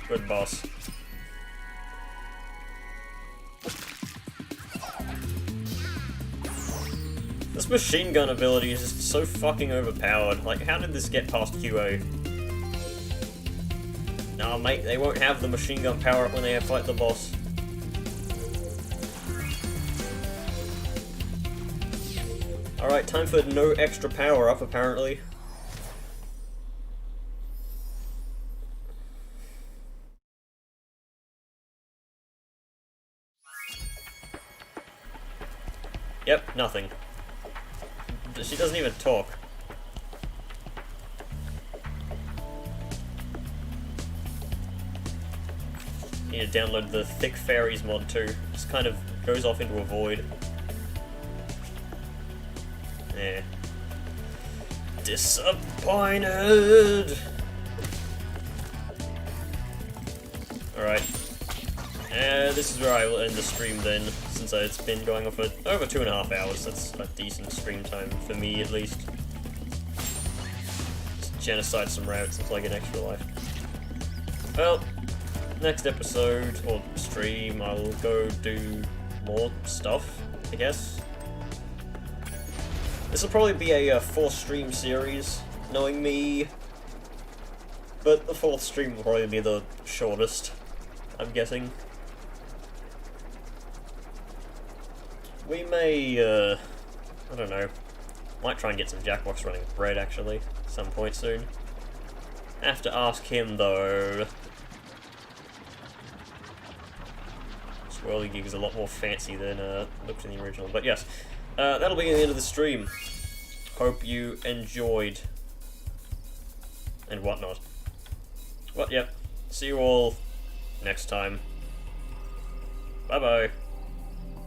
Good boss. This machine gun ability is just so fucking overpowered. Like, how did this get past QA? Nah, mate, they won't have the machine gun power up when they fight the boss. Alright, time for no extra power up, apparently. Yep, nothing. She doesn't even talk. Need to download the Thick Fairies mod too. Just kind of goes off into a void. Yeah. Disappointed! Alright. This is where I will end the stream then, since it's been going on for over 2.5 hours. That's a decent stream time, for me at least. Just genocide some rabbits until I get extra life. Well, next episode, or stream, I'll go do more stuff, I guess. This will probably be a 4th stream series, knowing me. But the 4th stream will probably be the shortest, I'm guessing. We may, I don't know, might try and get some Jackbox running bread, actually, at some point soon. Have to ask him, though. Swirly Gig is a lot more fancy than looked in the original, but yes. That'll be the end of the stream. Hope you enjoyed. And whatnot. Well, yep. See you all next time. Bye-bye.